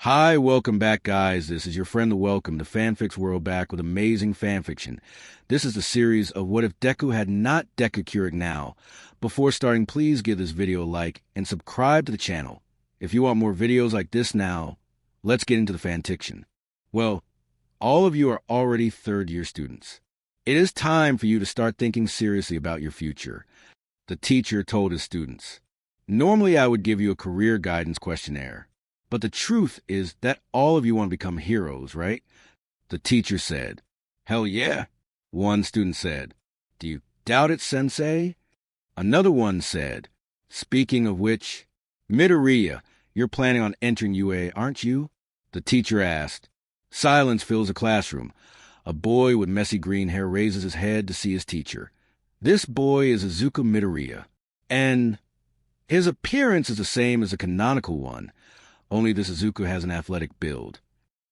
Hi, welcome back, guys. This is your friend the Welcome, the Fanfics world, back with amazing fanfiction. This is the series of What If Deku Had Not Deku Qurik Now. Before starting, please give this video a like and subscribe to the channel. If you want more videos like this now, let's get into the fanfiction. Well, all of you are already third-year students. It is time for you to start thinking seriously about your future, the teacher told his students. Normally, I would give you a career guidance questionnaire. But the truth is that all of you want to become heroes, right? The teacher said. Hell yeah, one student said. Do you doubt it, sensei? Another one said. Speaking of which, Midoriya, you're planning on entering UA, aren't you? The teacher asked. Silence fills the classroom. A boy with messy green hair raises his head to see his teacher. This boy is Izuku Midoriya, and his appearance is the same as the canonical one. Only this Izuku has an athletic build.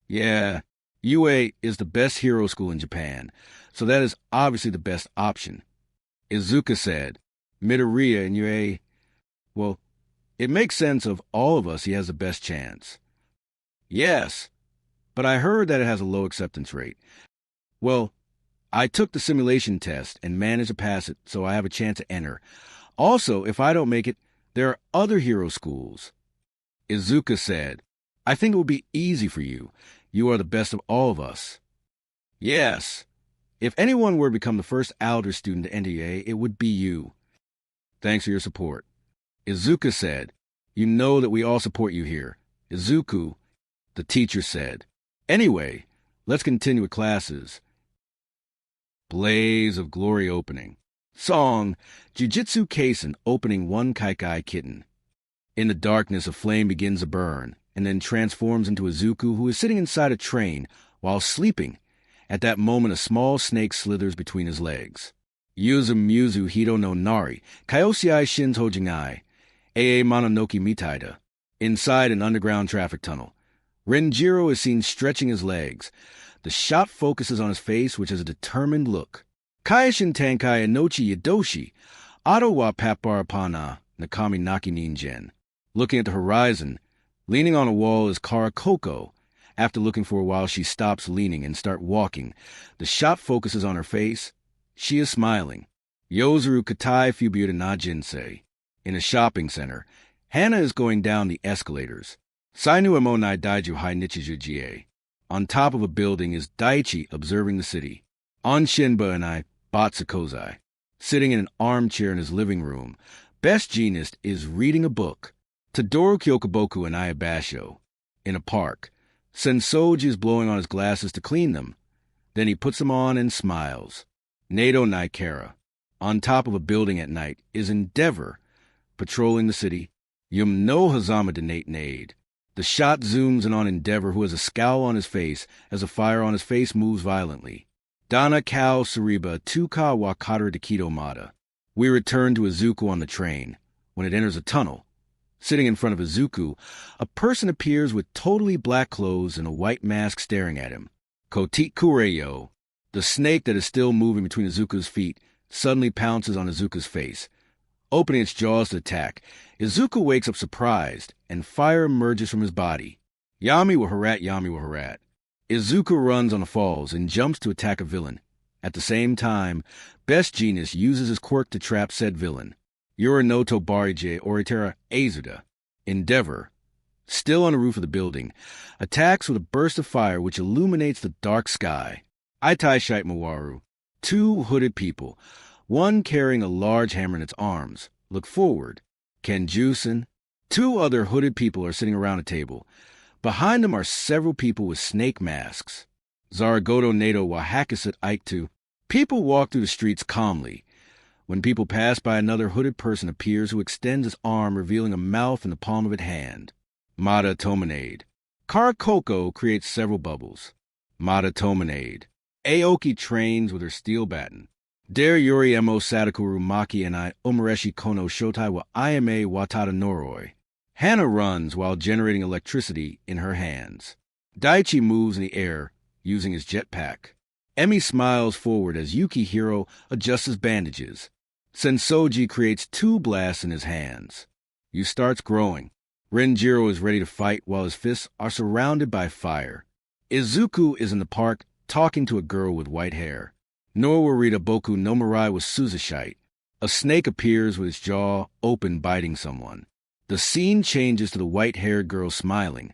Yeah, UA is the best hero school in Japan, so that is obviously the best option. Izuku said, Midoriya in UA, well, it makes sense of all of us he has the best chance. Yes, but I heard that it has a low acceptance rate. Well, I took the simulation test and managed to pass it, so I have a chance to enter. Also, if I don't make it, there are other hero schools. Izuku said, I think it would be easy for you. You are the best of all of us. Yes. If anyone were to become the first Alder student to enter UA, it would be you. Thanks for your support. Izuku said, you know that we all support you here. Izuku, the teacher said. Anyway, let's continue with classes. Blaze of Glory opening. Song, Jujutsu Kaisen opening one Kaikai kitten. In the darkness, a flame begins to burn, and then transforms into Izuku, who is sitting inside a train while sleeping. At that moment, a small snake slithers between his legs. Yuzu Muzu Hito no Nari, Kaiosiai Shinzo Jingai, Ee Mononoke Mitaida. Inside an underground traffic tunnel, Renjiro is seen stretching his legs. The shot focuses on his face, which has a determined look. Kaishin Tankai Inochi Yadoshi, Ado wa Paparapana, Nakami Naki Ninjen. Looking at the horizon, leaning on a wall is Kara Koko. After looking for a while, she stops leaning and starts walking. The shot focuses on her face. She is smiling. Yozuru Katai Fubuta na Jinsei. In a shopping center, Hana is going down the escalators. Sainu Emonai Daiju Hai Nichiju Jie. On top of a building is Daichi observing the city. Onshinba and I Batsukozai. Sitting in an armchair in his living room, Best Jeanist is reading a book. Tadoro Kyokoboku and Ayabasho. In a park, Sensoji is blowing on his glasses to clean them. Then he puts them on and smiles. Nato Naikara. On top of a building at night is Endeavor, patrolling the city. Yum no Hazama de Nate Nade. The shot zooms in on Endeavor, who has a scowl on his face as a fire on his face moves violently. Dana Kao Sariba Tuka Wakata de Kido Mata. We return to Izuku on the train. When it enters a tunnel, sitting in front of Izuku, a person appears with totally black clothes and a white mask staring at him. Kotik Kureyo, the snake that is still moving between Izuku's feet, suddenly pounces on Izuku's face. Opening its jaws to attack, Izuku wakes up surprised, and fire emerges from his body. Yami wa Harat, Yami wa Harat. Izuku runs on the falls and jumps to attack a villain. At the same time, Best Jeanist uses his quirk to trap said villain. Yorinoto Barije Oritera Azuda. Endeavor, still on the roof of the building, attacks with a burst of fire which illuminates the dark sky. Itai Shite Mawaru. Two hooded people, one carrying a large hammer in its arms, look forward. Kenjusen. Two other hooded people are sitting around a table. Behind them are several people with snake masks. Zaragoto Nato Wahakasut Aiktu. People walk through the streets calmly. When people pass by, another hooded person appears who extends his arm, revealing a mouth in the palm of its hand. Mata Tomonade. Karakoko creates several bubbles. Mata Tomonade. Aoki trains with her steel baton. Dare Yuri Emo Sadakuru Maki and I Umareshi Kono Shotai wa Ayame Watada Noroi. Hana runs while generating electricity in her hands. Daichi moves in the air using his jetpack. Emi smiles forward as Yukihiro adjusts his bandages. Sensoji creates two blasts in his hands. Yu starts growing. Renjiro is ready to fight while his fists are surrounded by fire. Izuku is in the park talking to a girl with white hair. Norwarita Boku no Mirai was Suzashite. A snake appears with its jaw open, biting someone. The scene changes to the white-haired girl smiling.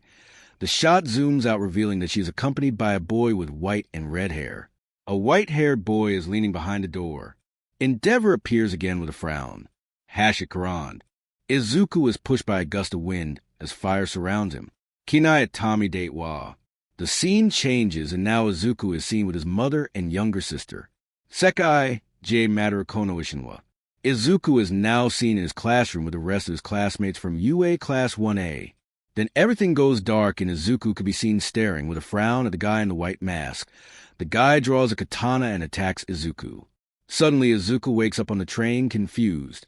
The shot zooms out, revealing that she is accompanied by a boy with white and red hair. A white-haired boy is leaning behind a door. Endeavor appears again with a frown. Hashikaran. Izuku is pushed by a gust of wind as fire surrounds him. Kinai Atami Date Wa. The scene changes, and now Izuku is seen with his mother and younger sister. Sekai J. Matter Kono Ishinwa. Izuku is now seen in his classroom with the rest of his classmates from UA Class 1A. Then everything goes dark, and Izuku can be seen staring with a frown at the guy in the white mask. The guy draws a katana and attacks Izuku. Suddenly, Izuku wakes up on the train, confused,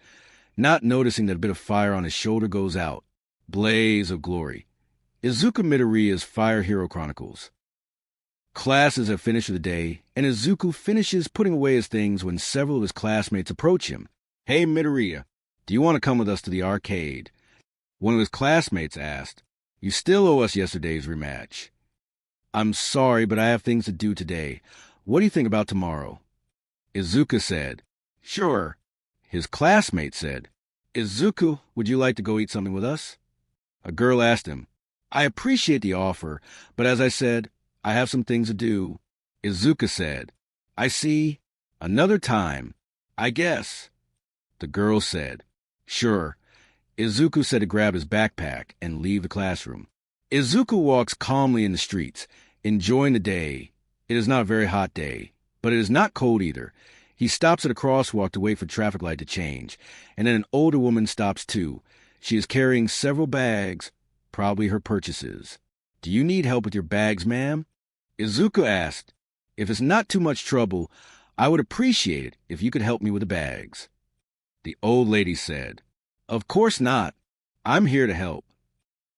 not noticing that a bit of fire on his shoulder goes out. Blaze of glory. Izuku Midoriya's Fire Hero Chronicles. Classes have finished for the day, and Izuku finishes putting away his things when several of his classmates approach him. "Hey, Midoriya, do you want to come with us to the arcade?" One of his classmates asked. "You still owe us yesterday's rematch." "I'm sorry, but I have things to do today. What do you think about tomorrow?" Izuku said, "Sure." His classmate said, "Izuku, would you like to go eat something with us?" A girl asked him, "I appreciate the offer, but as I said, I have some things to do." Izuku said, "I see. Another time, I guess." The girl said, "Sure." Izuku said to grab his backpack and leave the classroom. Izuku walks calmly in the streets, enjoying the day. It is not a very hot day, but it is not cold either. He stops at a crosswalk to wait for traffic light to change, and then an older woman stops too. She is carrying several bags, probably her purchases. "Do you need help with your bags, ma'am?" Izuku asked. "If it's not too much trouble, I would appreciate it if you could help me with the bags." The old lady said, "Of course not. I'm here to help."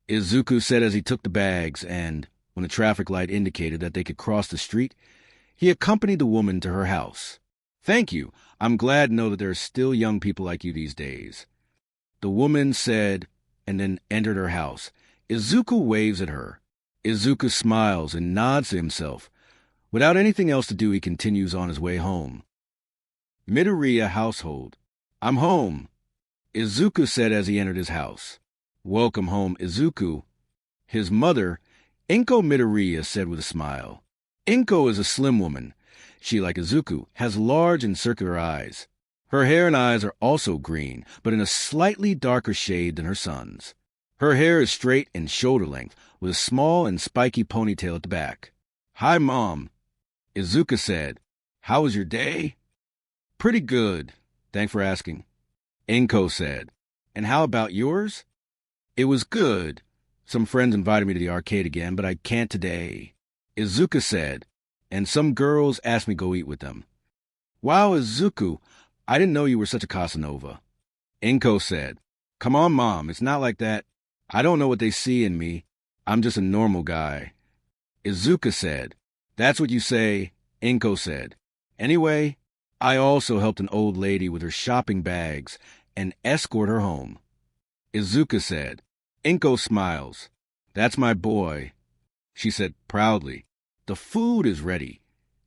Izuku said as he took the bags, and, when the traffic light indicated that they could cross the street, he accompanied the woman to her house. "Thank you. I'm glad to know that there are still young people like you these days." The woman said, and then entered her house. Izuku waves at her. Izuku smiles and nods to himself. Without anything else to do, he continues on his way home. Midoriya household. "I'm home," Izuku said as he entered his house. "Welcome home, Izuku." His mother, Inko Midoriya, said with a smile. Inko is a slim woman. She, like Izuku, has large and circular eyes. Her hair and eyes are also green, but in a slightly darker shade than her son's. Her hair is straight and shoulder-length, with a small and spiky ponytail at the back. "Hi, Mom," Izuku said. "How was your day?" "Pretty good. Thanks for asking," Inko said. "And how about yours?" "It was good. Some friends invited me to the arcade again, but I can't today," Izuku said. "And some girls asked me to go eat with them." "Wow, Izuku, I didn't know you were such a Casanova," Inko said. "Come on, Mom, it's not like that. I don't know what they see in me. I'm just a normal guy," Izuku said. "That's what you say," Inko said. "Anyway, I also helped an old lady with her shopping bags and escort her home," Izuku said. Inko smiles. "That's my boy," she said proudly. "The food is ready.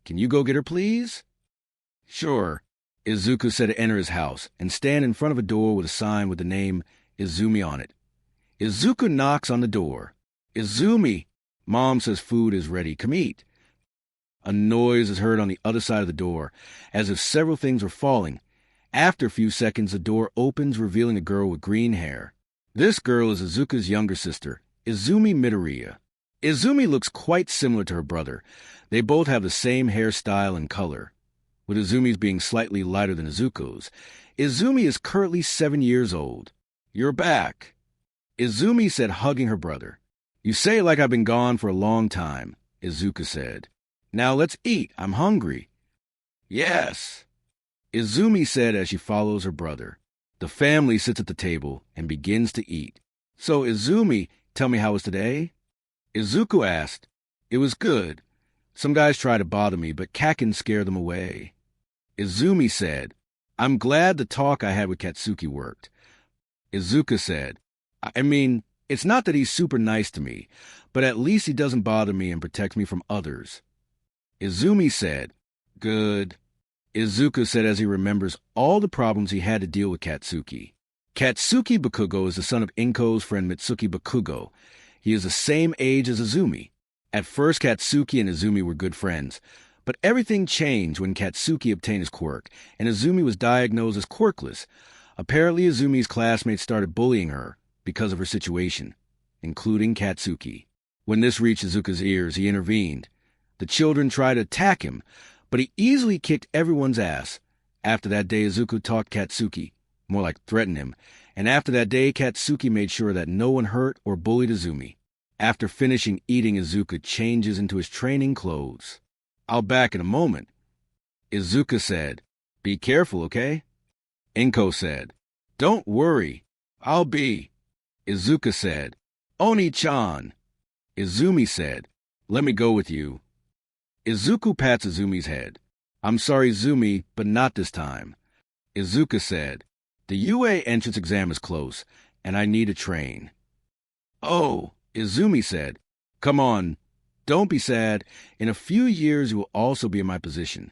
Can you go get her, please?" "Sure," Izuku said to enter his house and stand in front of a door with a sign with the name Izumi on it. Izuku knocks on the door. "Izumi, Mom says food is ready. Come eat." A noise is heard on the other side of the door, as if several things were falling. After a few seconds, the door opens, revealing a girl with green hair. This girl is Izuku's younger sister, Izumi Midoriya. Izumi looks quite similar to her brother. They both have the same hairstyle and color, with Izumi's being slightly lighter than Izuku's. Izumi is currently 7 years old. "You're back," Izumi said, hugging her brother. "You say it like I've been gone for a long time," Izuku said. "Now let's eat. I'm hungry." "Yes," Izumi said as she follows her brother. The family sits at the table and begins to eat. "So, Izumi, tell me how was today?" Izuku asked. "It was good. Some guys tried to bother me, but Kakin scared them away." Izumi said, "I'm glad the talk I had with Katsuki worked." Izuku said, I mean, It's not that he's super nice to me, but at least he doesn't bother me and protects me from others. Izumi said, Good. Izuku said as he remembers all the problems he had to deal with Katsuki. Katsuki Bakugo is the son of Inko's friend Mitsuki Bakugo. He is the same age as Izumi. At first, Katsuki and Izumi were good friends, but everything changed when Katsuki obtained his quirk, and Izumi was diagnosed as quirkless. Apparently, Izumi's classmates started bullying her because of her situation, including Katsuki. When this reached Izuku's ears, he intervened. The children tried to attack him, but he easily kicked everyone's ass. After that day, Izuku talked Katsuki, more like threatened him, and after that day, Katsuki made sure that no one hurt or bullied Izumi. After finishing eating, Izuku changes into his training clothes. I'll back in a moment. Izuku said, Be careful, okay? Inko said, Don't worry, I'll be. Izuku said, Oni-chan. Izumi said, Let me go with you. Izuku pats Izumi's head. I'm sorry, Izumi, but not this time. Izuku said, The UA entrance exam is close, and I need to train. Oh, Izumi said, Come on, don't be sad. In a few years, you will also be in my position.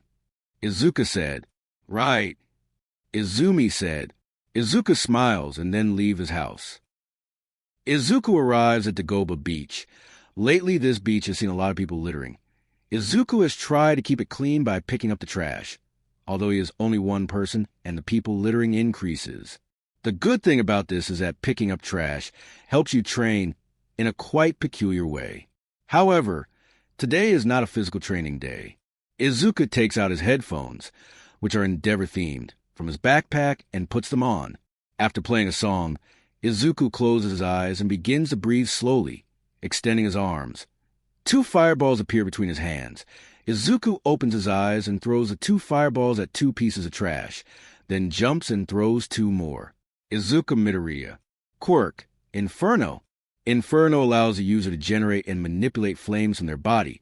Izuku said, Right. Izumi said, Izuku smiles and then leaves his house. Izuku arrives at Dagoba Beach. Lately, this beach has seen a lot of people littering. Izuku has tried to keep it clean by picking up the trash, although he is only one person and the people littering increases. The good thing about this is that picking up trash helps you train in a quite peculiar way. However, today is not a physical training day. Izuku takes out his headphones, which are Endeavor-themed, from his backpack and puts them on. After playing a song, Izuku closes his eyes and begins to breathe slowly, extending his arms. 2 fireballs appear between his hands. Izuku opens his eyes and throws the 2 fireballs at 2 pieces of trash, then jumps and throws 2 more. Izuku Midoriya. Quirk, Inferno. Inferno allows the user to generate and manipulate flames from their body.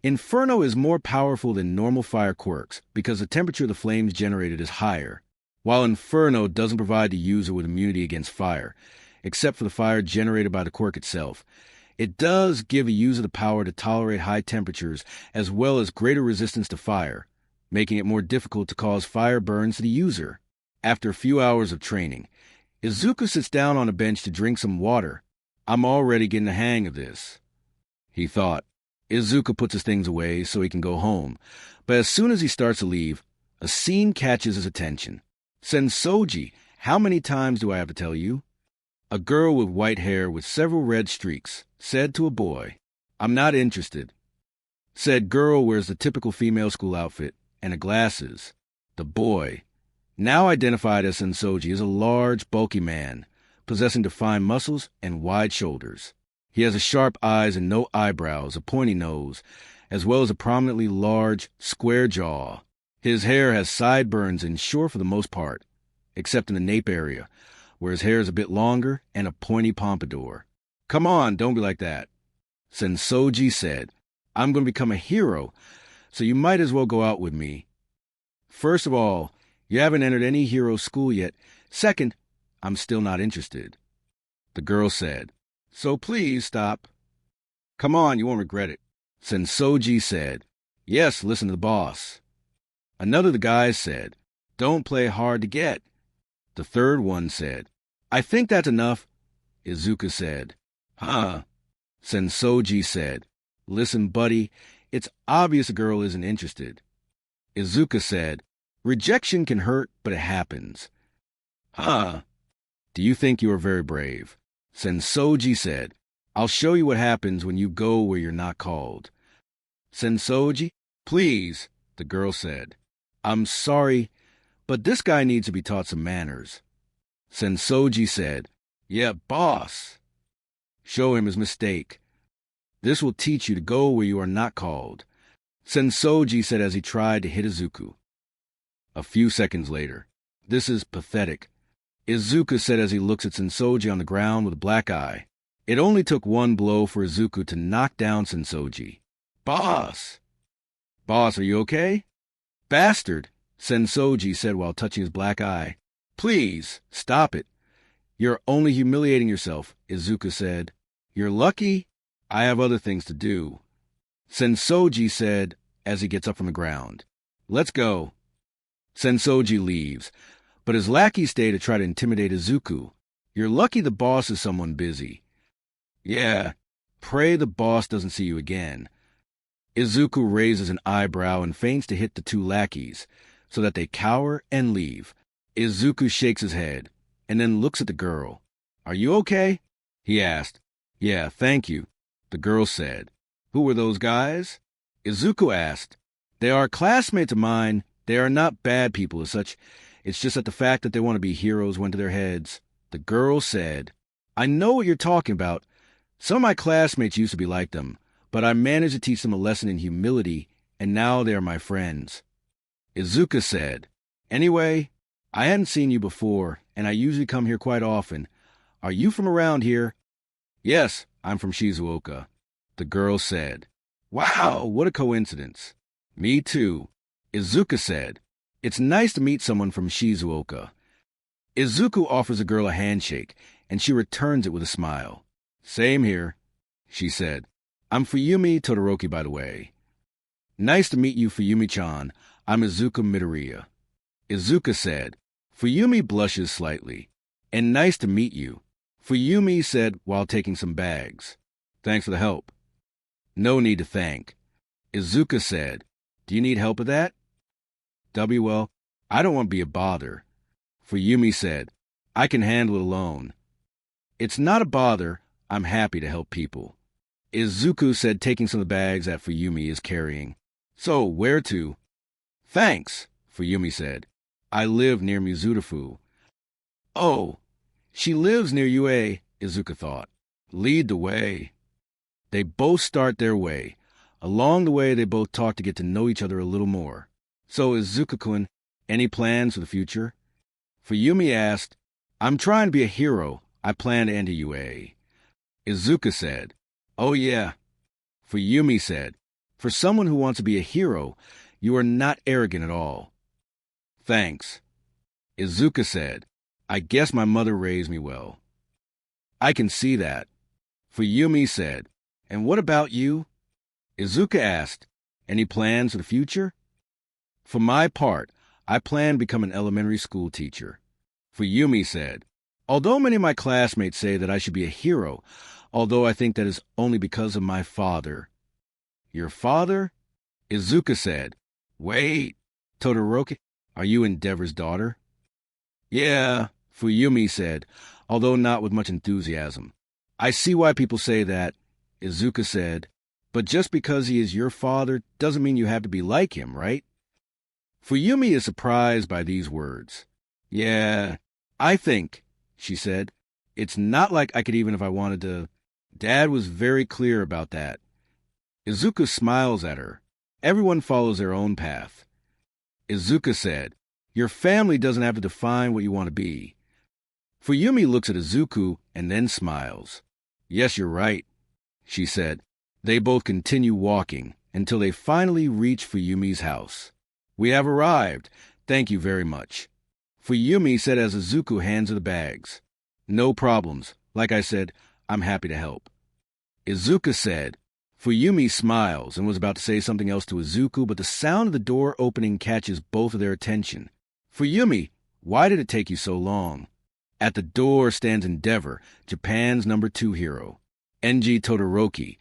Inferno is more powerful than normal fire quirks because the temperature of the flames generated is higher. While Inferno doesn't provide the user with immunity against fire, except for the fire generated by the quirk itself, it does give a user the power to tolerate high temperatures as well as greater resistance to fire, making it more difficult to cause fire burns to the user. After a few hours of training, Izuku sits down on a bench to drink some water. I'm already getting the hang of this, he thought. Izuku puts his things away so he can go home, but as soon as he starts to leave, a scene catches his attention. Sensoji, how many times do I have to tell you? A girl with white hair with several red streaks said to a boy, I'm not interested. Said girl wears the typical female school outfit and the glasses. The boy, now identified as Sensoji, is a large, bulky man, possessing defined muscles and wide shoulders. He has sharp eyes and no eyebrows, a pointy nose, as well as a prominently large, square jaw. His hair has sideburns and short for the most part, except in the nape area, where his hair is a bit longer and a pointy pompadour. Come on, don't be like that. Sensoji said, I'm going to become a hero, so you might as well go out with me. First of all, you haven't entered any hero school yet. Second, I'm still not interested. The girl said, So please stop. Come on, you won't regret it. Sensoji said, Yes, listen to the boss. Another of the guys said, Don't play hard to get. The third one said, I think that's enough. Izuku said, Huh. Sensoji said, Listen, buddy, it's obvious a girl isn't interested. Izuku said, Rejection can hurt, but it happens. Huh. Do you think you are very brave? Sensoji said, I'll show you what happens when you go where you're not called. Sensoji, please, the girl said. I'm sorry, but this guy needs to be taught some manners. Sensoji said, Yeah, boss. Show him his mistake. This will teach you to go where you are not called. Sensoji said as he tried to hit Izuku. A few seconds later, This is pathetic. Izuku said as he looks at Sensoji on the ground with a black eye. It only took one blow for Izuku to knock down Sensoji. Boss! Boss, are you okay? Bastard, Sensoji said while touching his black eye. Please, stop it. You're only humiliating yourself, Izuku said. You're lucky. I have other things to do. Sensoji said as he gets up from the ground. Let's go. Sensoji leaves, but his lackeys stay to try to intimidate Izuku. You're lucky the boss is someone busy. Yeah, pray the boss doesn't see you again. Izuku raises an eyebrow and feigns to hit the two lackeys, so that they cower and leave. Izuku shakes his head, and then looks at the girl. Are you okay? He asked. Yeah, thank you, the girl said. Who were those guys? Izuku asked. They are classmates of mine. They are not bad people as such. It's just that the fact that they want to be heroes went to their heads. The girl said, I know what you're talking about. Some of my classmates used to be like them, but I managed to teach them a lesson in humility, and now they are my friends. Izuku said, Anyway, I hadn't seen you before, and I usually come here quite often. Are you from around here? Yes, I'm from Shizuoka, the girl said. Wow, what a coincidence. Me too, Izuku said. It's nice to meet someone from Shizuoka. Izuku offers the girl a handshake, and she returns it with a smile. Same here, she said. I'm Fuyumi Todoroki, by the way. Nice to meet you, Fuyumi-chan. I'm Izuku Midoriya. Izuku said. Fuyumi blushes slightly. And nice to meet you, Fuyumi said while taking some bags. Thanks for the help. No need to thank. Izuku said. Do you need help with that? Well, I don't want to be a bother. Fuyumi said. I can handle it alone. It's not a bother. I'm happy to help people. Izuku said, taking some of the bags that Fuyumi is carrying. So, where to? Thanks, Fuyumi said. I live near Mizurufu. Oh, she lives near UA, Izuku thought. Lead the way. They both start their way. Along the way, they both talk to get to know each other a little more. So, Izuku-kun, any plans for the future? Fuyumi asked, I'm trying to be a hero. I plan to enter UA. Izuku said, Oh yeah. Fuyumi said, For someone who wants to be a hero, you are not arrogant at all. Thanks. Izuku said, I guess my mother raised me well. I can see that. Fuyumi said, And what about you? Izuku asked, Any plans for the future? For my part, I plan to become an elementary school teacher. Fuyumi said, Although many of my classmates say that I should be a hero, although I think that is only because of my father. Your father? Izuku said. Wait, Todoroki, are you Endeavor's daughter? Yeah, Fuyumi said, although not with much enthusiasm. I see why people say that, Izuku said, but just because he is your father doesn't mean you have to be like him, right? Fuyumi is surprised by these words. Yeah, I think, she said, it's not like I could even if I wanted to. Dad was very clear about that. Izuku smiles at her. Everyone follows their own path. Izuku said, Your family doesn't have to define what you want to be. Fuyumi looks at Izuku and then smiles. Yes, you're right, she said. They both continue walking until they finally reach Fuyumi's house. We have arrived. Thank you very much, Fuyumi said as Izuku hands her the bags. No problems. Like I said, I'm happy to help. Izuku said. Fuyumi smiles and was about to say something else to Izuku, but the sound of the door opening catches both of their attention. Fuyumi, why did it take you so long? At the door stands Endeavor, Japan's number 2 hero. Enji Todoroki,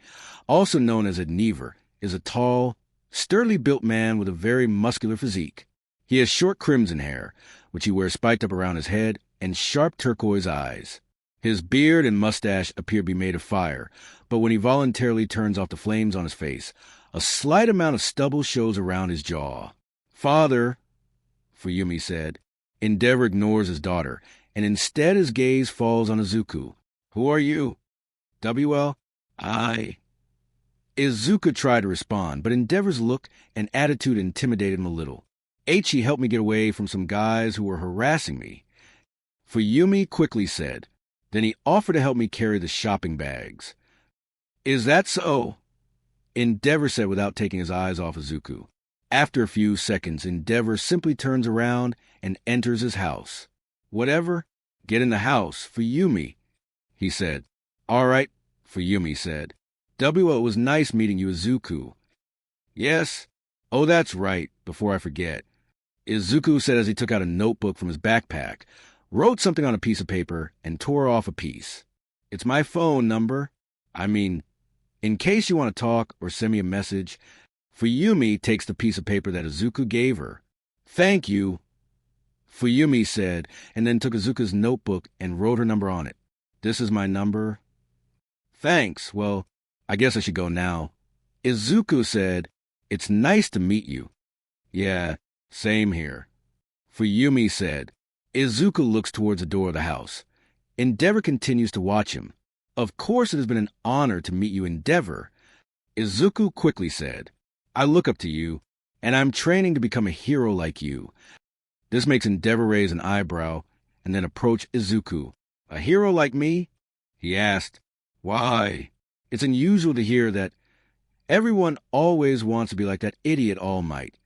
also known as Endeavor, is a tall, sturdily built man with a very muscular physique. He has short crimson hair, which he wears spiked up around his head, and sharp turquoise eyes. His beard and mustache appear to be made of fire, but when he voluntarily turns off the flames on his face, a slight amount of stubble shows around his jaw. Father, Fuyumi said. Endeavor ignores his daughter, and instead his gaze falls on Izuku. Who are you? I. Izuku tried to respond, but Endeavor's look and attitude intimidated him a little. He helped me get away from some guys who were harassing me. Fuyumi quickly said. Then he offered to help me carry the shopping bags. Is that so? Endeavor said without taking his eyes off Izuku. After a few seconds, Endeavor simply turns around and enters his house. Whatever? Get in the house, Fuyumi, he said. All right, Fuyumi said. It was nice meeting you, Izuku. Yes? Oh, that's right, before I forget. Izuku said as he took out a notebook from his backpack, wrote something on a piece of paper, and tore off a piece. It's my phone number. In case you want to talk or send me a message. Fuyumi takes the piece of paper that Izuku gave her. Thank you, Fuyumi said, and then took Izuku's notebook and wrote her number on it. This is my number. Thanks. Well, I guess I should go now. Izuku said, It's nice to meet you. Yeah, same here. Fuyumi said. Izuku looks towards the door of the house. Endeavor continues to watch him. Of course it has been an honor to meet you, Endeavor. Izuku quickly said, I look up to you, and I'm training to become a hero like you. This makes Endeavor raise an eyebrow and then approach Izuku. A hero like me? He asked. Why? It's unusual to hear that. Everyone always wants to be like that idiot All Might.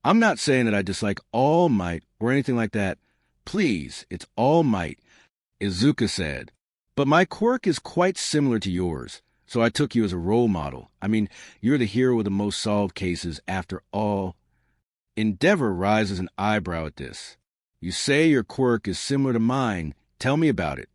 I'm not saying that I dislike All Might or anything like that. Please, it's All Might, Izuku said. But my quirk is quite similar to yours, so I took you as a role model. You're the hero with the most solved cases after all. Endeavor raises an eyebrow at this. You say your quirk is similar to mine. Tell me about it.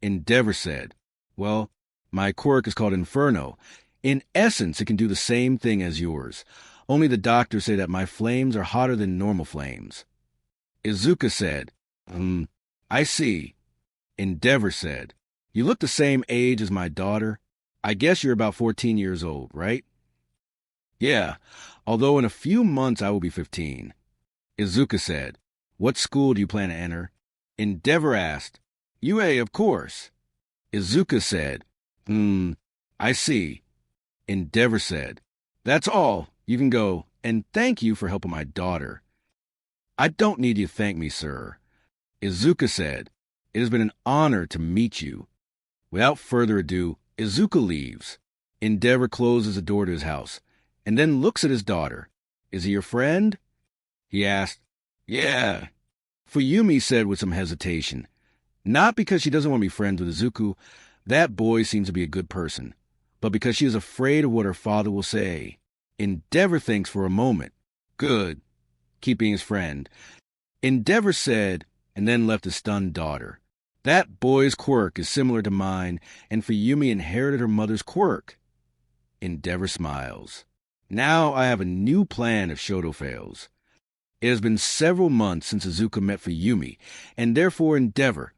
Endeavor said, Well, my quirk is called Inferno. In essence, it can do the same thing as yours. Only the doctors say that my flames are hotter than normal flames. Izuku said, I see. Endeavor said, You look the same age as my daughter. I guess you're about 14 years old, right? Yeah, although in a few months I will be 15. Izuku said, What school do you plan to enter? Endeavor asked, UA, of course. Izuku said, I see. Endeavor said, That's all. You can go, and thank you for helping my daughter. I don't need you to thank me, sir. Izuku said, It has been an honor to meet you. Without further ado, Izuku leaves. Endeavor closes the door to his house, and then looks at his daughter. Is he your friend? He asked. Yeah. Fuyumi said with some hesitation. Not because she doesn't want to be friends with Izuku. That boy seems to be a good person. But because she is afraid of what her father will say. Endeavor thinks for a moment. Good. Keep being his friend. Endeavor said, and then left his stunned daughter. That boy's quirk is similar to mine, and Fuyumi inherited her mother's quirk. Endeavor smiles. Now I have a new plan if Shoto fails. It has been several months since Izuku met Fuyumi, and therefore Endeavor,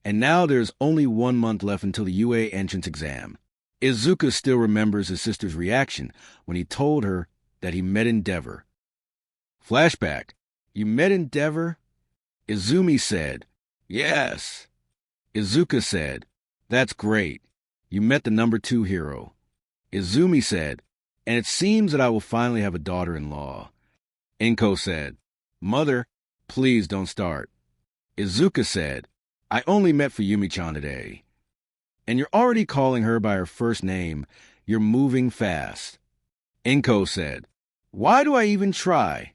and now there is only 1 month left until the UA entrance exam. Izuku still remembers his sister's reaction when he told her that he met Endeavor. Flashback. You met Endeavor? Izumi said, Yes. Izuku said, That's great. You met the number 2 hero. Izumi said, And it seems that I will finally have a daughter-in-law. Inko said, Mother, please don't start. Izuku said, I only met Fuyumi-chan today. And you're already calling her by her first name. You're moving fast. Inko said, Why do I even try?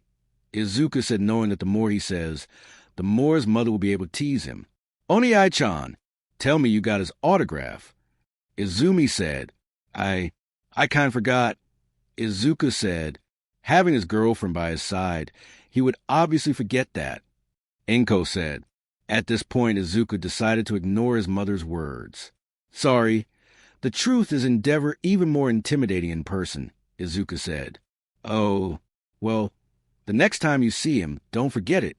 Izuku said, knowing that the more he says, the more his mother will be able to tease him. Oniai-chan, tell me you got his autograph. Izumi said, I kind of forgot. Izuku said, having his girlfriend by his side, he would obviously forget that. Inko said, at this point Izuku decided to ignore his mother's words. Sorry, the truth is Endeavor even more intimidating in person, Izuku said. Oh, well, the next time you see him, don't forget it.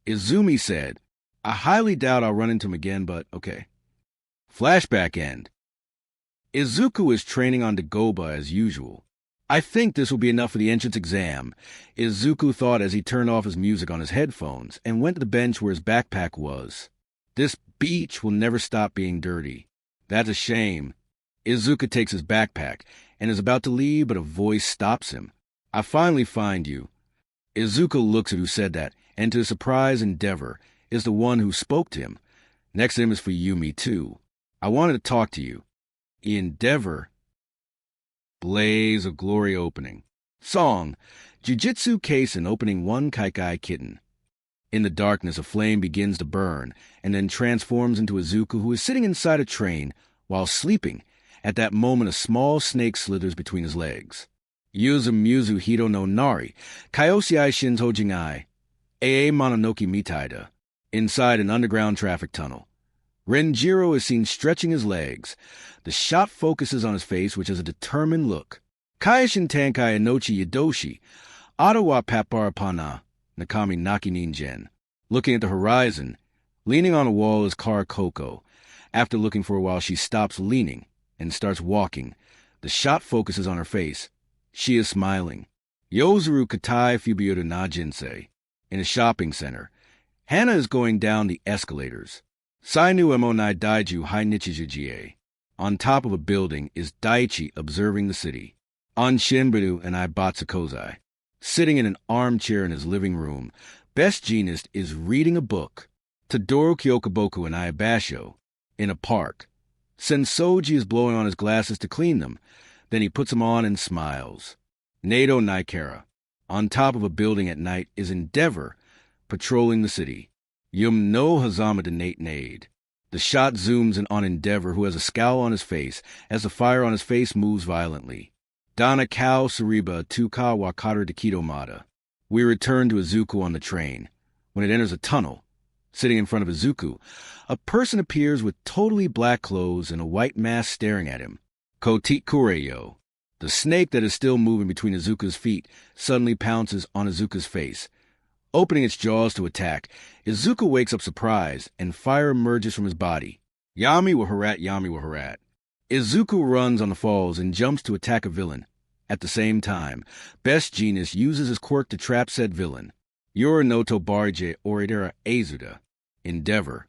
Izumi said, I highly doubt I'll run into him again, but okay. Flashback end. Izuku is training on Dagobah as usual. I think this will be enough for the entrance exam, Izuku thought as he turned off his music on his headphones and went to the bench where his backpack was. This beach will never stop being dirty. That's a shame. Izuku takes his backpack and is about to leave, but a voice stops him. I finally find you. Izuku looks at who said that, and to his surprise, Endeavor is the one who spoke to him. Next to him is Fuyumi, too. I wanted to talk to you. Endeavor. Blaze of Glory opening. Song, Jujutsu Kaisen opening 1 Kaikai Kitten. In the darkness, a flame begins to burn and then transforms into a zuku who is sitting inside a train while sleeping. At that moment, a small snake slithers between his legs. Yuzu Muzu Hiro no Nari, Kaiosei Shinto Jingai, Ee Mononoke Mitaida. Inside an underground traffic tunnel, Renjiro is seen stretching his legs. The shot focuses on his face, which has a determined look. Kaishin Tankai Inochi Yadoshi, Ottawa Paparapana, Nakami Naki Ninjen. Looking at the horizon, leaning on a wall is Kara Koko. After looking for a while, she stops leaning and starts walking. The shot focuses on her face. She is smiling. Yozuru Katai Fubiyoda na Jinsei. In a shopping center, Hana is going down the escalators. Sainu Emonai Daiju Hai Nichijujie. On top of a building is Daichi observing the city. On Shinburu and Ibatsu Kozai. Sitting in an armchair in his living room, Best Jeanist is reading a book. Tadoro Kyokaboku and Iabasho. In a park. Sensoji is blowing on his glasses to clean them. Then he puts them on and smiles. Nado Naikara. On top of a building at night is Endeavor, patrolling the city. Yum no Hazama de Nate Nade. The shot zooms in on Endeavor, who has a scowl on his face, as the fire on his face moves violently. Dana Kao Sariba Tuka Wakata Dekido Mata. We return to Izuku on the train. When it enters a tunnel, sitting in front of Izuku, a person appears with totally black clothes and a white mask staring at him. Kotik Kureyo. The snake that is still moving between Izuku's feet suddenly pounces on Izuku's face. Opening its jaws to attack, Izuku wakes up surprised, and fire emerges from his body. Yami wa harat, Yami wa harat. Izuku runs on the falls and jumps to attack a villain. At the same time, Best Jeanist uses his quirk to trap said villain. Yorinoto Barije Oridera Azuda. Endeavor,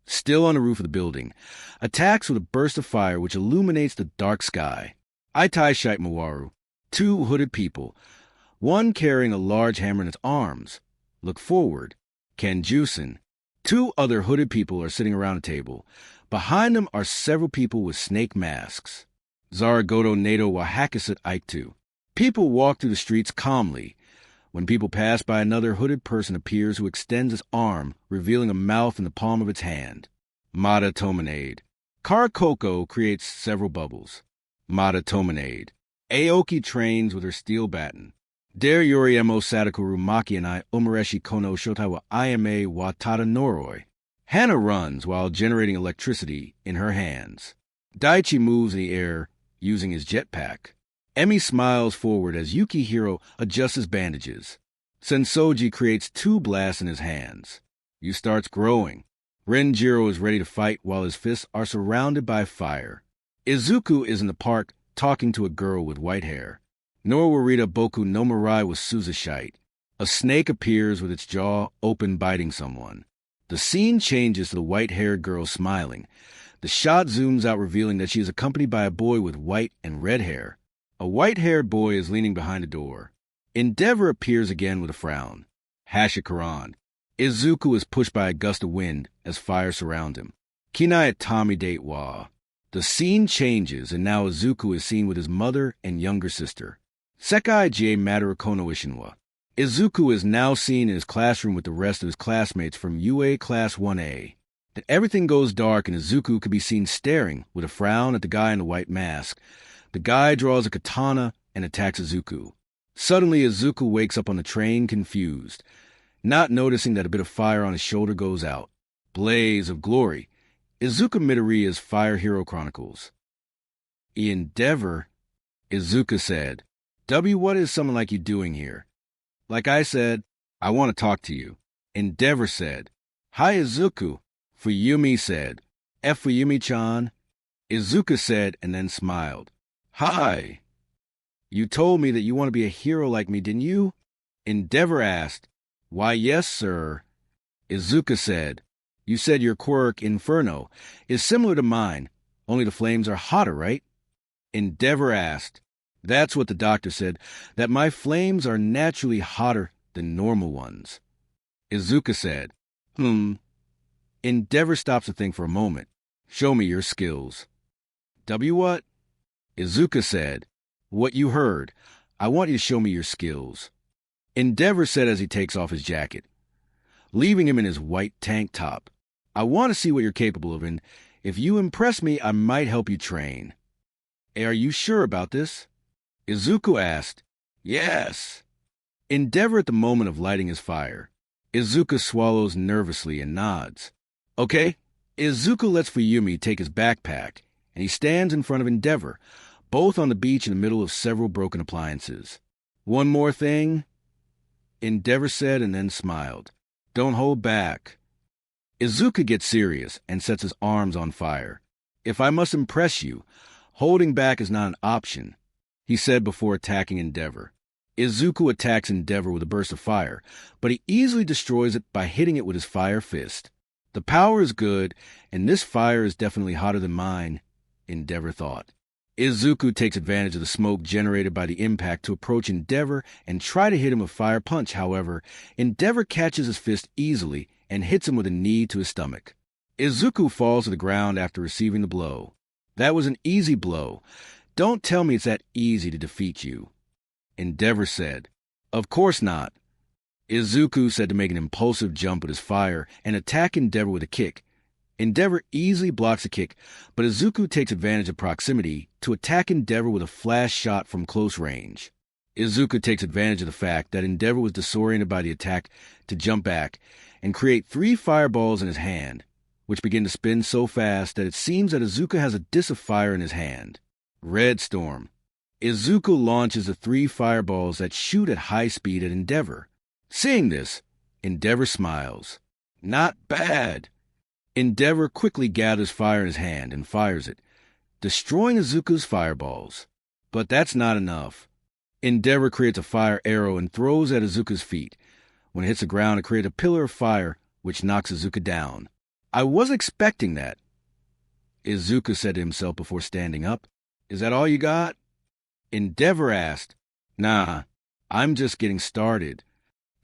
still on the roof of the building, attacks with a burst of fire which illuminates the dark sky. Itai Shite Mawaru. Two hooded people, one carrying a large hammer in its arms. Look forward. Kenjusen. Two other hooded people are sitting around a table. Behind them are several people with snake masks. Zaragoto Nado wa Hakusut Aitu. People walk through the streets calmly. When people pass by, another hooded person appears who extends his arm, revealing a mouth in the palm of its hand. Mata Tomanade. Karakoko creates several bubbles. Mata Tomanade. Aoki trains with her steel baton. Der Yoriemo Sadakuru Maki and I Umareshi Kono Shotai wa Ayame wa Tada Noroi. Hana runs while generating electricity in her hands. Daichi moves in the air using his jetpack. Emi smiles forward as Yukihiro adjusts his bandages. Sensoji creates two blasts in his hands. Yu starts growing. Renjiro is ready to fight while his fists are surrounded by fire. Izuku is in the park talking to a girl with white hair. Norwarita Boku no Mirai with Suzashite. A snake appears with its jaw open, biting someone. The scene changes to the white-haired girl smiling. The shot zooms out, revealing that she is accompanied by a boy with white and red hair. A white-haired boy is leaning behind a door. Endeavor appears again with a frown. Hashikaran. Izuku is pushed by a gust of wind as fire surrounds him. Kinai Tommy Date Wa. The scene changes, and now Izuku is seen with his mother and younger sister. Sekai Jie Matarakono Ishinwa. Izuku is now seen in his classroom with the rest of his classmates from UA Class 1A. Then everything goes dark, and Izuku can be seen staring with a frown at the guy in the white mask. The guy draws a katana and attacks Izuku. Suddenly, Izuku wakes up on the train confused, not noticing that a bit of fire on his shoulder goes out. Blaze of glory. Izuku Midoriya's Fire Hero Chronicles. Endeavor, Izuku said. What is someone like you doing here? Like I said, I want to talk to you. Endeavor said. Hi, Izuku. Fuyumi said. Fuyumi-chan. Izuku said and then smiled. Hi. You told me that you want to be a hero like me, didn't you? Endeavor asked. Why, yes, sir. Izuku said. You said your quirk, Inferno, is similar to mine, only the flames are hotter, right? Endeavor asked. That's what the doctor said, that my flames are naturally hotter than normal ones. Izuku said. Endeavor stops to think for a moment. Show me your skills. What? Izuku said. What you heard. I want you to show me your skills. Endeavor said as he takes off his jacket. leaving him in his white tank top. I want to see what you're capable of, and if you impress me, I might help you train. Are you sure about this? Izuku asked. Yes. Endeavor at the moment of lighting his fire. Izuku swallows nervously and nods. Okay. Izuku lets Fuyumi take his backpack, and he stands in front of Endeavor, both on the beach in the middle of several broken appliances. One more thing, Endeavor said and then smiled. Don't hold back. Izuku gets serious and sets his arms on fire. If I must impress you, holding back is not an option, he said before attacking Endeavor. Izuku attacks Endeavor with a burst of fire, but he easily destroys it by hitting it with his fire fist. The power is good, and this fire is definitely hotter than mine, Endeavor thought. Izuku takes advantage of the smoke generated by the impact to approach Endeavor and try to hit him with Fire Punch. However, Endeavor catches his fist easily and hits him with a knee to his stomach. Izuku falls to the ground after receiving the blow. That was an easy blow. Don't tell me it's that easy to defeat you, Endeavor said. Of course not. Izuku said to make an impulsive jump with his fire and attack Endeavor with a kick. Endeavor easily blocks a kick, but Izuku takes advantage of proximity to attack Endeavor with a flash shot from close range. Izuku takes advantage of the fact that Endeavor was disoriented by the attack to jump back and create 3 fireballs in his hand, which begin to spin so fast that it seems that Izuku has a disc of fire in his hand. Red Storm. Izuku launches the 3 fireballs that shoot at high speed at Endeavor. Seeing this, Endeavor smiles. Not bad. Endeavor quickly gathers fire in his hand and fires it, destroying Izuku's fireballs. But that's not enough. Endeavor creates a fire arrow and throws at Izuku's feet. When it hits the ground, it creates a pillar of fire, which knocks Izuku down. I wasn't expecting that, Izuku said to himself before standing up. Is that all you got? Endeavor asked. Nah, I'm just getting started,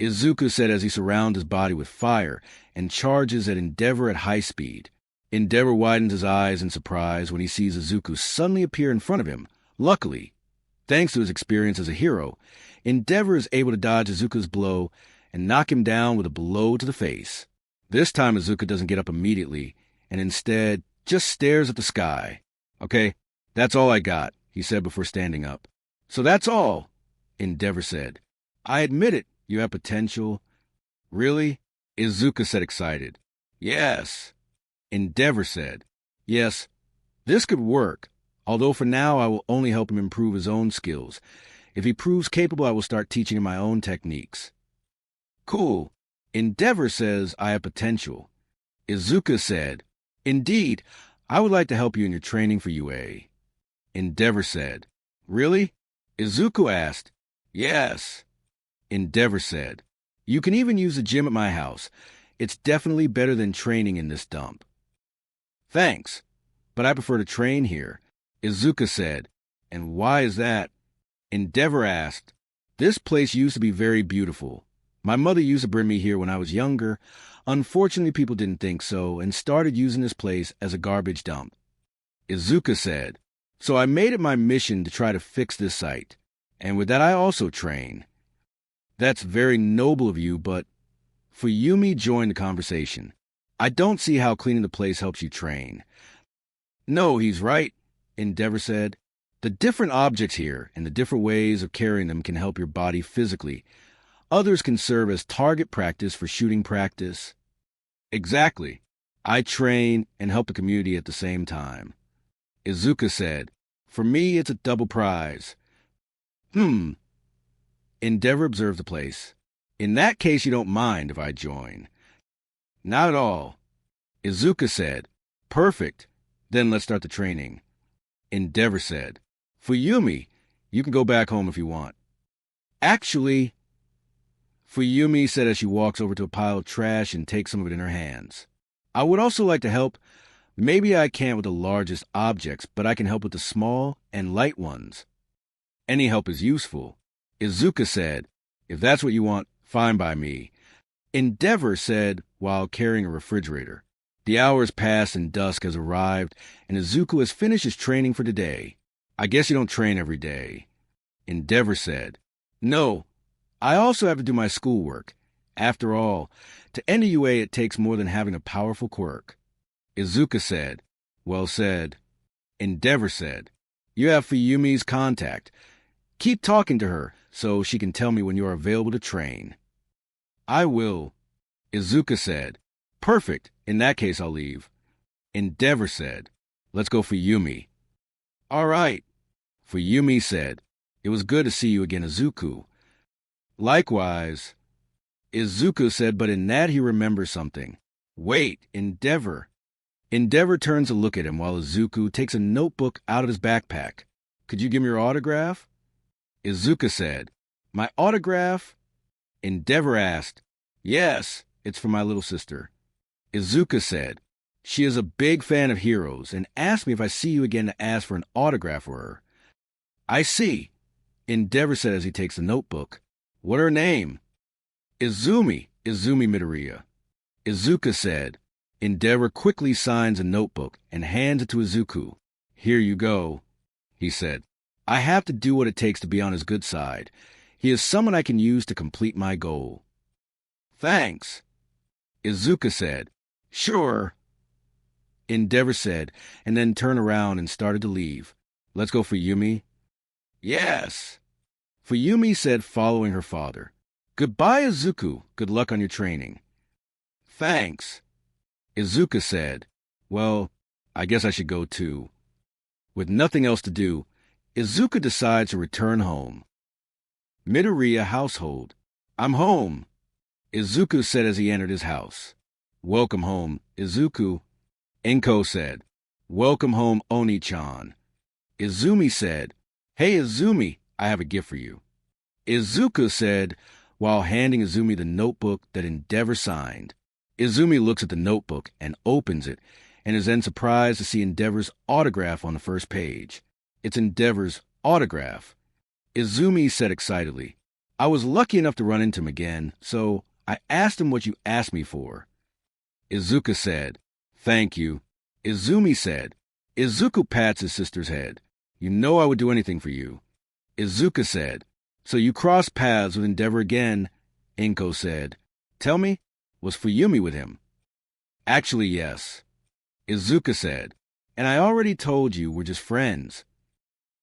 Izuku said as he surrounds his body with fire and charges at Endeavor at high speed. Endeavor widens his eyes in surprise when he sees Izuku suddenly appear in front of him. Luckily, thanks to his experience as a hero, Endeavor is able to dodge Izuku's blow and knock him down with a blow to the face. This time Izuku doesn't get up immediately and instead just stares at the sky. Okay, that's all I got, he said before standing up. So that's all, Endeavor said. I admit it. You have potential. Really? Izuku said, excited. Yes. Endeavor said. Yes, this could work, although for now I will only help him improve his own skills. If he proves capable, I will start teaching him my own techniques. Cool. Endeavor says I have potential. Izuku said, Indeed, I would like to help you in your training for UA. Endeavor said, Really? Izuku asked. Yes. Endeavor said, You can even use the gym at my house. It's definitely better than training in this dump. Thanks, but I prefer to train here, Izuku said. And why is that? Endeavor asked. This place used to be very beautiful. My mother used to bring me here when I was younger. Unfortunately, people didn't think so and started using this place as a garbage dump. Izuku said, So I made it my mission to try to fix this site. And with that, I also train. That's very noble of you, but Fuyumi joined the conversation. I don't see how cleaning the place helps you train. No, he's right, Endeavor said. The different objects here and the different ways of carrying them can help your body physically. Others can serve as target practice for shooting practice. Exactly. I train and help the community at the same time. Izuku said, For me, it's a double prize. Endeavor observed the place. In that case, you don't mind if I join. Not at all. Izuku said, Perfect. Then let's start the training. Endeavor said, Fuyumi, you can go back home if you want. Actually, Fuyumi said as she walks over to a pile of trash and takes some of it in her hands. I would also like to help. Maybe I can't with the largest objects, but I can help with the small and light ones. Any help is useful. Izuku said, If that's what you want, fine by me. Endeavor said while carrying a refrigerator. The hours pass and dusk has arrived, and Izuku has finished his training for today. I guess you don't train every day. Endeavor said, No, I also have to do my schoolwork. After all, to end a UA it takes more than having a powerful quirk. Izuku said, "Well said." Endeavor said, "You have Fuyumi's contact. Keep talking to her so she can tell me when you are available to train." "I will." Izuku said, "Perfect. In that case, I'll leave." Endeavor said, "Let's go for Yumi." "All right." Fuyumi said, "It was good to see you again, Izuku." "Likewise." Izuku said, but in that he remembers something. "Wait, Endeavor." Endeavor turns to look at him while Izuku takes a notebook out of his backpack. "Could you give me your autograph?" Izuku said, "My autograph?" Endeavor asked, "Yes, it's for my little sister." Izuku said, "She is a big fan of heroes and asked me if I see you again to ask for an autograph for her." "I see," Endeavor said as he takes the notebook. "What her name?" Izumi Midoriya." Izuku said. Endeavor quickly signs a notebook and hands it to Izuku. "Here you go," he said. "I have to do what it takes to be on his good side. He is someone I can use to complete my goal." "Thanks," Izuku said. "Sure," Endeavor said, and then turned around and started to leave. "Let's go for Yumi." "Yes," Fuyumi said, following her father. "Goodbye, Izuku. Good luck on your training." "Thanks," Izuku said. "Well, I guess I should go too." With nothing else to do, Izuku decides to return home. Midoriya household. "I'm home," Izuku said as he entered his house. "Welcome home, Izuku." Enko said, "Welcome home, Oni-chan." Izumi said, "Hey, Izumi, I have a gift for you." Izuku said, while handing Izumi the notebook that Endeavor signed. Izumi looks at the notebook and opens it, and is then surprised to see Endeavor's autograph on the first page. It's Endeavor's autograph. Izumi said excitedly, "I was lucky enough to run into him again, so I asked him what you asked me for." Izuku said, "Thank you." Izumi said. Izuku pats his sister's head. "You know I would do anything for you." Izuku said, "So you crossed paths with Endeavor again?" Enko said, "Tell me, was Fuyumi with him?" "Actually, yes." Izuku said, "And I already told you we're just friends."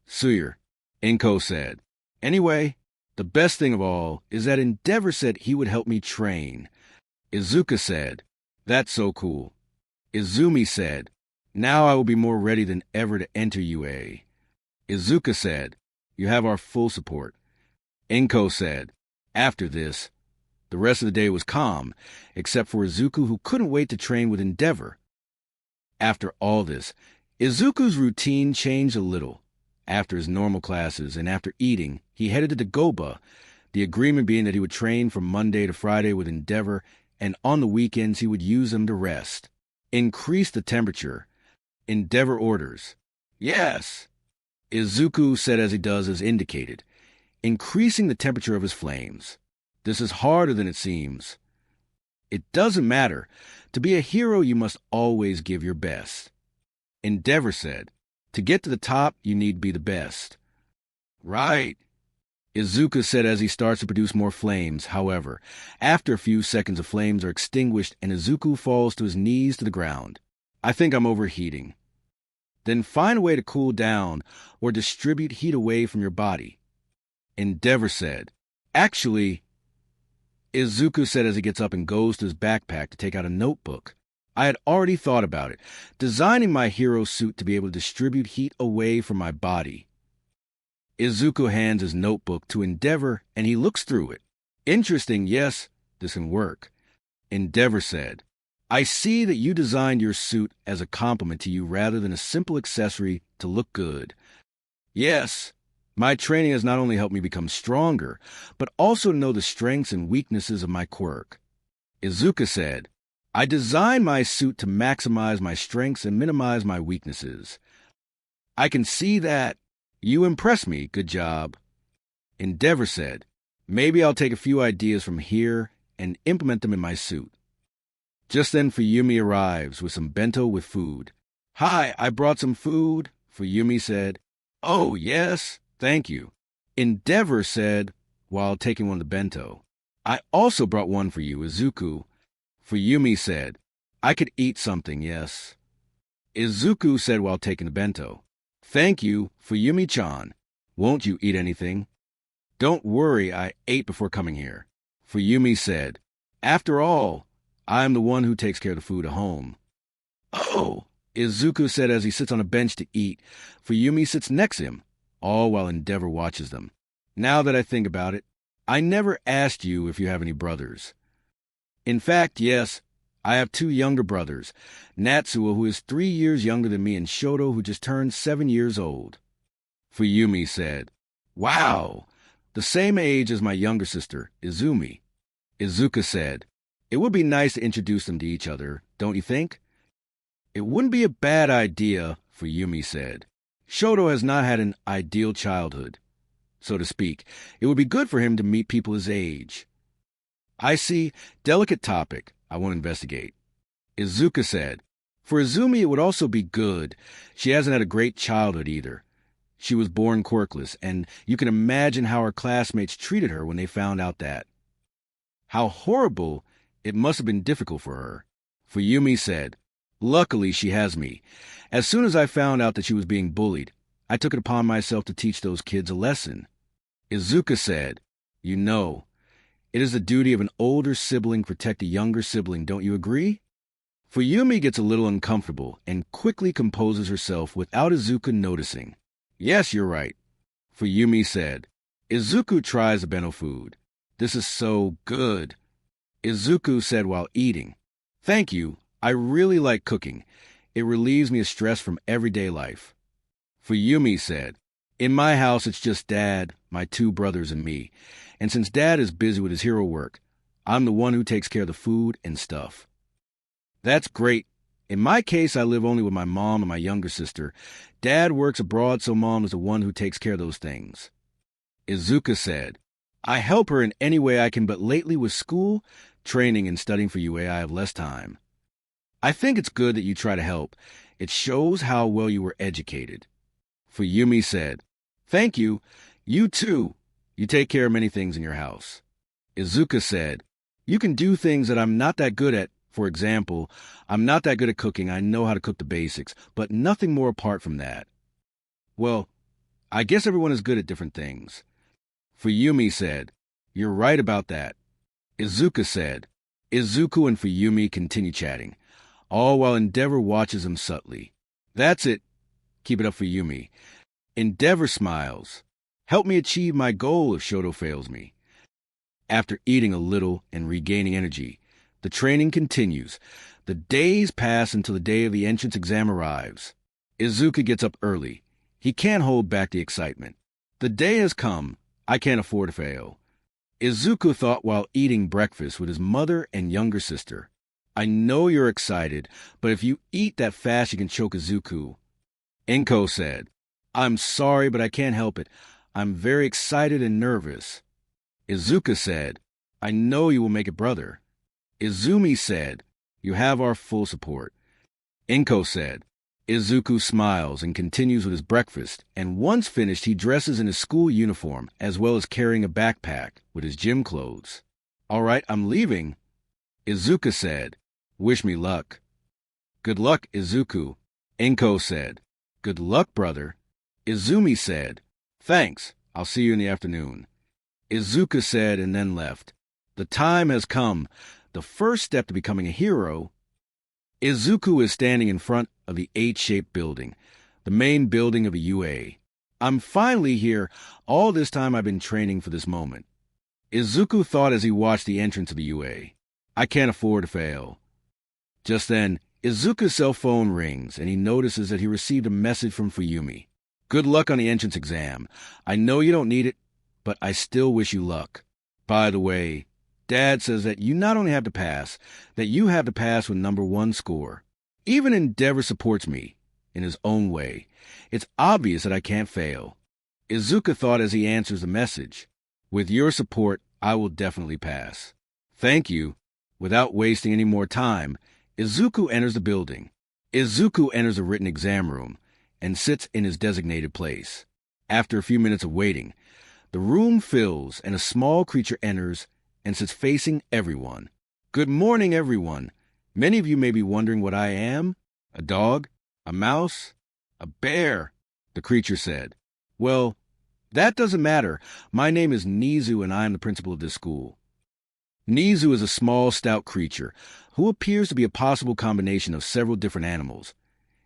"Suyer," Enko said. "Anyway, the best thing of all is that Endeavor said he would help me train." Izuku said, "That's so cool." Izumi said, "Now I will be more ready than ever to enter UA." Izuku said, "You have our full support." Enko said, "After this." The rest of the day was calm, except for Izuku, who couldn't wait to train with Endeavor. After all this, Izuku's routine changed a little. After his normal classes and after eating, he headed to the Goba, the agreement being that he would train from Monday to Friday with Endeavor, and on the weekends he would use them to rest. Increase the temperature. Endeavor orders. "Yes." Izuku said as he does as indicated, increasing the temperature of his flames. "This is harder than it seems." "It doesn't matter. To be a hero, you must always give your best." Endeavor said, "To get to the top, you need to be the best." "Right," Izuku said as he starts to produce more flames. However, after a few seconds, the flames are extinguished and Izuku falls to his knees to the ground. "I think I'm overheating." "Then find a way to cool down or distribute heat away from your body." Endeavor said. "Actually," Izuku said as he gets up and goes to his backpack to take out a notebook, "I had already thought about it, designing my hero suit to be able to distribute heat away from my body." Izuku hands his notebook to Endeavor and he looks through it. "Interesting, yes, this can work." Endeavor said, "I see that you designed your suit as a compliment to you rather than a simple accessory to look good." "Yes. My training has not only helped me become stronger, but also to know the strengths and weaknesses of my quirk." Izuku said, "I designed my suit to maximize my strengths and minimize my weaknesses." "I can see that. You impress me. Good job." Endeavor said, "Maybe I'll take a few ideas from here and implement them in my suit." Just then Fuyumi arrives with some bento with food. "Hi, I brought some food," Fuyumi said. "Oh, yes, thank you," Endeavor said while taking one of the bento. I also brought one for you, Izuku. Fuyumi said, I could eat something, yes. Izuku said while taking the bento. Thank you, Fuyumi-chan. Won't you eat anything? Don't worry, I ate before coming here. Fuyumi said, After all, I'm the one who takes care of the food at home. Oh, Izuku said as he sits on a bench to eat. Fuyumi sits next to him, all while Endeavor watches them. Now that I think about it, I never asked you if you have any brothers. In fact, yes, I have 2 younger brothers, Natsuo, who is 3 years younger than me, and Shoto, who just turned 7 years old. Fuyumi said, Wow, the same age as my younger sister, Izumi. Izuku said, It would be nice to introduce them to each other, don't you think? It wouldn't be a bad idea, Fuyumi said. Shoto has not had an ideal childhood, so to speak. It would be good for him to meet people his age. I see. Delicate topic. I won't investigate. Izuku said, For Izumi, it would also be good. She hasn't had a great childhood either. She was born quirkless, and you can imagine how her classmates treated her when they found out that. How horrible. It must have been difficult for her. Fuyumi said, Luckily, she has me. As soon as I found out that she was being bullied, I took it upon myself to teach those kids a lesson. Izuku said, You know, it is the duty of an older sibling to protect a younger sibling, don't you agree? Fuyumi gets a little uncomfortable and quickly composes herself without Izuku noticing. Yes, you're right, Fuyumi said. Izuku tries the bento food. This is so good. Izuku said while eating. Thank you. I really like cooking. It relieves me of stress from everyday life. Fuyumi said, In my house, it's just Dad, my 2 brothers, and me. And since Dad is busy with his hero work, I'm the one who takes care of the food and stuff. That's great. In my case, I live only with my mom and my younger sister. Dad works abroad, so Mom is the one who takes care of those things. Izuku said, I help her in any way I can, but lately with school, training, and studying for UA, I have less time. I think it's good that you try to help. It shows how well you were educated. Fuyumi said, Thank you. You too. You take care of many things in your house. Izuku said, You can do things that I'm not that good at. For example, I'm not that good at cooking. I know how to cook the basics, but nothing more apart from that. Well, I guess everyone is good at different things. Fuyumi said, You're right about that. Izuku said. Izuku and Fuyumi continue chatting, all while Endeavor watches him subtly. That's it. Keep it up, Fuyumi. Endeavor smiles. Help me achieve my goal if Shoto fails me. After eating a little and regaining energy, the training continues. The days pass until the day of the entrance exam arrives. Izuku gets up early. He can't hold back the excitement. The day has come. I can't afford to fail. Izuku thought while eating breakfast with his mother and younger sister. I know you're excited, but if you eat that fast, you can choke Izuku. Enko said, I'm sorry, but I can't help it. I'm very excited and nervous. Izuku said, I know you will make it, brother. Izumi said, You have our full support. Enko said. Izuku smiles and continues with his breakfast, and once finished, he dresses in his school uniform, as well as carrying a backpack with his gym clothes. All right, I'm leaving. Izuku said, Wish me luck. Good luck, Izuku. Enko said, Good luck, brother. Izumi said, Thanks. I'll see you in the afternoon. Izuku said and then left. The time has come. The first step to becoming a hero. Izuku is standing in front of the H-shaped building, the main building of a UA. I'm finally here. All this time I've been training for this moment. Izuku thought as he watched the entrance of the UA. I can't afford to fail. Just then, Izuku's cell phone rings, and he notices that he received a message from Fuyumi. Good luck on the entrance exam. I know you don't need it, but I still wish you luck. By the way, Dad says that you not only have to pass, that you have to pass with #1 score. Even Endeavor supports me, in his own way. It's obvious that I can't fail. Izuku thought as he answers the message. With your support, I will definitely pass. Thank you. Without wasting any more time, Izuku enters the building. Izuku enters the written exam room and sits in his designated place. After a few minutes of waiting, the room fills and a small creature enters and sits facing everyone. Good morning, everyone. Many of you may be wondering what I am. A dog? A mouse? A bear? The creature said. Well, that doesn't matter. My name is Nizu, and I am the principal of this school. Nizu is a small, stout creature who appears to be a possible combination of several different animals,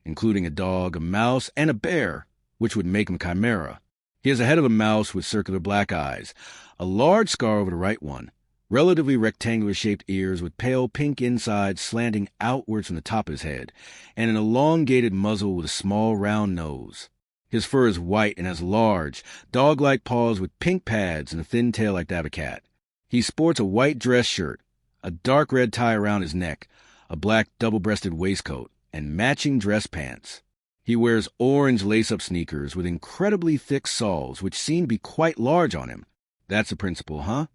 including a dog, a mouse, and a bear, which would make him a chimera. He has a head of a mouse with circular black eyes, a large scar over the right one, relatively rectangular-shaped ears with pale pink insides slanting outwards from the top of his head, and an elongated muzzle with a small round nose. His fur is white and has large, dog-like paws with pink pads and a thin tail like that of a cat. He sports a white dress shirt, a dark red tie around his neck, a black double-breasted waistcoat, and matching dress pants. He wears orange lace-up sneakers with incredibly thick soles, which seem to be quite large on him. That's the principal, huh?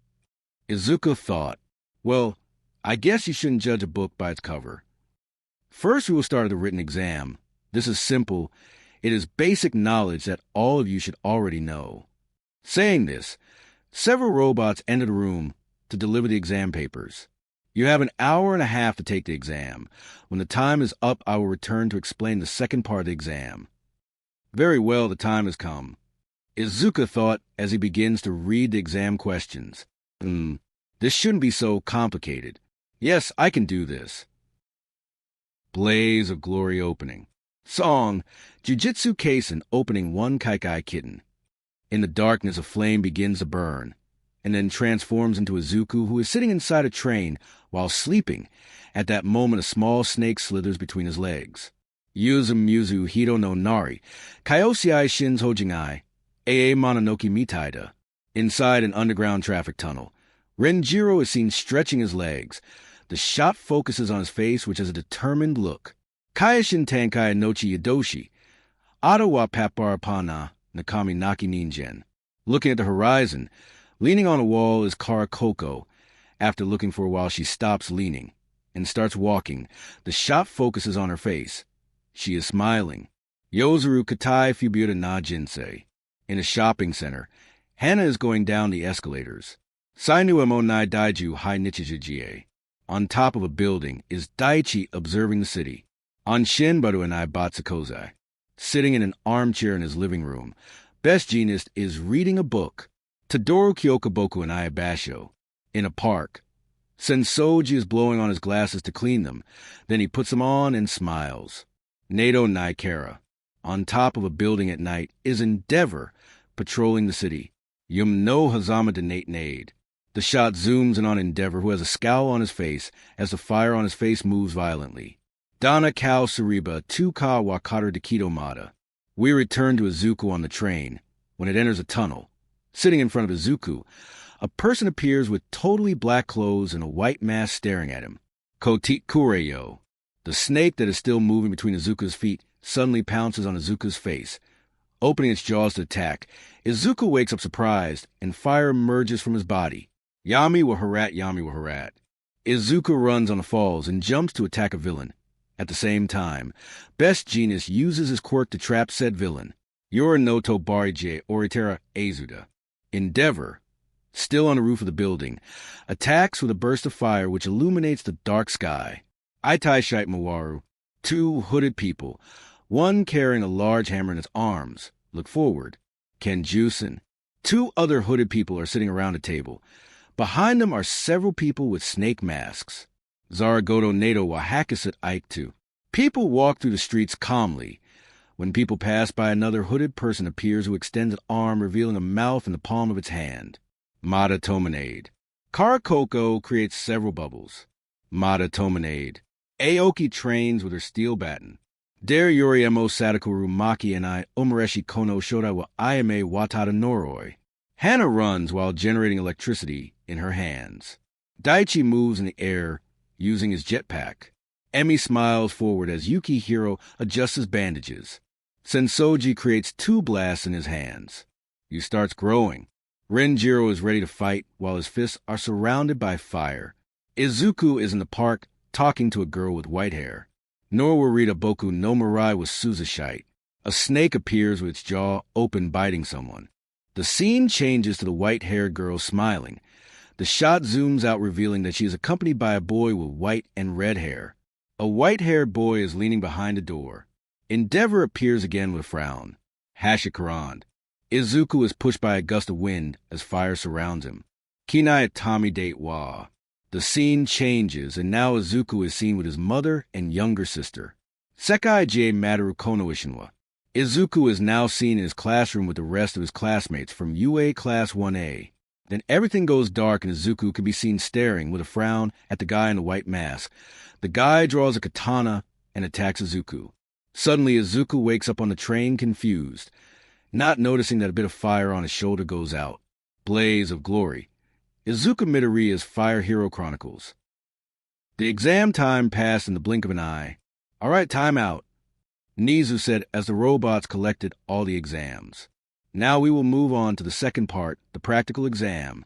Izuku thought, well, I guess you shouldn't judge a book by its cover. First, we will start at the written exam. This is simple. It is basic knowledge that all of you should already know. Saying this, several robots enter the room to deliver the exam papers. You have an hour and a half to take the exam. When the time is up, I will return to explain the second part of the exam. Very well, the time has come. Izuku thought as he begins to read the exam questions. This shouldn't be so complicated. Yes, I can do this. Blaze of Glory opening. Song, Jujutsu Kaisen opening one Kaikai kitten. In the darkness, a flame begins to burn, and then transforms into a zuku who is sitting inside a train while sleeping. At that moment, a small snake slithers between his legs. Yuzu Muzu Hiro no Nari, Kaiosiai Shins Hojingai, Ee Mononoke Mitaida. Inside an underground traffic tunnel, Renjiro is seen stretching his legs. The shot focuses on his face, which has a determined look. Kaioshin Tankai Nochi Yadoshi, Ottawa Paparapana, Nakami Naki Ningen. Looking at the horizon, leaning on a wall is Karakoko. After looking for a while, she stops leaning and starts walking. The shot focuses on her face. She is smiling. Yozuru Katai Fubuta na Jinsei. In a shopping center, Hana is going down the escalators. Sainu Emonai Daiju Hai Nichijijie. On top of a building is Daichi observing the city. Anshinbaru and I Batsukozai. Sitting in an armchair in his living room, Best Jeanist is reading a book. Tadoro Kyokaboku and I Basho. In a park. Sensoji is blowing on his glasses to clean them. Then he puts them on and smiles. Nato Naikara. On top of a building at night is Endeavor, patrolling the city. Yum no Hazama de Nate Nade. The shot zooms in on Endeavor, who has a scowl on his face as the fire on his face moves violently. Dana Kao Suriba, Tuka Wakaru de Kidomata. We return to Izuku on the train. When it enters a tunnel, sitting in front of Izuku, a person appears with totally black clothes and a white mask staring at him. Kotik Kureyo. The snake that is still moving between Izuku's feet suddenly pounces on Izuku's face. Opening its jaws to attack, Izuku wakes up surprised, and fire emerges from his body. Yami wa harat, Yami wa harat. Izuku runs on the falls and jumps to attack a villain. At the same time, Best Genius uses his quirk to trap said villain. Yorinoto Barije Oritera Azuda. Endeavor, still on the roof of the building, attacks with a burst of fire which illuminates the dark sky. Itai Shite Mawaru, two hooded people, one carrying a large hammer in its arms, look forward. Kenjusen. Two other hooded people are sitting around a table. Behind them are several people with snake masks. Zaragoto Nato wa Hakuset Aiktu. People walk through the streets calmly. When people pass by, another hooded person appears who extends an arm revealing a mouth in the palm of its hand. Mata Tomanade. Karakoko creates several bubbles. Mata Tomanade. Aoki trains with her steel baton. Dare Yoriemo Sadakuru Maki and I Omareshi Kono Shoda wa Ayame Watada Noroi. Hana runs while generating electricity in her hands. Daichi moves in the air using his jetpack. Emi smiles forward as Yukihiro adjusts his bandages. Sensoji creates two blasts in his hands. He starts growing. Renjiro is ready to fight while his fists are surrounded by fire. Izuku is in the park talking to a girl with white hair. Norwarita Boku no Mirai was Suzashite. A snake appears with its jaw open biting someone. The scene changes to the white-haired girl smiling. The shot zooms out, revealing that she is accompanied by a boy with white and red hair. A white-haired boy is leaning behind a door. Endeavor appears again with a frown. Hashikaran. Izuku is pushed by a gust of wind as fire surrounds him. Kinai Atami Date Wa. The scene changes, and now Izuku is seen with his mother and younger sister. Sekai J Madaru Kono Ishinwa. Izuku is now seen in his classroom with the rest of his classmates from UA Class 1A. Then everything goes dark and Izuku can be seen staring with a frown at the guy in the white mask. The guy draws a katana and attacks Izuku. Suddenly, Izuku wakes up on the train confused, not noticing that a bit of fire on his shoulder goes out. Blaze of glory. Izuku Midoriya's Fire Hero Chronicles. The exam time passed in the blink of an eye. All right, time out, Nizu said as the robots collected all the exams. Now we will move on to the second part, the practical exam.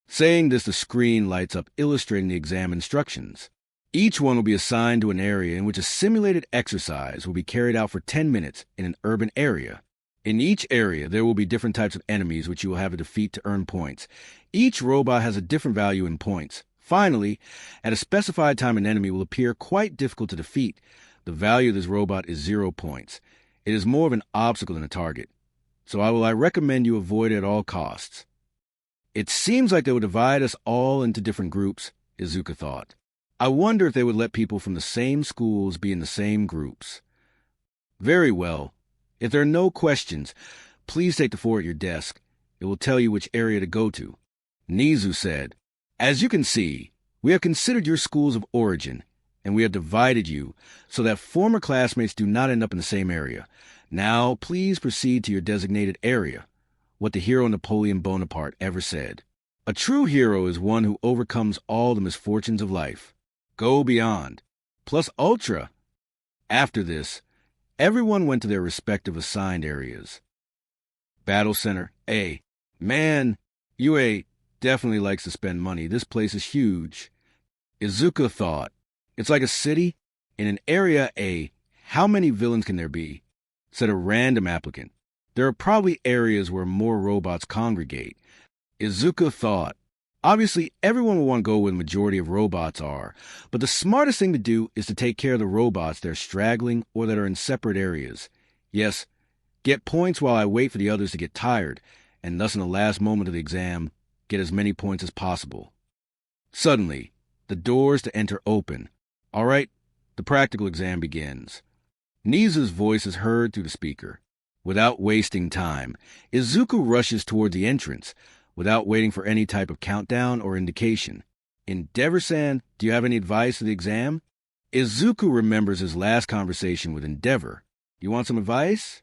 Saying this, the screen lights up illustrating the exam instructions. Each one will be assigned to an area in which a simulated exercise will be carried out for 10 minutes in an urban area. In each area, there will be different types of enemies which you will have to defeat to earn points. Each robot has a different value in points. Finally, at a specified time, an enemy will appear quite difficult to defeat. The value of this robot is 0 points. It is more of an obstacle than a target. So I recommend you avoid it at all costs. It seems like they will divide us all into different groups, Izuku thought. I wonder if they would let people from the same schools be in the same groups. Very well. If there are no questions, please take the floor at your desk. It will tell you which area to go to. Nizu said, As you can see, we have considered your schools of origin, and we have divided you so that former classmates do not end up in the same area. Now, please proceed to your designated area, what the hero Napoleon Bonaparte ever said. A true hero is one who overcomes all the misfortunes of life. Go beyond. Plus ultra. After this, everyone went to their respective assigned areas. Battle Center A. Man, UA definitely likes to spend money. This place is huge. Izuku thought, it's like a city. In an area A, how many villains can there be? Said a random applicant. There are probably areas where more robots congregate. Izuku thought, obviously everyone will want to go where the majority of robots are, but the smartest thing to do is to take care of the robots that are straggling or that are in separate areas. Yes, get points while I wait for the others to get tired, and thus in the last moment of the exam, get as many points as possible. Suddenly, the doors to enter open. All right, the practical exam begins. Nizu's voice is heard through the speaker. Without wasting time, Izuku rushes toward the entrance, without waiting for any type of countdown or indication. Endeavor-san, do you have any advice for the exam? Izuku remembers his last conversation with Endeavor. You want some advice?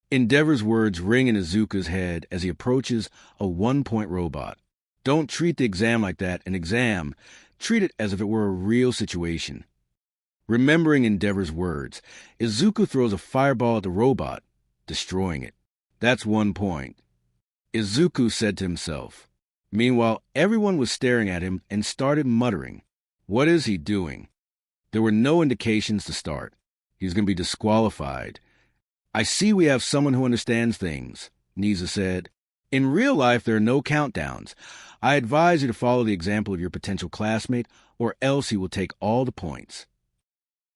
Endeavor's words ring in Izuku's head as he approaches a 1-point robot. Don't treat the exam like that. An exam. Treat it as if it were a real situation. Remembering Endeavor's words, Izuku throws a fireball at the robot, destroying it. That's 1 point. Izuku said to himself. Meanwhile, everyone was staring at him and started muttering. What is he doing? There were no indications to start. He's going to be disqualified. I see we have someone who understands things, Nizu said. In real life, there are no countdowns. I advise you to follow the example of your potential classmate, or else he will take all the points.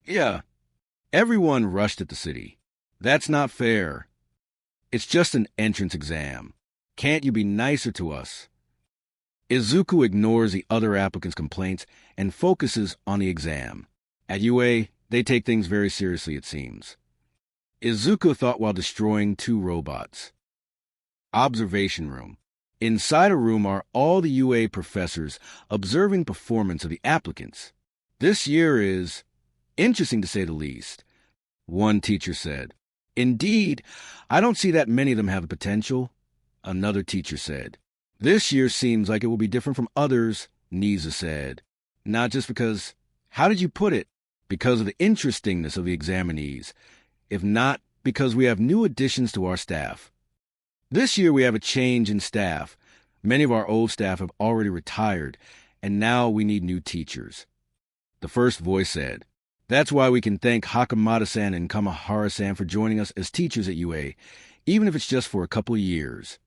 Yeah. Everyone rushed at the city. That's not fair. It's just an entrance exam. Can't you be nicer to us? Izuku ignores the other applicants' complaints and focuses on the exam. At UA, they take things very seriously, it seems. Izuku thought while destroying 2 robots. Observation room. Inside a room are all the UA professors observing performance of the applicants. This year is interesting to say the least, one teacher said. Indeed, I don't see that many of them have the potential, another teacher said. This year seems like it will be different from others, Nizu said. Not just because, how did you put it? Because of the interestingness of the examinees, if not because we have new additions to our staff. This year we have a change in staff. Many of our old staff have already retired, and now we need new teachers. The first voice said, That's why we can thank Hakamada-san and Kamahara-san for joining us as teachers at UA, even if it's just for a couple of years.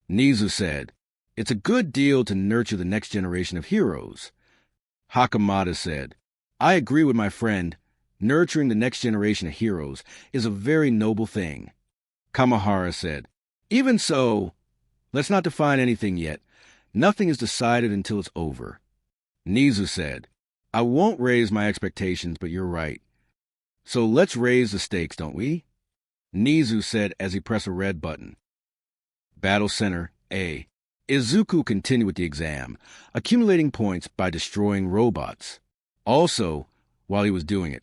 Nizu said, It's a good deal to nurture the next generation of heroes. Hakamada said, I agree with my friend. Nurturing the next generation of heroes is a very noble thing. Kamahara said, Even so, let's not define anything yet. Nothing is decided until it's over. Nizu said, I won't raise my expectations, but you're right. So let's raise the stakes, don't we? Nizu said as he pressed a red button. Battle Center A. Izuku continued with the exam, accumulating points by destroying robots. Also, while he was doing it,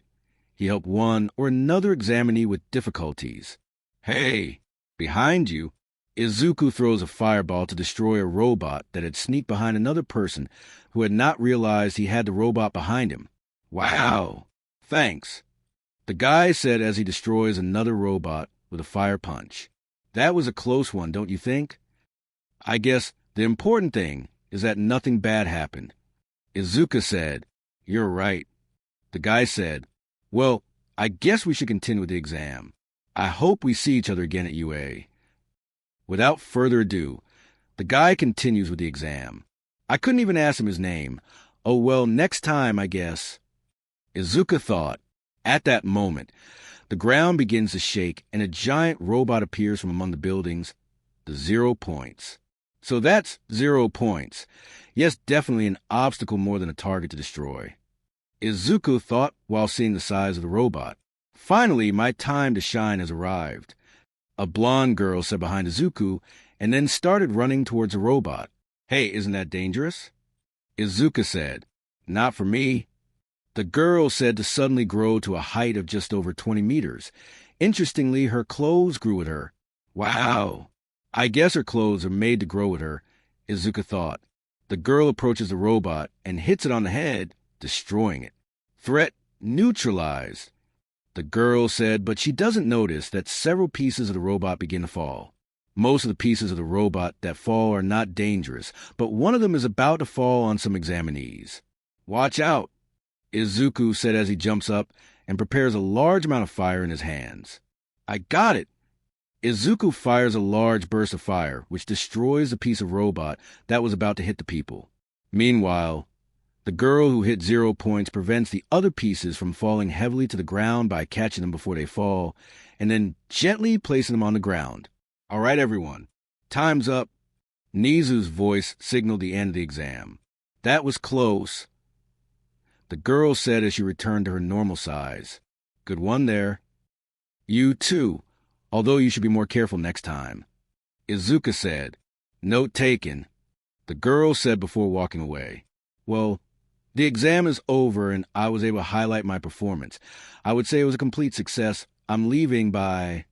he helped one or another examinee with difficulties. Hey, behind you, Izuku throws a fireball to destroy a robot that had sneaked behind another person who had not realized he had the robot behind him. Wow, thanks, the guy said as he destroys another robot with a fire punch. That was a close one, don't you think? I guess the important thing is that nothing bad happened. Izuku said, You're right. The guy said, Well, I guess we should continue with the exam. I hope we see each other again at UA. Without further ado, the guy continues with the exam. I couldn't even ask him his name. Oh well, next time, I guess. Izuku thought. At that moment, the ground begins to shake and a giant robot appears from among the buildings. The 0 points. So that's 0 points. Yes, definitely an obstacle more than a target to destroy. Izuku thought while seeing the size of the robot. Finally, my time to shine has arrived. A blonde girl said behind Izuku and then started running towards the robot. Hey, isn't that dangerous? Izuku said, Not for me. The girl said to suddenly grow to a height of just over 20 meters. Interestingly, her clothes grew with her. Wow. I guess her clothes are made to grow with her, Izuku thought. The girl approaches the robot and hits it on the head, destroying it. Threat neutralized. The girl said, but she doesn't notice that several pieces of the robot begin to fall. Most of the pieces of the robot that fall are not dangerous, but one of them is about to fall on some examinees. Watch out, Izuku said as he jumps up and prepares a large amount of fire in his hands. I got it. Izuku fires a large burst of fire, which destroys the piece of robot that was about to hit the people. Meanwhile, the girl who hit 0 points prevents the other pieces from falling heavily to the ground by catching them before they fall, and then gently placing them on the ground. All right, everyone. Time's up. Nizu's voice signaled the end of the exam. That was close, the girl said as she returned to her normal size. Good one there. You too, although you should be more careful next time. Izuku said. Note taken, the girl said before walking away. Well, the exam is over and I was able to highlight my performance. I would say it was a complete success. I'm leaving by...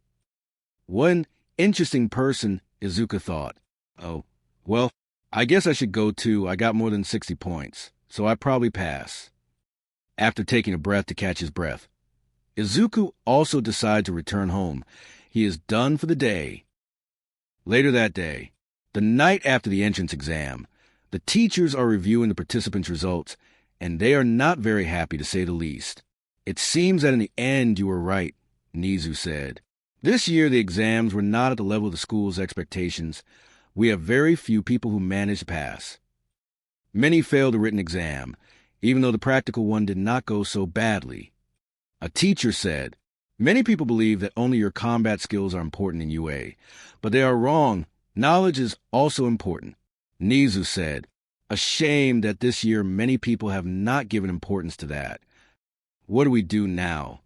One interesting person, Izuku thought. Oh, well, I guess I should go too. I got more than 60 points, so I probably pass. After taking a breath to catch his breath, Izuku also decided to return home. He is done for the day. Later that day, the night after the entrance exam, the teachers are reviewing the participants' results, and they are not very happy to say the least. It seems that in the end you were right, Nizu said. This year the exams were not at the level of the school's expectations. We have very few people who managed to pass. Many failed the written exam, even though the practical one did not go so badly. A teacher said, Many people believe that only your combat skills are important in UA, but they are wrong. Knowledge is also important. Nizu said, a shame that this year many people have not given importance to that. What do we do now?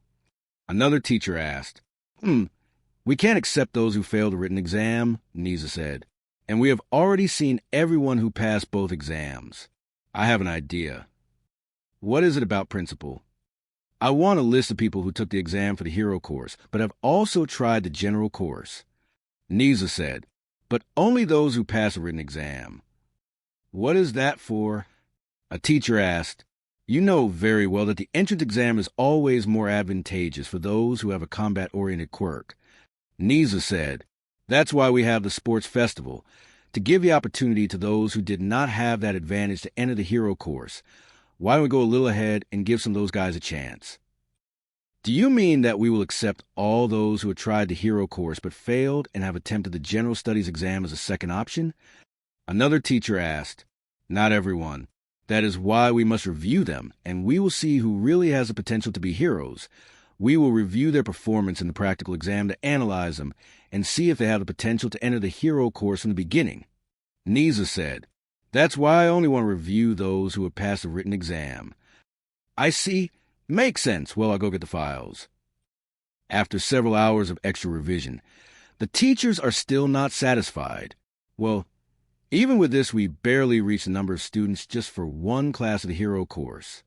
Another teacher asked. We can't accept those who failed a written exam, Nizu said, and we have already seen everyone who passed both exams. I have an idea. What is it about, Principal? I want a list of people who took the exam for the hero course, but have also tried the general course. Nizu said, but only those who pass a written exam. What is that for? A teacher asked. You know very well that the entrance exam is always more advantageous for those who have a combat-oriented quirk. Nizu said, that's why we have the sports festival, to give the opportunity to those who did not have that advantage to enter the hero course. Why don't we go a little ahead and give some of those guys a chance? Do you mean that we will accept all those who have tried the hero course but failed and have attempted the general studies exam as a second option? Another teacher asked, "Not everyone. That is why we must review them, and we will see who really has the potential to be heroes. We will review their performance in the practical exam to analyze them and see if they have the potential to enter the hero course from the beginning." Nizu said, "That's why I only want to review those who have passed the written exam." "I see. Makes sense. Well, I'll go get the files." After several hours of extra revision, the teachers are still not satisfied. Well, even with this, we barely reached the number of students just for one class of the hero course.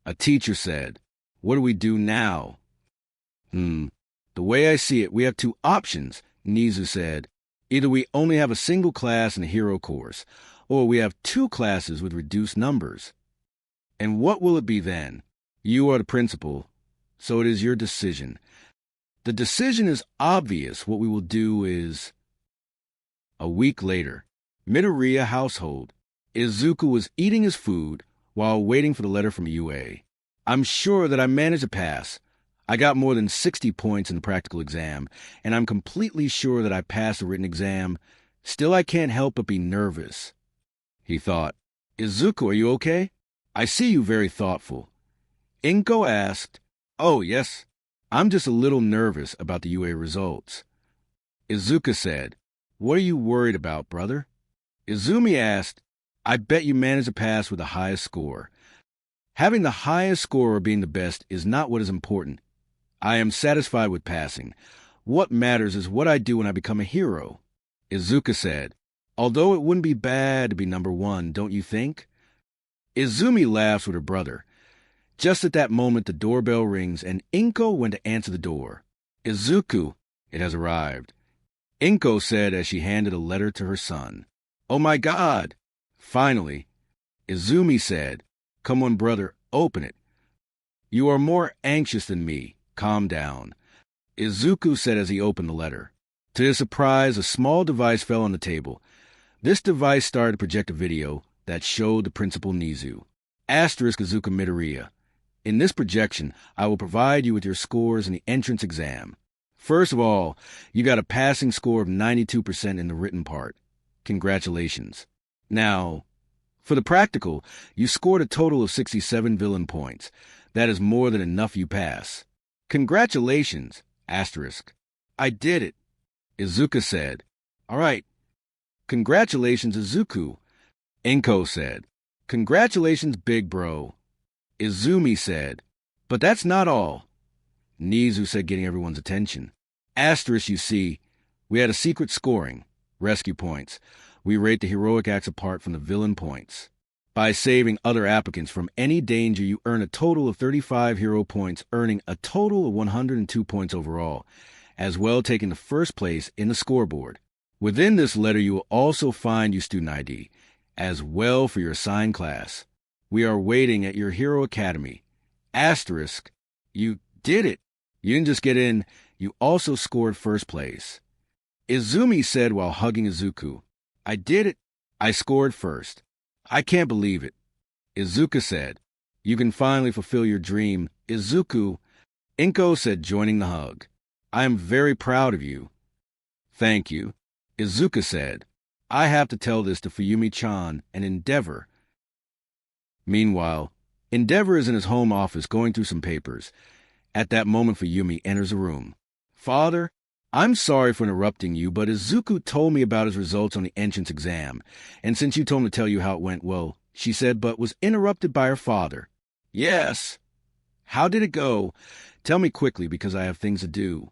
A teacher said, "What do we do now?" The way I see it, we have two options," Nizu said. "Either we only have a single class in the hero course, or we have two classes with reduced numbers." "And what will it be then?" "You are the principal, so it is your decision." "The decision is obvious. What we will do is—" A week later, Midoriya household. Izuku was eating his food while waiting for the letter from UA. "I'm sure that I managed to pass. I got more than 60 points in the practical exam, and I'm completely sure that I passed the written exam. Still, I can't help but be nervous." He thought, "Izuku, are you okay? I see you very thoughtful." Inko asked, "Oh, yes. I'm just a little nervous about the UA results." Izuku said, "What are you worried about, brother?" Izumi asked, "I bet you managed to pass with the highest score." "Having the highest score or being the best is not what is important. I am satisfied with passing. What matters is what I do when I become a hero." Izuku said, "Although it wouldn't be bad to be number one, don't you think?" Izumi laughs with her brother. Just at that moment, the doorbell rings, and Inko went to answer the door. "Izuku, it has arrived," Inko said as she handed a letter to her son. "Oh my God!" Finally, Izumi said, "Come on, brother, open it." "You are more anxious than me. Calm down," Izuku said as he opened the letter. To his surprise, a small device fell on the table. This device started to project a video that showed the principal Nizu. Asterisk Izuku Midoriya. In this projection, I will provide you with your scores in the entrance exam. First of all, you got a passing score of 92% in the written part. Congratulations. Now, for the practical, you scored a total of 67 villain points. That is more than enough you pass. Congratulations, asterisk. I did it, Izuku said. All right. Congratulations, Izuku, Inko said. Congratulations, big bro. Izumi said. But that's not all, Nizu said, getting everyone's attention. Asterisk, you see, we had a secret scoring, rescue points. We rate the heroic acts apart from the villain points. By saving other applicants from any danger, you earn a total of 35 hero points, earning a total of 102 points overall, as well taking the first place in the scoreboard. Within this letter, you will also find your student ID, as well for your assigned class. We are waiting at your Hero Academy. Asterisk, you did it. You didn't just get in, you also scored first place. Izumi said while hugging Izuku, I did it. I scored first. I can't believe it. Izuku said, you can finally fulfill your dream. Izuku, Inko said, joining the hug. I am very proud of you. Thank you. Izuku said, I have to tell this to Fuyumi-chan and Endeavor. Meanwhile, Endeavor is in his home office going through some papers. At that moment, Fuyumi enters the room. Father, I'm sorry for interrupting you, but Izuku told me about his results on the entrance exam. And since you told him to tell you how it went, well, she said, but was interrupted by her father. Yes. How did it go? Tell me quickly, because I have things to do.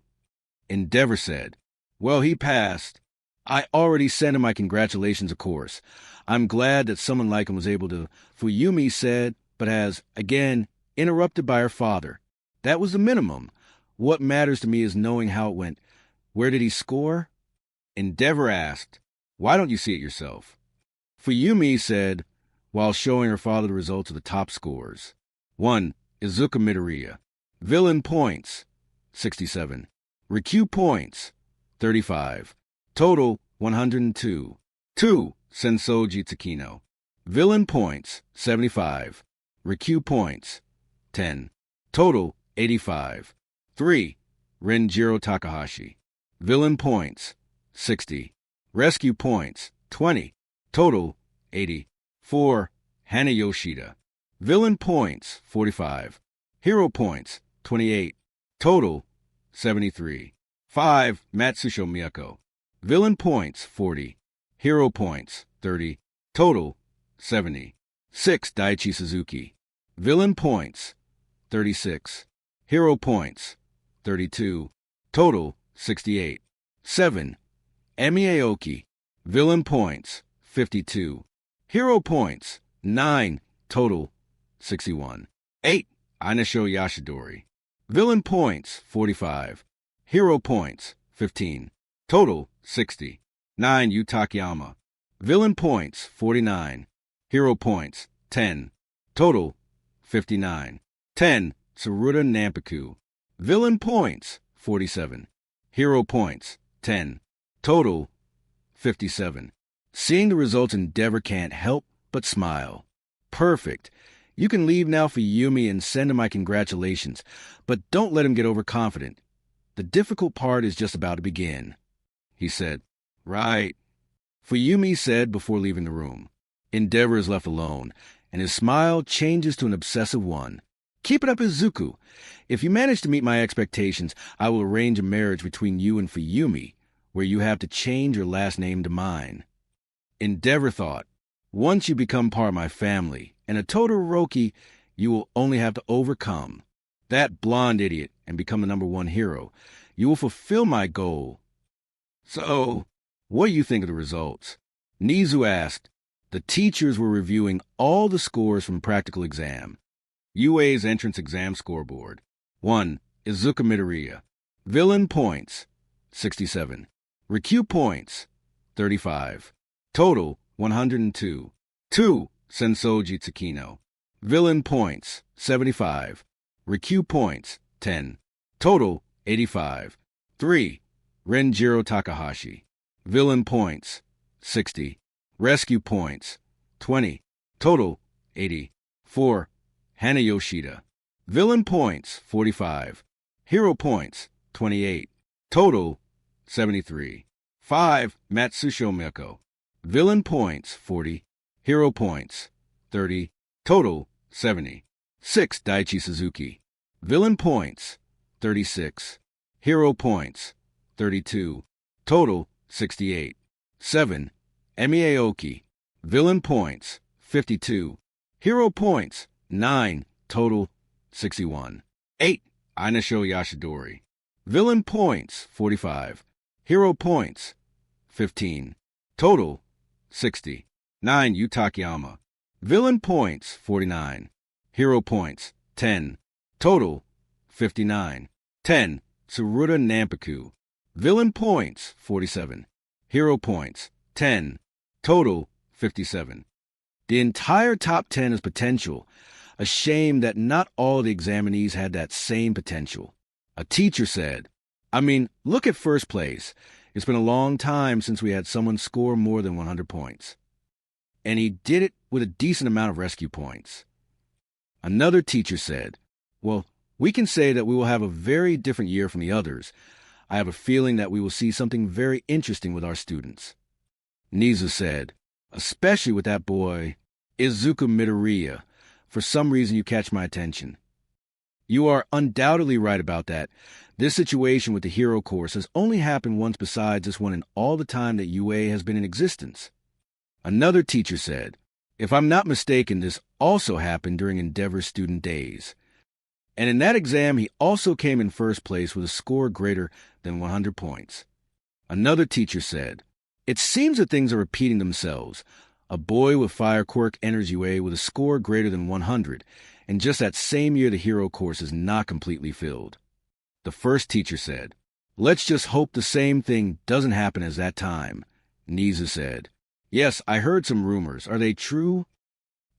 Endeavor said, well, he passed. I already sent him my congratulations, of course. I'm glad that someone like him was able to, Fuyumi said, but has, again, interrupted by her father. That was the minimum. What matters to me is knowing how it went. Where did he score? Endeavor asked, why don't you see it yourself? Fuyumi said, while showing her father the results of the top scores. 1. Izuku Midoriya. Villain points, 67. Rikyu points, 35. Total, 102. 2. Sensoji Tsukino. Villain points, 75. Rikyu points, 10. Total, 85. 3. Renjiro Takahashi. Villain points, 60. Rescue points, 20. Total, 80. 4. Hana Yoshida. Villain points, 45. Hero points, 28. Total, 73. 5. Matsusho Miyako. Villain points, 40. Hero points, 30. Total, 70. 6. Daichi Suzuki. Villain points, 36. Hero points, 32. Total, 68. 7. Emi Aoki. Villain points, 52. Hero points, 9. Total, 61. 8. Inasho Yashidori. Villain points, 45. Hero points, 15. Total, 60. 9. Yu Takayama. Villain points, 49. Hero points, 10. Total, 59. 10. Tsuruta Nampiku. Villain points, 47. Hero points, 10. Total, 57. Seeing the results, Endeavor can't help but smile. Perfect. You can leave now for Yumi and send him my congratulations, but don't let him get overconfident. The difficult part is just about to begin. He said, Right. Fuyumi said before leaving the room. Endeavor is left alone, and his smile changes to an obsessive one. Keep it up as Zuku. If you manage to meet my expectations, I will arrange a marriage between you and Fuyumi, where you have to change your last name to mine. Endeavor thought, once you become part of my family, and a Todoroki, you will only have to overcome that blonde idiot and become the #1 hero. You will fulfill my goal. So, what do you think of the results? Nizu asked. The teachers were reviewing all the scores from practical exam. UA's entrance exam scoreboard. 1. Izuku Midoriya. Villain points, 67. Rikyu points, 35. Total, 102. 2. Sensoji Tsukino. Villain points, 75. Rikyu points, 10. Total, 85. 3. Renjiro Takahashi. Villain points, 60. Rescue points, 20. Total, 80. 4. Hana Yoshida. Villain points, 45. Hero points, 28. Total, 73. 5. Matsusho Miyako. Villain points, 40. Hero points, 30. Total, 70. 6. Daichi Suzuki. Villain points, 36. Hero points, 32. Total, 68. 7. Emi Aoki. Villain points, 52. Hero points, 9. Total, 61. 8. Inasho Yashidori. Villain points, 45. Hero points, 15. Total, 60. 9. Yu Takayama. Villain points, 49. Hero points, 10. Total, 59. 10. Tsuruta Nampiku. Villain points, 47. Hero points, 10. Total, 57. The entire top 10 is potential. A shame that not all the examinees had that same potential. A teacher said, look at first place. It's been a long time since we had someone score more than 100 points. And he did it with a decent amount of rescue points. Another teacher said, well, we can say that we will have a very different year from the others. I have a feeling that we will see something very interesting with our students. Nizu said, especially with that boy, Izuku Midoriya. For some reason you catch my attention. You are undoubtedly right about that. This situation with the hero course has only happened once besides this one in all the time that UA has been in existence. Another teacher said, if I'm not mistaken, this also happened during Endeavor's student days. And in that exam, he also came in first place with a score greater than 100 points. Another teacher said, it seems that things are repeating themselves. A boy with fire quirk enters UA with a score greater than 100, and just that same year the hero course is not completely filled. The first teacher said, let's just hope the same thing doesn't happen as that time. Nizu said, yes, I heard some rumors. Are they true?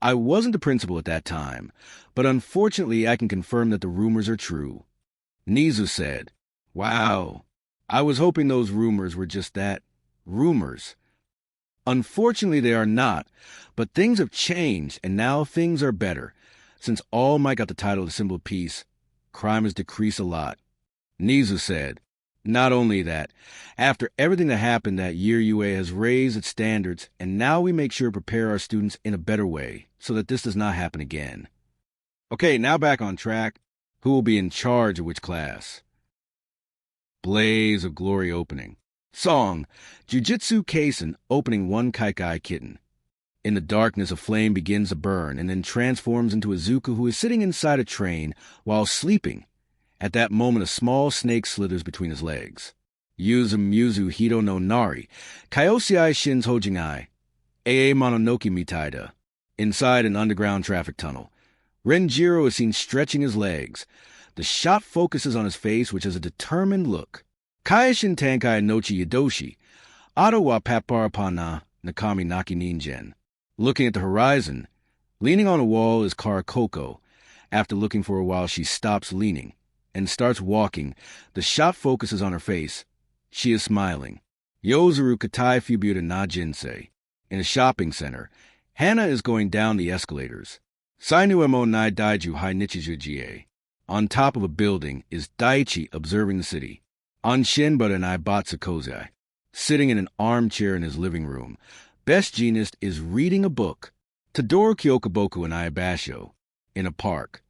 I wasn't the principal at that time, but unfortunately I can confirm that the rumors are true. Nizu said, wow, I was hoping those rumors were just that, rumors. Unfortunately they are not, but things have changed and now things are better. Since All Might got the title of Symbol of Peace, crime has decreased a lot. Nizu said, Not only that, after everything that happened that year, UA has raised its standards, and now we make sure to prepare our students in a better way so that this does not happen again. Okay, now back on track. Who will be in charge of which class? Blaze of Glory opening. Song, Jujutsu Kaisen opening one Kaikai kitten. In the darkness, a flame begins to burn and then transforms into a Zuku who is sitting inside a train while sleeping. At that moment, a small snake slithers between his legs. Yuzu Muzu Hito no Nari, Kaiosei Shins Hojingai, Ee Mononoke Mitaida. Inside an underground traffic tunnel, Renjiro is seen stretching his legs. The shot focuses on his face, which has a determined look. Kaishin Tankai Nochi Yadoshi, Ado wa Paparapana Nakami Naki Ningen. Looking at the horizon, leaning on a wall is Karakoko. After looking for a while, she stops leaning and starts walking. The shot focuses on her face. She is smiling. Yozuru Katai Fubuta na Jinsei. In a shopping center, Hana is going down the escalators. Sainu Emo Nai Daiju Hai Nichijujie. On top of a building is Daichi observing the city. Anshinbara Nai Batsukozai. Sitting in an armchair in his living room, Best Jeanist is reading a book. Tadoro Kyokaboku and Ayabasho. In a park.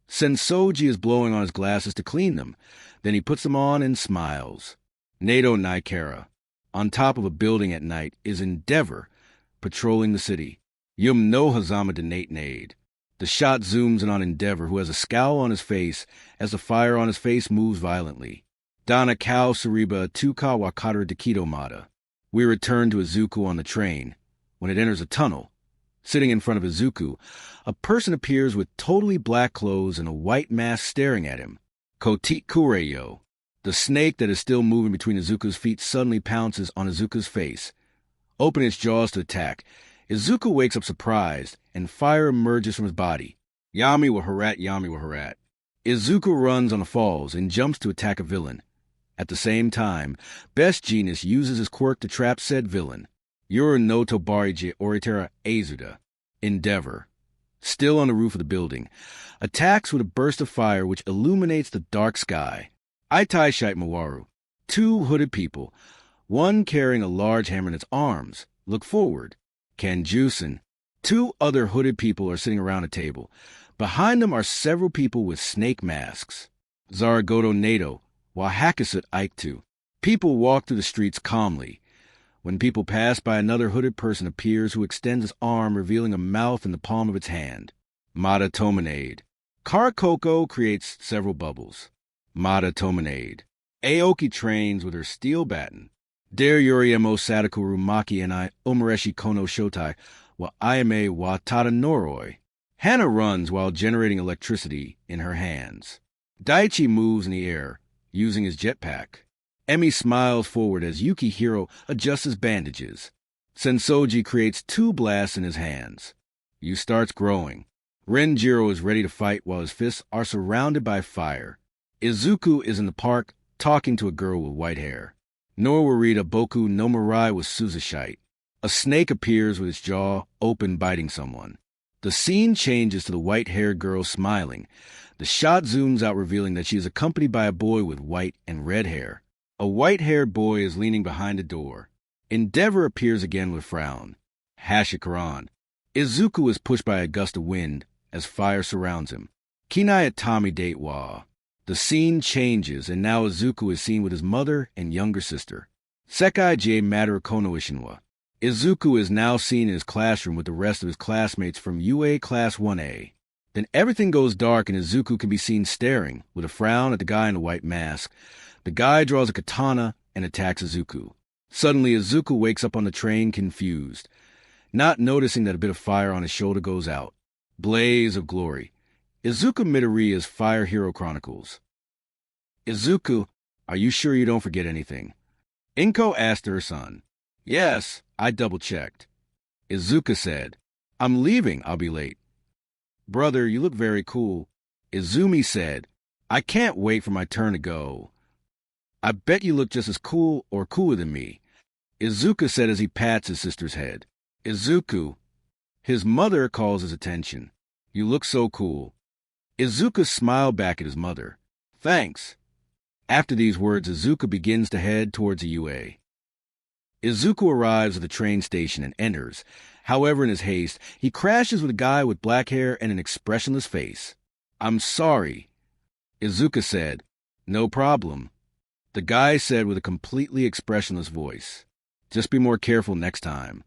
Sensoji is blowing on his glasses to clean them. Then he puts them on and smiles. Nato Naikara. On top of a building at night is Endeavor, patrolling the city. Yum no Hazama de Nate Nade. The shot zooms in on Endeavor, who has a scowl on his face as the fire on his face moves violently. Dana Kao Sariba Tuka Wakata Dekido Mata. We return to Izuku on the train. When it enters a tunnel, sitting in front of Izuku, a person appears with totally black clothes and a white mask staring at him. Kotik Kureyo. The snake that is still moving between Izuku's feet suddenly pounces on Izuku's face. Opening its jaws to attack, Izuku wakes up surprised, and fire emerges from his body. Yami wa Harat, Yami wa Harat. Izuku runs on the falls and jumps to attack a villain. At the same time, Best Jeanist uses his quirk to trap said villain. Yuru no Tobarije Oritera Azuda. Endeavor. Still on the roof of the building, attacks with a burst of fire which illuminates the dark sky. Itai Shite Mawaru. Two hooded people, one carrying a large hammer in its arms, look forward. Kanjusen. Two other hooded people are sitting around a table. Behind them are several people with snake masks. Zaragoto Nato, Wahakasut Aiktu. People walk through the streets calmly. When people pass by, another hooded person appears who extends his arm, revealing a mouth in the palm of its hand. Mata Tomanade. Karakoko creates several bubbles. Mata Tomanade. Aoki trains with her steel baton. Dare Yuriemo Sadakuru Maki and I Omareshi Kono Shotai wa Ayame wa Tada Noroi. Hana runs while generating electricity in her hands. Daichi moves in the air, using his jetpack. Emi smiles forward as Yukihiro adjusts his bandages. Sensoji creates two blasts in his hands. Yu starts growing. Renjiro is ready to fight while his fists are surrounded by fire. Izuku is in the park talking to a girl with white hair. Norwarita Boku no Mirai with Suzashite. A snake appears with its jaw open, biting someone. The scene changes to the white-haired girl smiling. The shot zooms out, revealing that she is accompanied by a boy with white and red hair. A white-haired boy is leaning behind a door. Endeavor appears again with frown. Hashikaran. Izuku is pushed by a gust of wind as fire surrounds him. Kinai Atami Datewa. The scene changes, and now Izuku is seen with his mother and younger sister. Sekai J Matter Kono Ishinwa. Izuku is now seen in his classroom with the rest of his classmates from UA Class 1A. Then everything goes dark and Izuku can be seen staring, with a frown, at the guy in the white mask. The guy draws a katana and attacks Izuku. Suddenly, Izuku wakes up on the train confused, not noticing that a bit of fire on his shoulder goes out. Blaze of Glory. Izuku Midoriya's Fire Hero Chronicles. Izuku, are you sure you don't forget anything? Inko asked her son. Yes, I double-checked. Izuku said, I'm leaving, I'll be late. Brother, you look very cool. Izumi said, I can't wait for my turn to go. I bet you look just as cool or cooler than me. Izuku said as he pats his sister's head. Izuku. His mother calls his attention. You look so cool. Izuku smiled back at his mother. Thanks. After these words, Izuku begins to head towards a UA. Izuku arrives at the train station and enters. However, in his haste, he crashes with a guy with black hair and an expressionless face. "I'm sorry," Izuku said. "No problem," the guy said with a completely expressionless voice. "Just be more careful next time."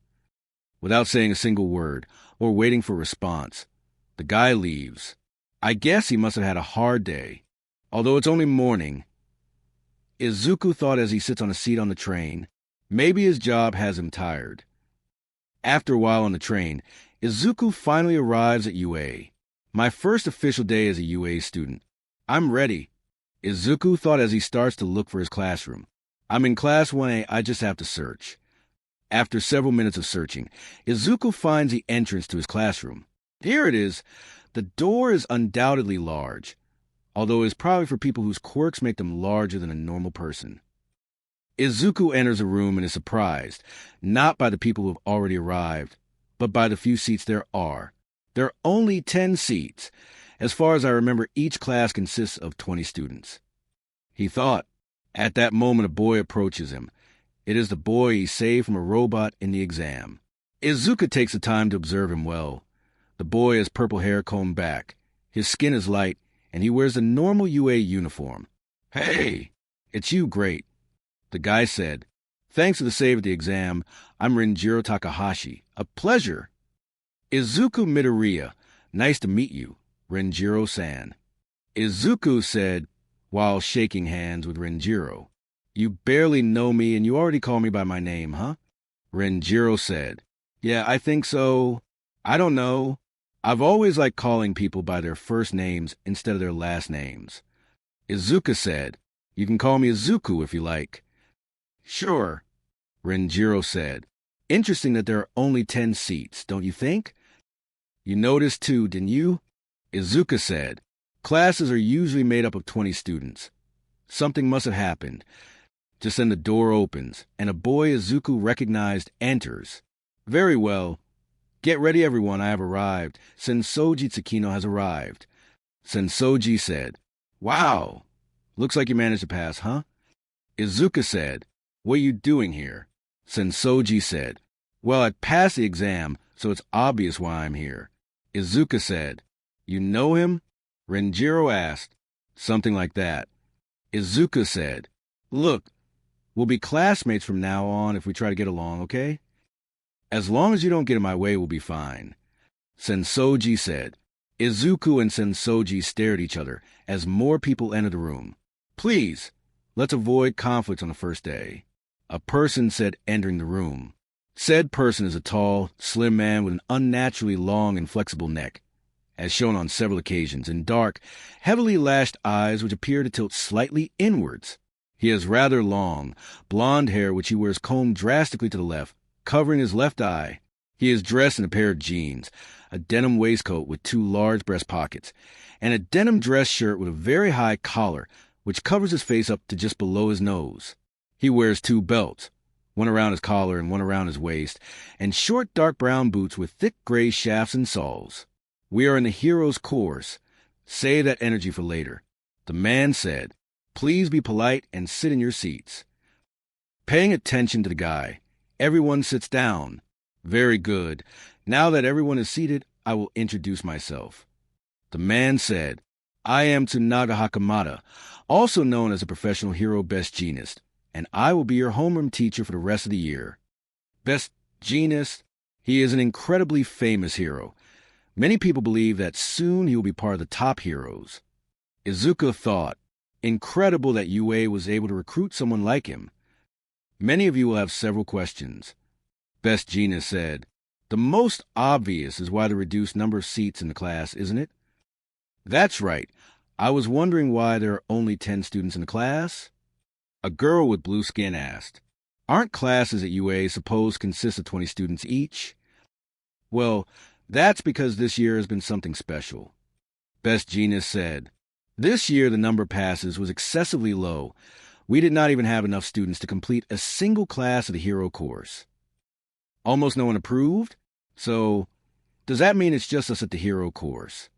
Without saying a single word or waiting for a response, the guy leaves. I guess he must have had a hard day. Although it's only morning, Izuku thought as he sits on a seat on the train, maybe his job has him tired. After a while on the train, Izuku finally arrives at UA. "My first official day as a UA student. I'm ready," Izuku thought as he starts to look for his classroom. "I'm in Class 1A, I just have to search." After several minutes of searching, Izuku finds the entrance to his classroom. Here it is. The door is undoubtedly large, although it is probably for people whose quirks make them larger than a normal person. Izuku enters a room and is surprised, not by the people who have already arrived, but by the few seats there are. There are only 10 seats. As far as I remember, each class consists of 20 students. He thought. At that moment, a boy approaches him. It is the boy he saved from a robot in the exam. Izuku takes the time to observe him well. The boy has purple hair combed back. His skin is light, and he wears the normal UA uniform. "Hey, it's you, great," the guy said. "Thanks for the save at the exam. I'm Renjiro Takahashi. A pleasure." "Izuku Midoriya. Nice to meet you, Renjiro-san," Izuku said while shaking hands with Renjiro. "You barely know me and you already call me by my name, huh?" Renjiro said. "Yeah, I think so. I don't know. I've always liked calling people by their first names instead of their last names." Izuku said. "You can call me Izuku if you like." "Sure," Renjiro said. "Interesting that there are only 10 seats, don't you think?" "You noticed too, didn't you?" Izuku said. "Classes are usually made up of 20 students. Something must have happened. Just then the door opens, and a boy Izuku recognized enters. "Very well. Get ready, everyone, I have arrived. Sensoji Tsukino has arrived," Sensoji said. "Wow. Looks like you managed to pass, huh?" Izuku said. "What are you doing here?" Sensoji said. "Well, I passed the exam, so it's obvious why I'm here." Izuku said. "You know him?" Renjiro asked. "Something like that." Izuku said. "Look, we'll be classmates from now on if we try to get along, okay? As long as you don't get in my way, we'll be fine," Sensoji said. Izuku and Sensoji stared at each other as more people entered the room. "Please, let's avoid conflicts on the first day," a person said entering the room. Said person is a tall, slim man with an unnaturally long and flexible neck, as shown on several occasions, and dark, heavily lashed eyes which appear to tilt slightly inwards. He has rather long, blonde hair which he wears combed drastically to the left, covering his left eye. He is dressed in a pair of jeans, a denim waistcoat with 2 large breast pockets, and a denim dress shirt with a very high collar, which covers his face up to just below his nose. He wears 2 belts, one around his collar and one around his waist, and short dark brown boots with thick gray shafts and soles. "We are in the hero's course. Save that energy for later," the man said. "Please be polite and sit in your seats." Paying attention to the guy, everyone sits down. "Very good. Now that everyone is seated, I will introduce myself." The man said, "I am Tsunaga Hakamata, also known as a professional hero best genist, and I will be your homeroom teacher for the rest of the year." Best genist? He is an incredibly famous hero. Many people believe that soon he will be part of the top heroes. Izuku thought, incredible that UA was able to recruit someone like him. Many of you will have several questions. Best Genus said, "The most obvious is why the reduced number of seats in the class, isn't it?" "That's right. I was wondering why there are only 10 students in the class." A girl with blue skin asked, "Aren't classes at UA supposed to consist of 20 students each?" "Well, that's because this year has been something special." Best Genus said, "This year the number of passes was excessively low. We did not even have enough students to complete a single class of the hero course." "Almost no one approved? So, does that mean it's just us at the hero course?"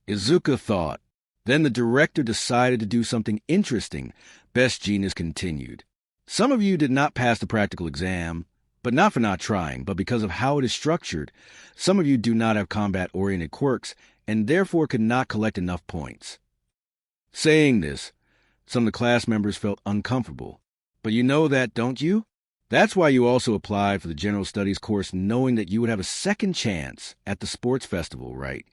Izuku thought, Then the director decided to do something interesting. Best Genius continued. Some of you did not pass the practical exam, but not for not trying, but because of how it is structured. Some of you do not have combat-oriented quirks, and therefore could not collect enough points. Saying this, some of the class members felt uncomfortable. But you know that, don't you? That's why you also applied for the General Studies course, knowing that you would have a second chance at the sports festival, right?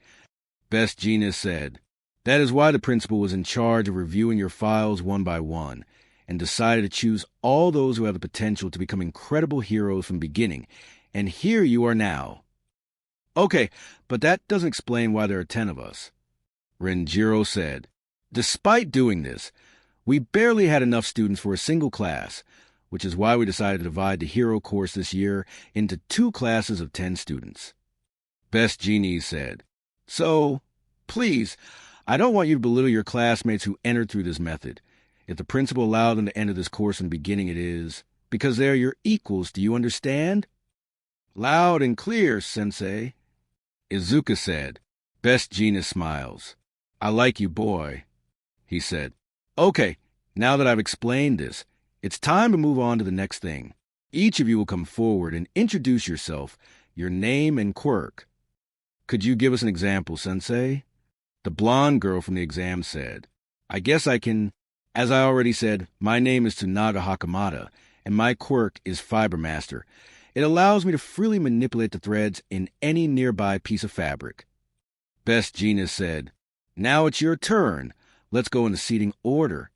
Best Genius said. That is why the principal was in charge of reviewing your files one by one, and decided to choose all those who have the potential to become incredible heroes from the beginning, and here you are now. Okay, but that doesn't explain why there are 10 of us. Renjiro said. Despite doing this, we barely had enough students for a single class, which is why we decided to divide the hero course this year into 2 classes of 10 students. Best Genies said. So, please, I don't want you to belittle your classmates who entered through this method. If the principal allowed them to enter this course in the beginning, it is because they are your equals. Do you understand? Loud and clear, Sensei. Izuka said. Best Genius smiles. I like you, boy, he said. Okay, now that I've explained this, it's time to move on to the next thing. Each of you will come forward and introduce yourself, your name and quirk. Could you give us an example, Sensei? The blonde girl from the exam said. I guess I can. As I already said, my name is Tsunaga Hakamata, and my quirk is Fiber Master. It allows me to freely manipulate the threads in any nearby piece of fabric. Best Genius said, Now it's your turn. Let's go in the seating order.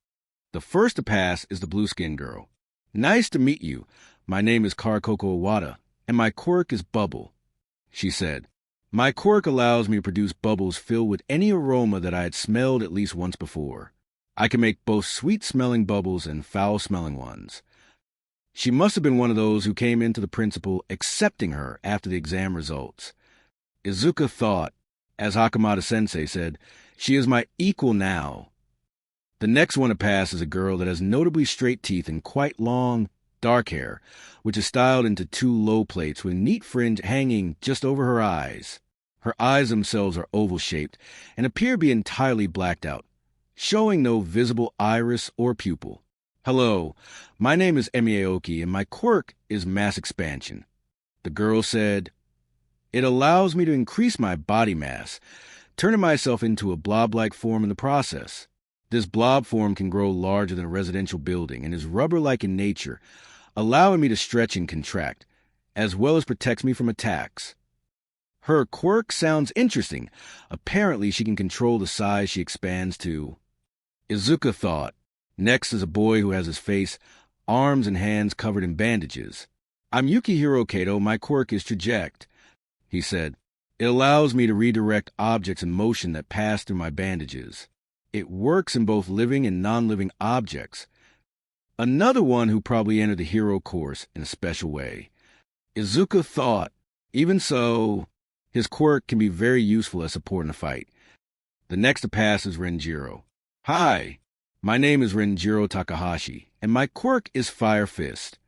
The first to pass is the blue-skinned girl. Nice to meet you. My name is Karkoko Iwata, and my quirk is Bubble, she said. My quirk allows me to produce bubbles filled with any aroma that I had smelled at least once before. I can make both sweet-smelling bubbles and foul-smelling ones. She must have been one of those who came into the principal accepting her after the exam results. Izuka thought, as Hakamata-sensei said, she is my equal now. The next one to pass is a girl that has notably straight teeth and quite long, dark hair, which is styled into 2 low plaits with neat fringe hanging just over her eyes. Her eyes themselves are oval-shaped and appear to be entirely blacked out, showing no visible iris or pupil. Hello, my name is Emi Aoki, and my quirk is Mass Expansion. The girl said, It allows me to increase my body mass, turning myself into a blob-like form in the process. This blob form can grow larger than a residential building and is rubber-like in nature, allowing me to stretch and contract, as well as protects me from attacks. Her quirk sounds interesting. Apparently, she can control the size she expands to. Izuka thought. Next is a boy who has his face, arms, and hands covered in bandages. I'm Yukihiro Kato. My quirk is Traject, he said. It allows me to redirect objects in motion that pass through my bandages. It works in both living and non-living objects. Another one who probably entered the hero course in a special way. Izuka thought. Even so, his quirk can be very useful as support in a fight. The next to pass is Renjiro. Hi, my name is Renjiro Takahashi, and my quirk is Fire Fist,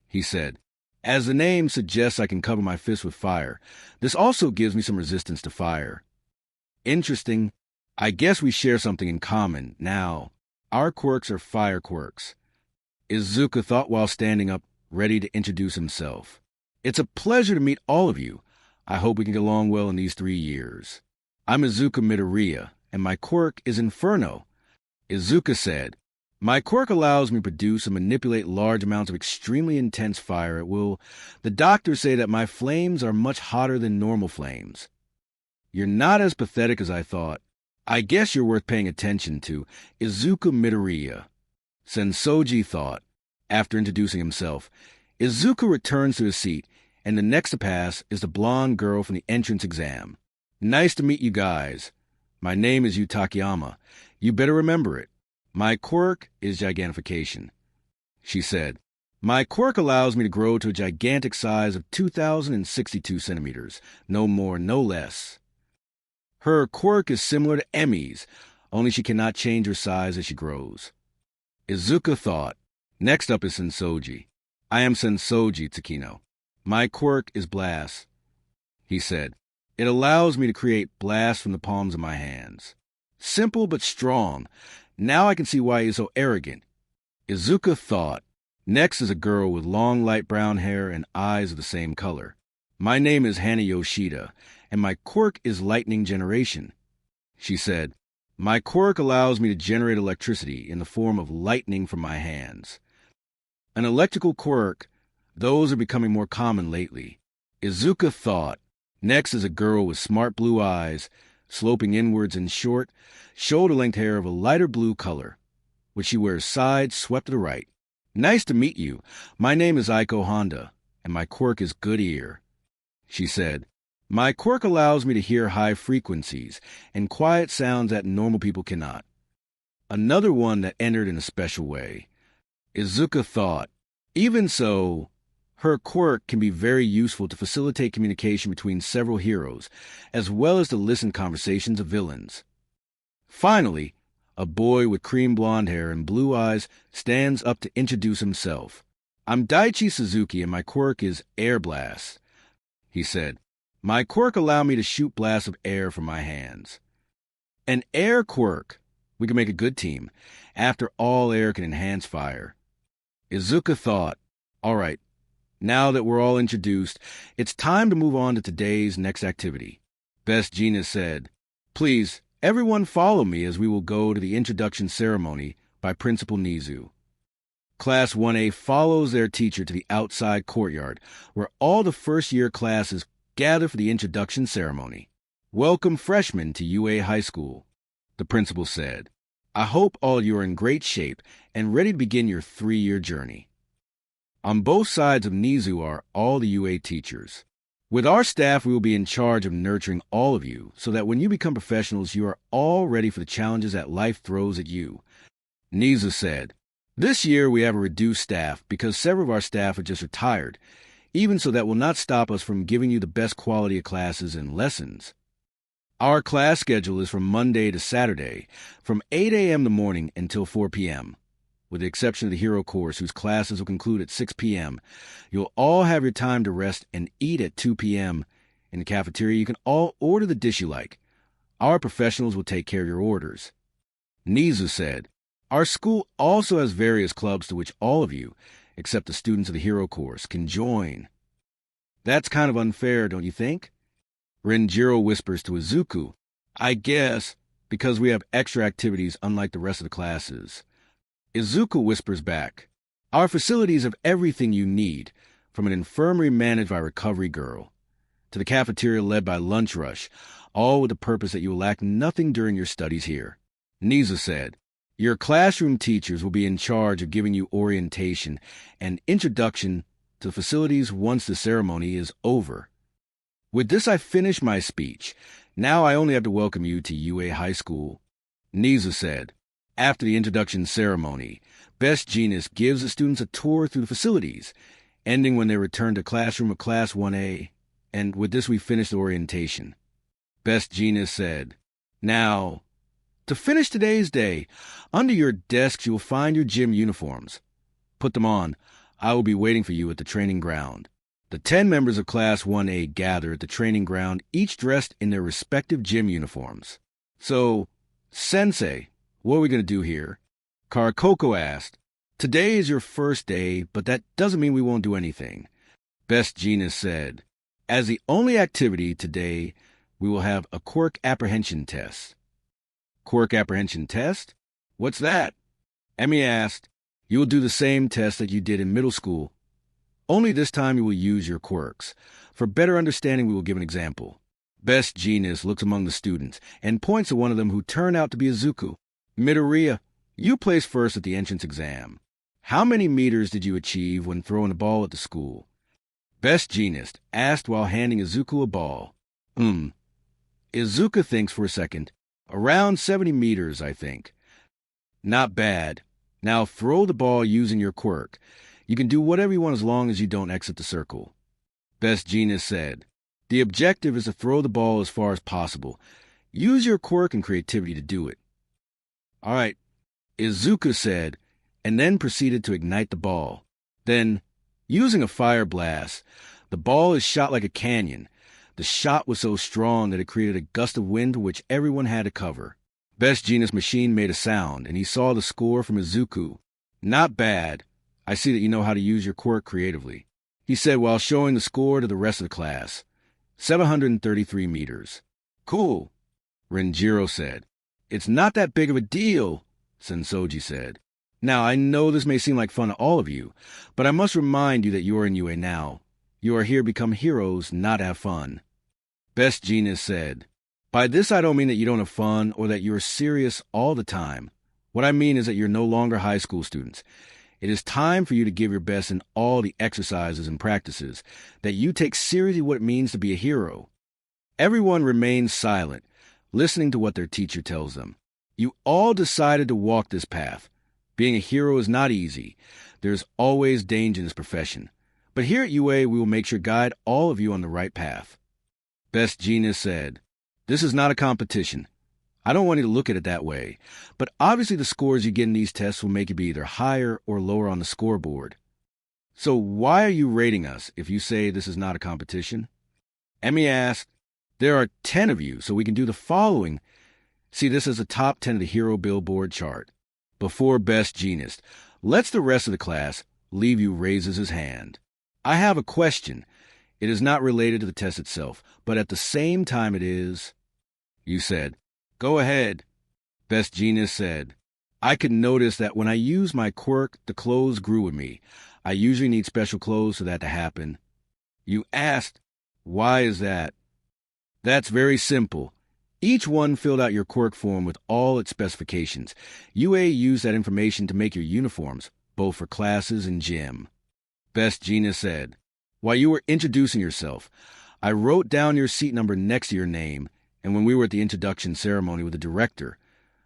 he said. As the name suggests, I can cover my fist with fire. This also gives me some resistance to fire. Interesting. I guess we share something in common. Now, our quirks are fire quirks. Izuka thought while standing up, ready to introduce himself. It's a pleasure to meet all of you. I hope we can get along well in these 3 years. I'm Izuka Midoriya, and my quirk is Inferno. Izuka said, My quirk allows me to produce and manipulate large amounts of extremely intense fire. The doctors say that my flames are much hotter than normal flames. You're not as pathetic as I thought. I guess you're worth paying attention to. Izuka Midoriya, Sensoji thought, after introducing himself. Izuka returns to his seat, and the next to pass is the blonde girl from the entrance exam. Nice to meet you guys. My name is Yutakiyama. You better remember it. My quirk is Gigantification, she said. My quirk allows me to grow to a gigantic size of 2,062 centimeters. No more, no less. Her quirk is similar to Emi's, only she cannot change her size as she grows. Izuka thought. Next up is Sensoji. I am Sensoji Tsukino. My quirk is Blast, he said. It allows me to create blasts from the palms of my hands. Simple but strong. Now I can see why he is so arrogant. Izuku thought. Next is a girl with long light brown hair and eyes of the same color. My name is Hana Yoshida, and my quirk is Lightning Generation. She said, my quirk allows me to generate electricity in the form of lightning from my hands. An electrical quirk, those are becoming more common lately. Izuku thought. Next is a girl with smart blue eyes, sloping inwards and short, shoulder-length hair of a lighter blue color, which she wears sides swept to the right. Nice to meet you. My name is Aiko Honda, and my quirk is Good Ear. She said, my quirk allows me to hear high frequencies and quiet sounds that normal people cannot. Another one that entered in a special way. Izuku thought, even so, her quirk can be very useful to facilitate communication between several heroes, as well as to listen to conversations of villains. Finally, a boy with cream blonde hair and blue eyes stands up to introduce himself. I'm Daichi Suzuki, and my quirk is Air Blast. He said, my quirk allows me to shoot blasts of air from my hands. An air quirk. We can make a good team. After all, air can enhance fire. Izuku thought, all right, now that we're all introduced, it's time to move on to today's next activity. Best Jeanist said, please, everyone follow me as we will go to the introduction ceremony by Principal Nizu. Class 1A follows their teacher to the outside courtyard, where all the first-year classes gather for the introduction ceremony. Welcome freshmen to UA High School, the principal said. I hope all you are in great shape and ready to begin your 3-year journey. On both sides of Nizu are all the UA teachers. With our staff, we will be in charge of nurturing all of you so that when you become professionals, you are all ready for the challenges that life throws at you. Nizu said, this year we have a reduced staff because several of our staff have just retired. Even so, that will not stop us from giving you the best quality of classes and lessons. Our class schedule is from Monday to Saturday, from 8 a.m. in the morning until 4 p.m. With the exception of the Hero course, whose classes will conclude at 6 p.m., you'll all have your time to rest and eat at 2 p.m. In the cafeteria, you can all order the dish you like. Our professionals will take care of your orders. Nizu said, our school also has various clubs to which all of you, except the students of the Hero course, can join. That's kind of unfair, don't you think? Renjiro whispers to Izuku, I guess, because we have extra activities unlike the rest of the classes. Izuku whispers back, our facilities have everything you need, from an infirmary managed by a recovery girl, to the cafeteria led by Lunch Rush, all with the purpose that you will lack nothing during your studies here. Nizu said, your classroom teachers will be in charge of giving you orientation and introduction to the facilities once the ceremony is over. With this, I finish my speech. Now I only have to welcome you to UA High School. Nizu said, after the introduction ceremony, Best Jeanist gives the students a tour through the facilities, ending when they return to classroom of Class 1A, and with this we finish the orientation. Best Jeanist said, now, to finish today's day, under your desks you will find your gym uniforms. Put them on. I will be waiting for you at the training ground. The 10 members of Class 1A gather at the training ground, each dressed in their respective gym uniforms. So, Sensei, what are we going to do here? Karakoko asked. Today is your first day, but that doesn't mean we won't do anything. Best Jeanist said, as the only activity today, we will have a quirk apprehension test. Quirk apprehension test? What's that? Emmy asked. You will do the same test that you did in middle school. Only this time you will use your quirks. For better understanding, we will give an example. Best Jeanist looks among the students and points to one of them who turned out to be Zuku. Midoriya, you placed first at the entrance exam. How many meters did you achieve when throwing a ball at the school? Best Jeanist asked while handing Izuku a ball. Izuku thinks for a second. Around 70 meters, I think. Not bad. Now throw the ball using your quirk. You can do whatever you want as long as you don't exit the circle. Best Jeanist said, the objective is to throw the ball as far as possible. Use your quirk and creativity to do it. All right, Izuku said, and then proceeded to ignite the ball. Then, using a fire blast, the ball is shot like a canyon. The shot was so strong that it created a gust of wind which everyone had to cover. Best Jeanist machine made a sound, and he saw the score from his zuku. Not bad. I see that you know how to use your quirk creatively, he said while showing the score to the rest of the class. 733 meters. Cool, Renjiro said. It's not that big of a deal, Sensoji said. Now, I know this may seem like fun to all of you, but I must remind you that you are in UA now. You are here to become heroes, not have fun. Best Jeanist said. By this I don't mean that you don't have fun or that you are serious all the time. What I mean is that you're no longer high school students. It is time for you to give your best in all the exercises and practices, that you take seriously what it means to be a hero. Everyone remains silent, listening to what their teacher tells them. You all decided to walk this path. Being a hero is not easy. There's always danger in this profession. But here at UA, we will make sure to guide all of you on the right path. Best Jeanist said, This is not a competition. I don't want you to look at it that way, but obviously the scores you get in these tests will make you be either higher or lower on the scoreboard. So why are you rating us if you say this is not a competition? Emmy asked, There are 10 of you, so we can do the following. See, this is the top 10 of the Hero Billboard chart. Before Best Jeanist, lets the rest of the class leave you raises his hand. I have a question. It is not related to the test itself, but at the same time it is. You said, Go ahead. Best Jeanist said, I could notice that when I use my quirk, the clothes grew with me. I usually need special clothes for that to happen. You asked, Why is that? That's very simple. Each one filled out your quirk form with all its specifications. UA used that information to make your uniforms, both for classes and gym. Best Jeanist said, While you were introducing yourself, I wrote down your seat number next to your name, and when we were at the introduction ceremony with the director,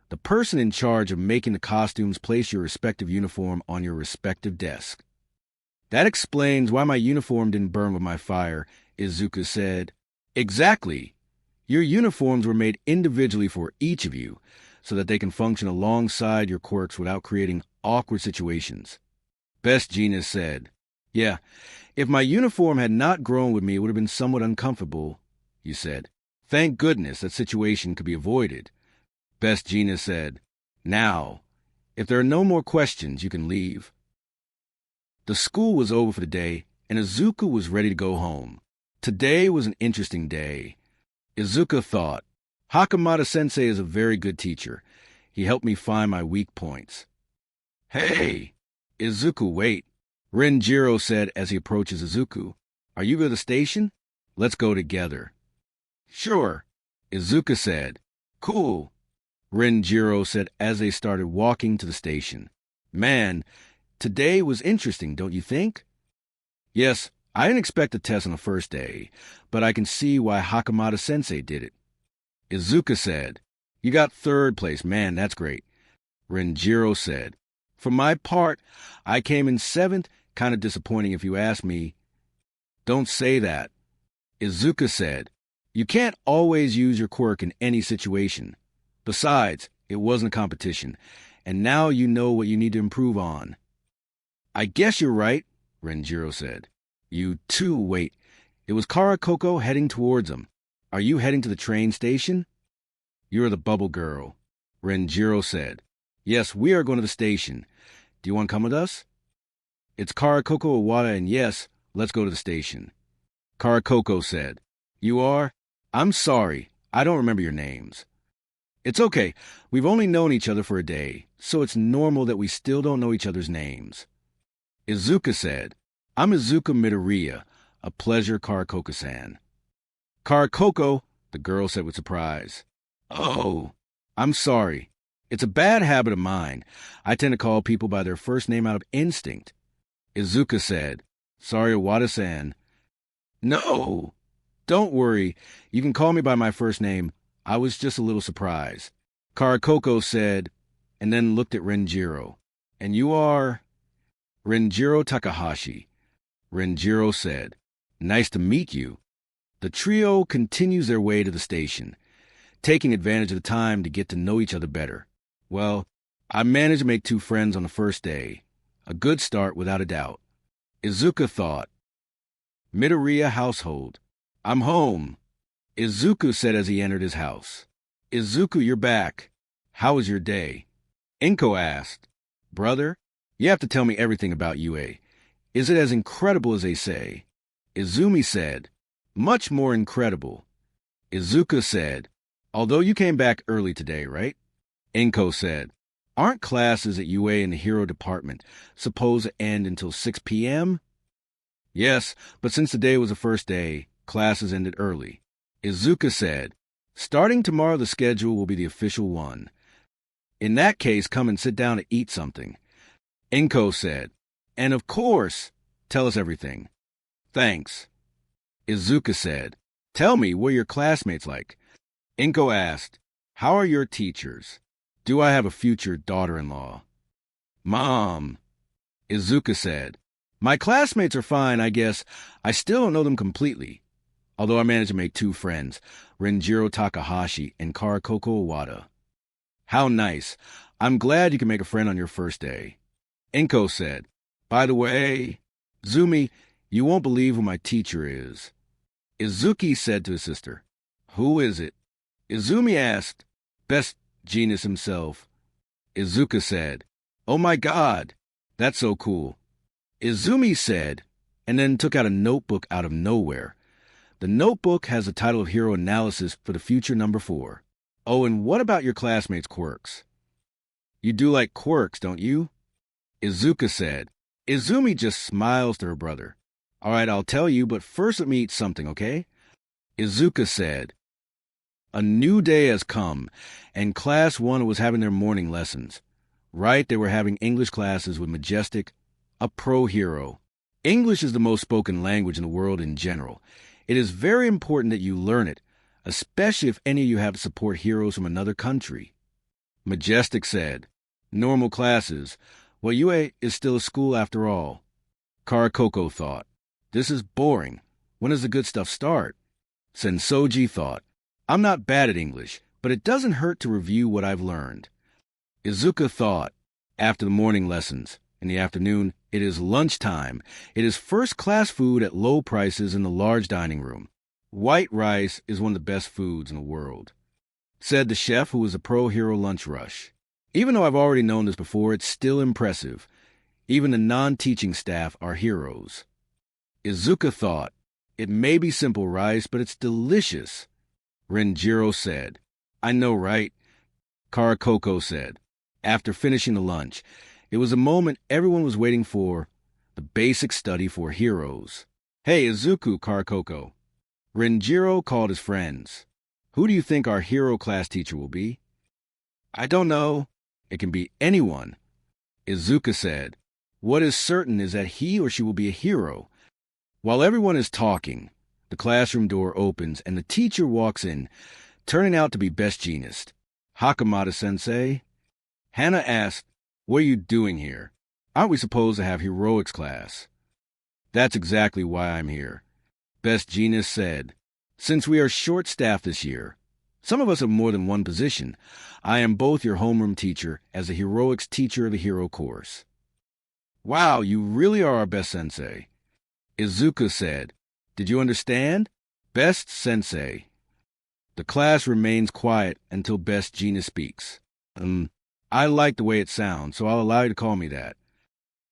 the person in charge of making the costumes placed your respective uniform on your respective desk. That explains why my uniform didn't burn with my fire, Izuku said. Exactly. Your uniforms were made individually for each of you, so that they can function alongside your quirks without creating awkward situations. Best Jeanist said, Yeah, if my uniform had not grown with me, it would have been somewhat uncomfortable, you said. Thank goodness that situation could be avoided. Best Jeanist said, Now, if there are no more questions, you can leave. The school was over for the day, and Izuku was ready to go home. Today was an interesting day. Izuku thought, Hakamata-sensei is a very good teacher. He helped me find my weak points. Hey! Izuku, wait, Renjiro said as he approaches Izuku. Are you at the station? Let's go together. Sure, Izuku said. Cool, Renjiro said as they started walking to the station. Man, today was interesting, don't you think? Yes, I didn't expect a test on the first day, but I can see why Hakamata-sensei did it. Izuku said, You got third place, man, that's great. Renjiro said, For my part, I came in seventh, kind of disappointing if you ask me. Don't say that. Izuku said, You can't always use your quirk in any situation. Besides, it wasn't a competition, and now you know what you need to improve on. I guess you're right, Renjiro said. You too, wait. It was Karakoko heading towards him. Are you heading to the train station? You're the bubble girl, Renjiro said. Yes, we are going to the station. Do you want to come with us? It's Karakoko Iwata, and yes, let's go to the station. Karakoko said. You are? I'm sorry, I don't remember your names. It's okay, we've only known each other for a day, so it's normal that we still don't know each other's names. Izuku said, I'm Izuku Midoriya, a pleasure, Karakoko-san. Karakoko, the girl said with surprise. Oh, I'm sorry. It's a bad habit of mine. I tend to call people by their first name out of instinct. Izuku said, Sorry, Iwata-san. No, don't worry. You can call me by my first name. I was just a little surprised. Karakoko said, and then looked at Renjiro. And you are? Renjiro Takahashi. Renjiro said, Nice to meet you. The trio continues their way to the station, taking advantage of the time to get to know each other better. Well, I managed to make 2 friends on the first day. A good start without a doubt. Izuku thought. Midoriya household. I'm home, Izuku said as he entered his house. Izuku, you're back. How was your day? Inko asked. Brother, you have to tell me everything about UA. Is it as incredible as they say? Izumi said, much more incredible. Izuka said, although you came back early today, right? Inko said, aren't classes at UA in the hero department supposed to end until 6 p.m.? Yes, but since today was the first day, classes ended early. Izuka said, starting tomorrow the schedule will be the official one. In that case, come and sit down to eat something. Inko said, and of course, tell us everything. Thanks. Izuka said, tell me, what are your classmates like? Inko asked, how are your teachers? Do I have a future daughter-in-law? Mom. Izuka said, my classmates are fine, I guess. I still don't know them completely. Although I managed to make 2 friends, Renjiro Takahashi and Karakoko Owada. How nice. I'm glad you can make a friend on your first day. Inko said, by the way, Zumi, you won't believe who my teacher is. Izuki said to his sister, who is it? Izumi asked, best genius himself. Izuka said, oh my God, that's so cool. Izumi said, and then took out a notebook out of nowhere. The notebook has the title of Hero Analysis for the future number 4. Oh, and what about your classmates' quirks? You do like quirks, don't you? Izuka said. Izumi just smiles to her brother. All right, I'll tell you, but first let me eat something, okay? Izuka said. A new day has come, and Class 1 was having their morning lessons. Right, they were having English classes with Majestic, a pro hero. English is the most spoken language in the world in general. It is very important that you learn it, especially if any of you have to support heroes from another country. Majestic said, normal classes. Well, UA is still a school after all. Karakoko thought, this is boring. When does the good stuff start? Sensoji thought, I'm not bad at English, but it doesn't hurt to review what I've learned. Izuka thought, after the morning lessons, in the afternoon, it is lunchtime. It is first-class food at low prices in the large dining room. White rice is one of the best foods in the world, said the chef who was a pro-hero lunch rush. Even though I've already known this before, it's still impressive. Even the non-teaching staff are heroes. Izuka thought, it may be simple rice, but it's delicious. Renjiro said, I know, right? Karakoko said, after finishing the lunch, it was a moment everyone was waiting for, the basic study for heroes. Hey, Izuku, Karakoko. Renjiro called his friends. Who do you think our hero class teacher will be? I don't know. It can be anyone. Izuka said, what is certain is that he or she will be a hero. While everyone is talking, the classroom door opens and the teacher walks in, turning out to be Best Jeanist. Hakamata-sensei? Hana asked, what are you doing here? Aren't we supposed to have heroics class? That's exactly why I'm here. Best Jeanist said, since we are short-staffed this year, some of us have more than one position. I am both your homeroom teacher as a heroics teacher of the hero course. Wow, you really are our best sensei. Izuka said, did you understand? Best sensei. The class remains quiet until Best Jeanist speaks. I like the way it sounds, so I'll allow you to call me that.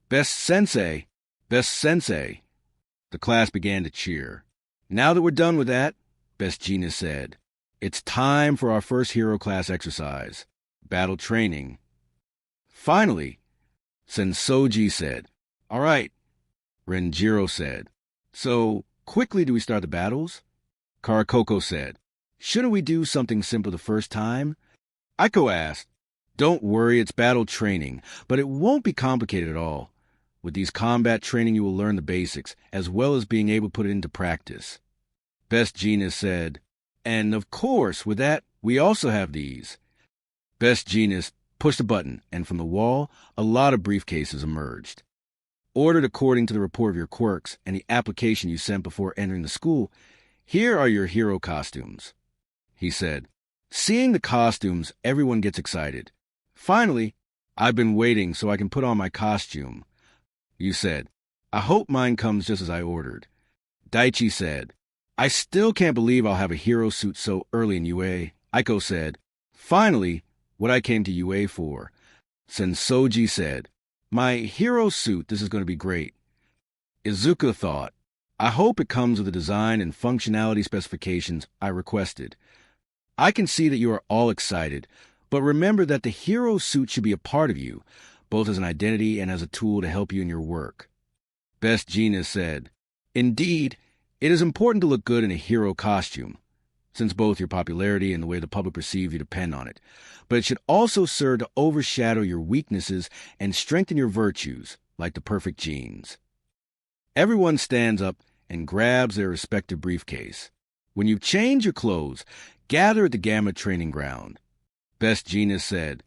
Best sensei. Best sensei. The class began to cheer. Now that we're done with that, Best Jeanist said, it's time for our first hero class exercise, battle training. Finally, Sensoji said, all right. Renjiro said, so quickly do we start the battles? Karakoko said, shouldn't we do something simple the first time? Aiko asked, don't worry, it's battle training, but it won't be complicated at all. With these combat training, you will learn the basics, as well as being able to put it into practice. Best Jeanist said, and of course, with that, we also have these. Best Jeanist pushed a button, and from the wall, a lot of briefcases emerged. Ordered according to the report of your quirks and the application you sent before entering the school, here are your hero costumes, he said. Seeing the costumes, everyone gets excited. Finally, I've been waiting so I can put on my costume. You said, I hope mine comes just as I ordered. Daichi said, I still can't believe I'll have a hero suit so early in UA. Aiko said, finally, what I came to UA for. Sensoji said, my hero suit, this is going to be great. Izuku thought, I hope it comes with the design and functionality specifications I requested. I can see that you are all excited, but remember that the hero suit should be a part of you, both as an identity and as a tool to help you in your work. Best Jeanist said, indeed, it is important to look good in a hero costume, since both your popularity and the way the public perceive you depend on it, but it should also serve to overshadow your weaknesses and strengthen your virtues, like the perfect genes. Everyone stands up and grabs their respective briefcase. When you've changed your clothes, gather at the Gamma Training Ground. Best Jeanist said,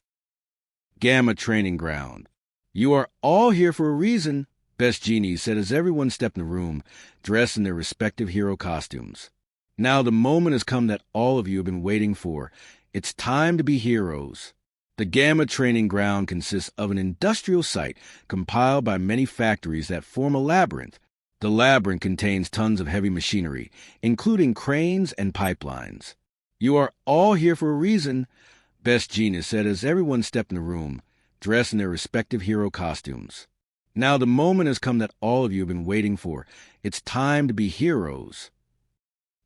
Gamma Training Ground. You are all here for a reason, Best Genie said as everyone stepped in the room, dressed in their respective hero costumes. Now the moment has come that all of you have been waiting for. It's time to be heroes. The Gamma Training Ground consists of an industrial site compiled by many factories that form a labyrinth. The labyrinth contains tons of heavy machinery, including cranes and pipelines. You are all here for a reason, Best Genius said as everyone stepped in the room, dressed in their respective hero costumes. Now the moment has come that all of you have been waiting for. It's time to be heroes.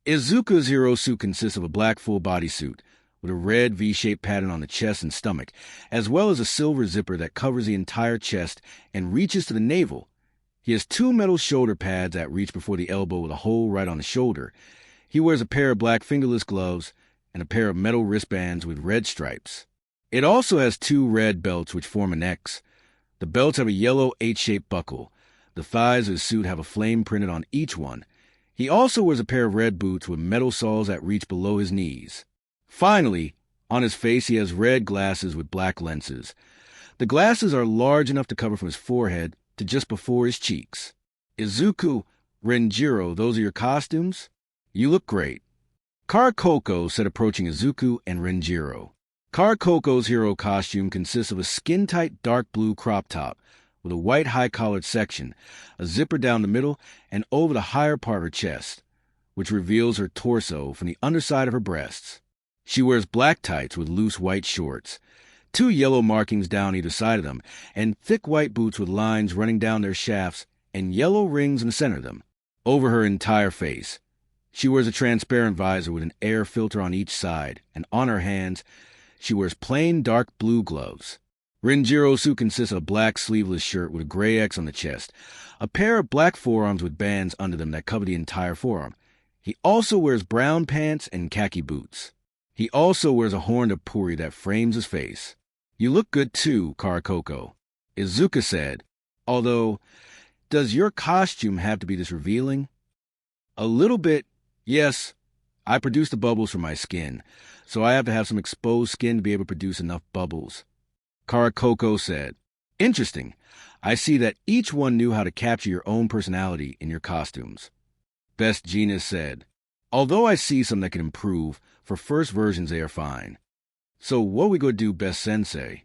Izuku's hero suit consists of a black full body suit, with a red V-shaped pattern on the chest and stomach, as well as a silver zipper that covers the entire chest and reaches to the navel. He has 2 metal shoulder pads that reach before the elbow with a hole right on the shoulder. He wears a pair of black fingerless gloves and a pair of metal wristbands with red stripes. It also has 2 red belts which form an X. The belts have a yellow H-shaped buckle. The thighs of his suit have a flame printed on each one. He also wears a pair of red boots with metal soles that reach below his knees. Finally, on his face he has red glasses with black lenses. The glasses are large enough to cover from his forehead to just before his cheeks. Izuku, Renjiro, those are your costumes? You look great. Karakoko said, approaching Izuku and Renjiro. Karakoko's hero costume consists of a skin-tight dark blue crop top with a white high-collared section, a zipper down the middle and over the higher part of her chest, which reveals her torso from the underside of her breasts. She wears black tights with loose white shorts, 2 yellow markings down either side of them, and thick white boots with lines running down their shafts and yellow rings in the center of them, over her entire face. She wears a transparent visor with an air filter on each side, and on her hands, she wears plain dark blue gloves. Renjiro's suit consists of a black sleeveless shirt with a gray X on the chest, a pair of black forearms with bands under them that cover the entire forearm. He also wears brown pants and khaki boots. He also wears a horned apuri that frames his face. You look good too, Karakoko, Izuku said, although, does your costume have to be this revealing? A little bit, yes. I produce the bubbles from my skin, so I have to have some exposed skin to be able to produce enough bubbles. Karakoko said, interesting. I see that each one knew how to capture your own personality in your costumes. Best Genius said, although I see some that can improve, for first versions they are fine. So what are we going to do, Best Sensei?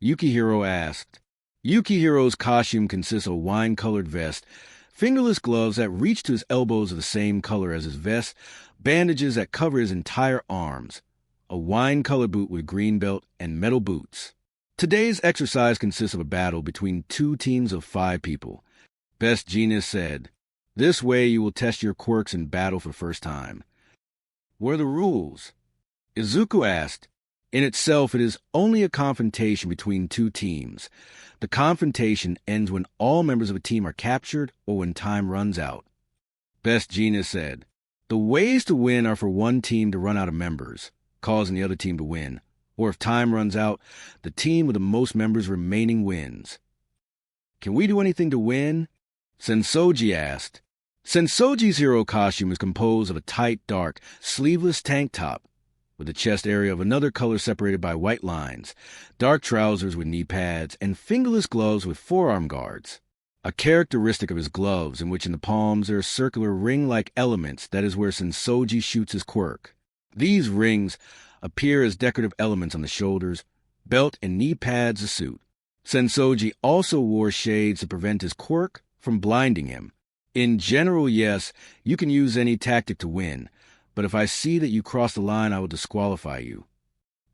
Yukihiro asked. Yukihiro's costume consists of a wine-colored vest, fingerless gloves that reach to his elbows of the same color as his vest, bandages that cover his entire arms, a wine-colored boot with green belt, and metal boots. Today's exercise consists of a battle between 2 teams of 5 people. Best Genius said, this way you will test your quirks in battle for the first time. What are the rules? Izuku asked. In itself, it is only a confrontation between 2 teams. The confrontation ends when all members of a team are captured or when time runs out. Best Genius said, the ways to win are for one team to run out of members, causing the other team to win, or if time runs out, the team with the most members remaining wins. Can we do anything to win? Sensoji asked. Sensoji's hero costume is composed of a tight, dark, sleeveless tank top, with the chest area of another color separated by white lines, dark trousers with knee pads, and fingerless gloves with forearm guards. A characteristic of his gloves, in which in the palms there are circular ring-like elements, that is where Sensoji shoots his quirk. These rings appear as decorative elements on the shoulders, belt, and knee pads of the suit. Sensoji also wore shades to prevent his quirk from blinding him. In general, yes, you can use any tactic to win, but if I see that you cross the line, I will disqualify you.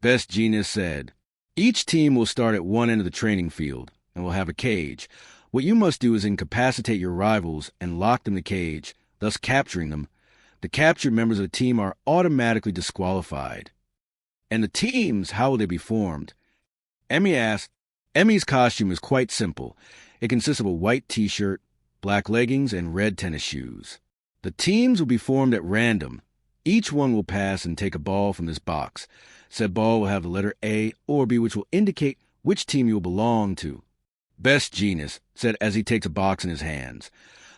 Best Genius said. Each team will start at one end of the training field and will have a cage. What you must do is incapacitate your rivals and lock them in the cage, thus capturing them. The captured members of the team are automatically disqualified. And the teams, how will they be formed? Emmy asked. Emmy's costume is quite simple. It consists of a white t-shirt, black leggings, and red tennis shoes. The teams will be formed at random. Each one will pass and take a ball from this box. Said ball will have the letter A or B, which will indicate which team you will belong to. Best Genius said as he takes a box in his hands.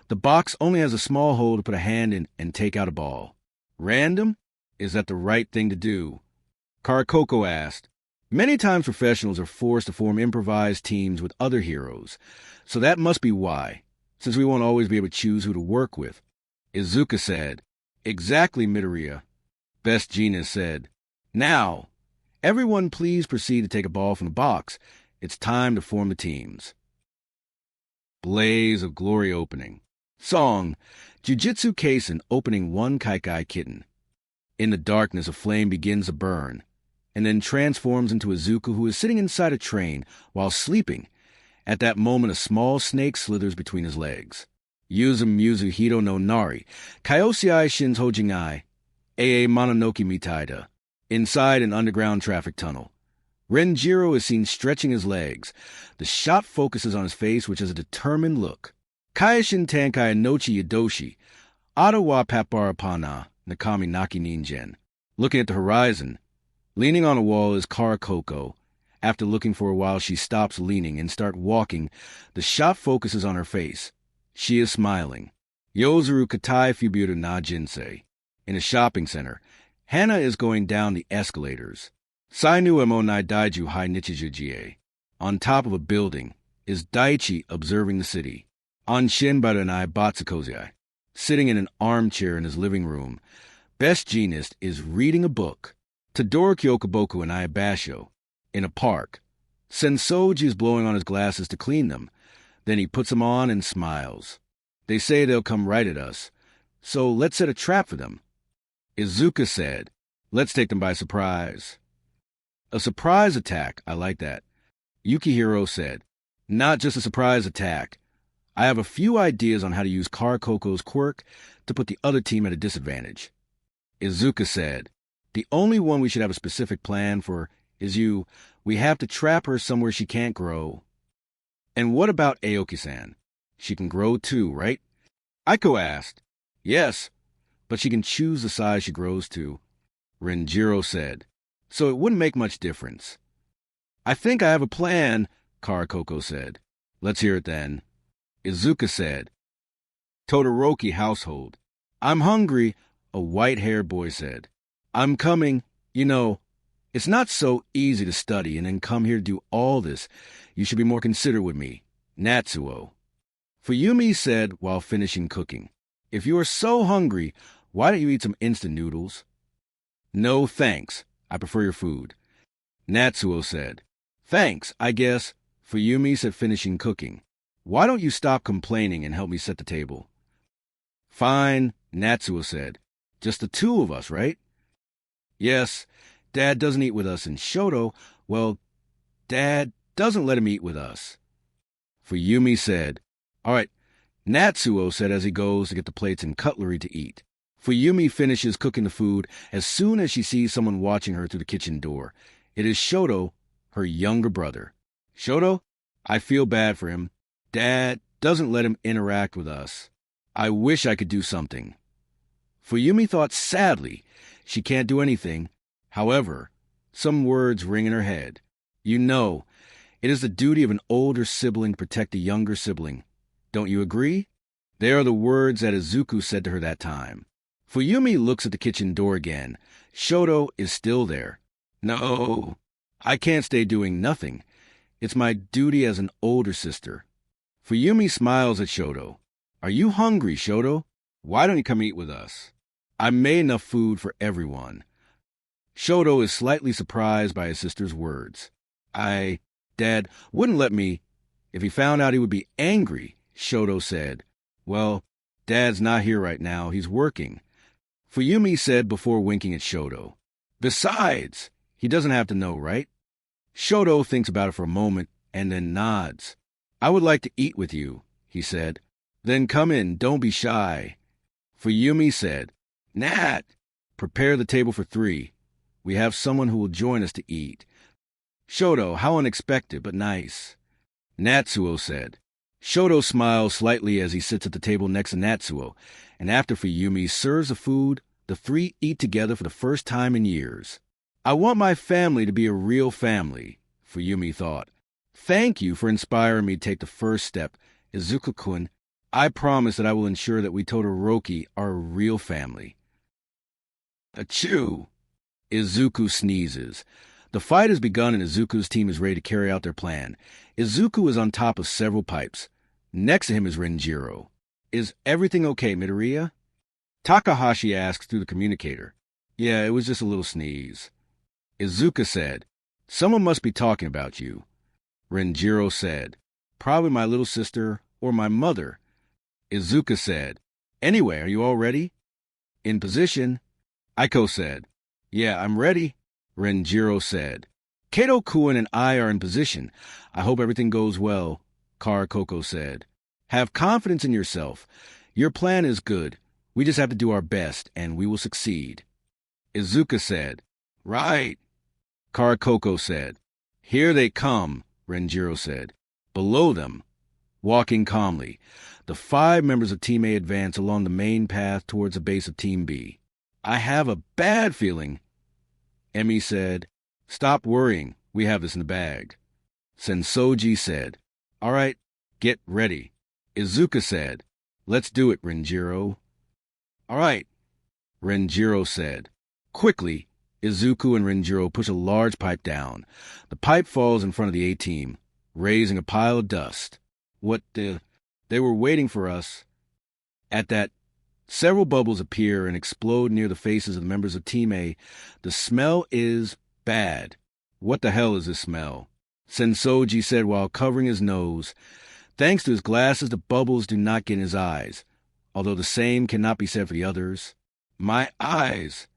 The box only has a small hole to put a hand in and take out a ball. Random? Is that the right thing to do? Karkoko asked. Many times professionals are forced to form improvised teams with other heroes, so that must be why, since we won't always be able to choose who to work with. Izuka said. Exactly, Midoriya. Best Genius said. Now, everyone please proceed to take a ball from the box. It's time to form the teams. Blaze of Glory opening. Song, Jujutsu Kaisen opening one Kaikai Kitten. In the darkness, a flame begins to burn, and then transforms into a Zuku who is sitting inside a train while sleeping. At that moment, a small snake slithers between his legs. Yuzu Muzu Hito no Nari, Kaiosei Shins Hojingai, Aa Mononoke Mitaida. Inside an underground traffic tunnel. Renjiro is seen stretching his legs. The shot focuses on his face, which has a determined look. Kaishin Tankai Nochi Yadoshi, Ottawa Paparapana, Nakami Naki Ninjen. Looking at the horizon. Leaning on a wall is Karakoko. After looking for a while, she stops leaning and starts walking. The shot focuses on her face. She is smiling. Yozuru Katai Fubuta na Jinsei. In a shopping center, Hana is going down the escalators. Sainu Emonai Daiju Hai Nichijujie. On top of a building is Daichi observing the city. On Shinbaranai Batsukozai. Sitting in an armchair in his living room, Best Genius is reading a book. Todoroki Okaboku and Ayabasho. In a park. Sensoji is blowing on his glasses to clean them. Then he puts them on and smiles. They say they'll come right at us, so let's set a trap for them. Izuka said, let's take them by surprise. A surprise attack, I like that. Yukihiro said, not just a surprise attack. I have a few ideas on how to use Karakoko's quirk to put the other team at a disadvantage. Izuka said, the only one we should have a specific plan for is you. We have to trap her somewhere she can't grow. And what about Aoki-san? She can grow too, right? Aiko asked. Yes, but she can choose the size she grows to. Renjiro said. So it wouldn't make much difference. I think I have a plan, Karakoko said. Let's hear it then. Izuka said. Todoroki household. I'm hungry, a white-haired boy said. I'm coming. You know, it's not so easy to study and then come here to do all this. You should be more considerate with me. Natsuo. Fuyumi said while finishing cooking. If you are so hungry, why don't you eat some instant noodles? No, thanks. I prefer your food. Natsuo said. Thanks, I guess. Fuyumi said finishing cooking. Why don't you stop complaining and help me set the table? Fine, Natsuo said. Just the two of us, right? Yes, Dad doesn't eat with us, and Shoto, well, Dad doesn't let him eat with us. Fuyumi said, all right, Natsuo said as he goes to get the plates and cutlery to eat. Fuyumi finishes cooking the food as soon as she sees someone watching her through the kitchen door. It is Shoto, her younger brother. Shoto, I feel bad for him. Dad doesn't let him interact with us. I wish I could do something. Fuyumi thought sadly she can't do anything. However, some words ring in her head. You know, it is the duty of an older sibling to protect a younger sibling. Don't you agree? They are the words that Izuku said to her that time. Fuyumi looks at the kitchen door again. Shoto is still there. No, I can't stay doing nothing. It's my duty as an older sister. Fuyumi smiles at Shoto. Are you hungry, Shoto? Why don't you come eat with us? I made enough food for everyone. Shoto is slightly surprised by his sister's words. Dad wouldn't let me. If he found out, he would be angry, Shoto said. Well, Dad's not here right now. He's working. Fuyumi said before winking at Shoto. Besides, He doesn't have to know, right? Shoto thinks about it for a moment and then nods. I would like to eat with you, he said. Then come in, don't be shy. Fuyumi said, Nat, prepare the table for 3. We have someone who will join us to eat. Shoto, how unexpected, but nice. Natsuo said. Shoto smiles slightly as he sits at the table next to Natsuo, and after Fuyumi serves the food, the 3 eat together for the first time in years. I want my family to be a real family, Fuyumi thought. Thank you for inspiring me to take the first step, Izuku-kun. I promise that I will ensure that we Todoroki are a real family. Achoo! Izuku sneezes. The fight has begun and Izuku's team is ready to carry out their plan. Izuku is on top of several pipes. Next to him is Renjiro. Is everything okay, Midoriya? Takahashi asks through the communicator. Yeah, it was just a little sneeze. Izuku said, Someone must be talking about you. Renjiro said, Probably my little sister or my mother. Izuku said, Anyway, are you all ready? In position. Aiko said, Yeah, I'm ready. Renjiro said, Kato-kun and I are in position. I hope everything goes well, Karakoko said. Have confidence in yourself. Your plan is good. We just have to do our best, and we will succeed. Izuku said, Right. Karakoko said, Here they come, Renjiro said. Below them, walking calmly, the 5 members of Team A advance along the main path towards the base of Team B. I have a bad feeling. Emi said, Stop worrying. We have this in the bag. Sensoji said, All right, get ready. Izuku said, Let's do it, Renjiro. All right, Renjiro said. Quickly, Izuku and Renjiro push a large pipe down. The pipe falls in front of the A-team, raising a pile of dust. They were waiting for us. At that, several bubbles appear and explode near the faces of the members of Team A. The smell is bad. What the hell is this smell? Sensoji said while covering his nose. Thanks to his glasses, the bubbles do not get in his eyes, although the same cannot be said for the others. My eyes,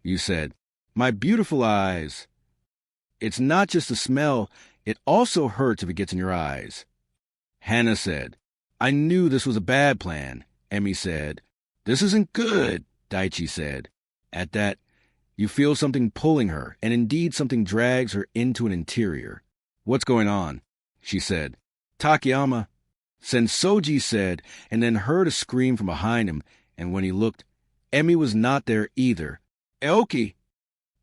you said. My beautiful eyes. It's not just the smell, it also hurts if it gets in your eyes. Hana said, I knew this was a bad plan. Emi said, This isn't good, Daichi said. At that, you feel something pulling her, and indeed something drags her into an interior. What's going on? She said. Takayama. Sensoji said, and then heard a scream from behind him, and when he looked, Emi was not there either. Aoki!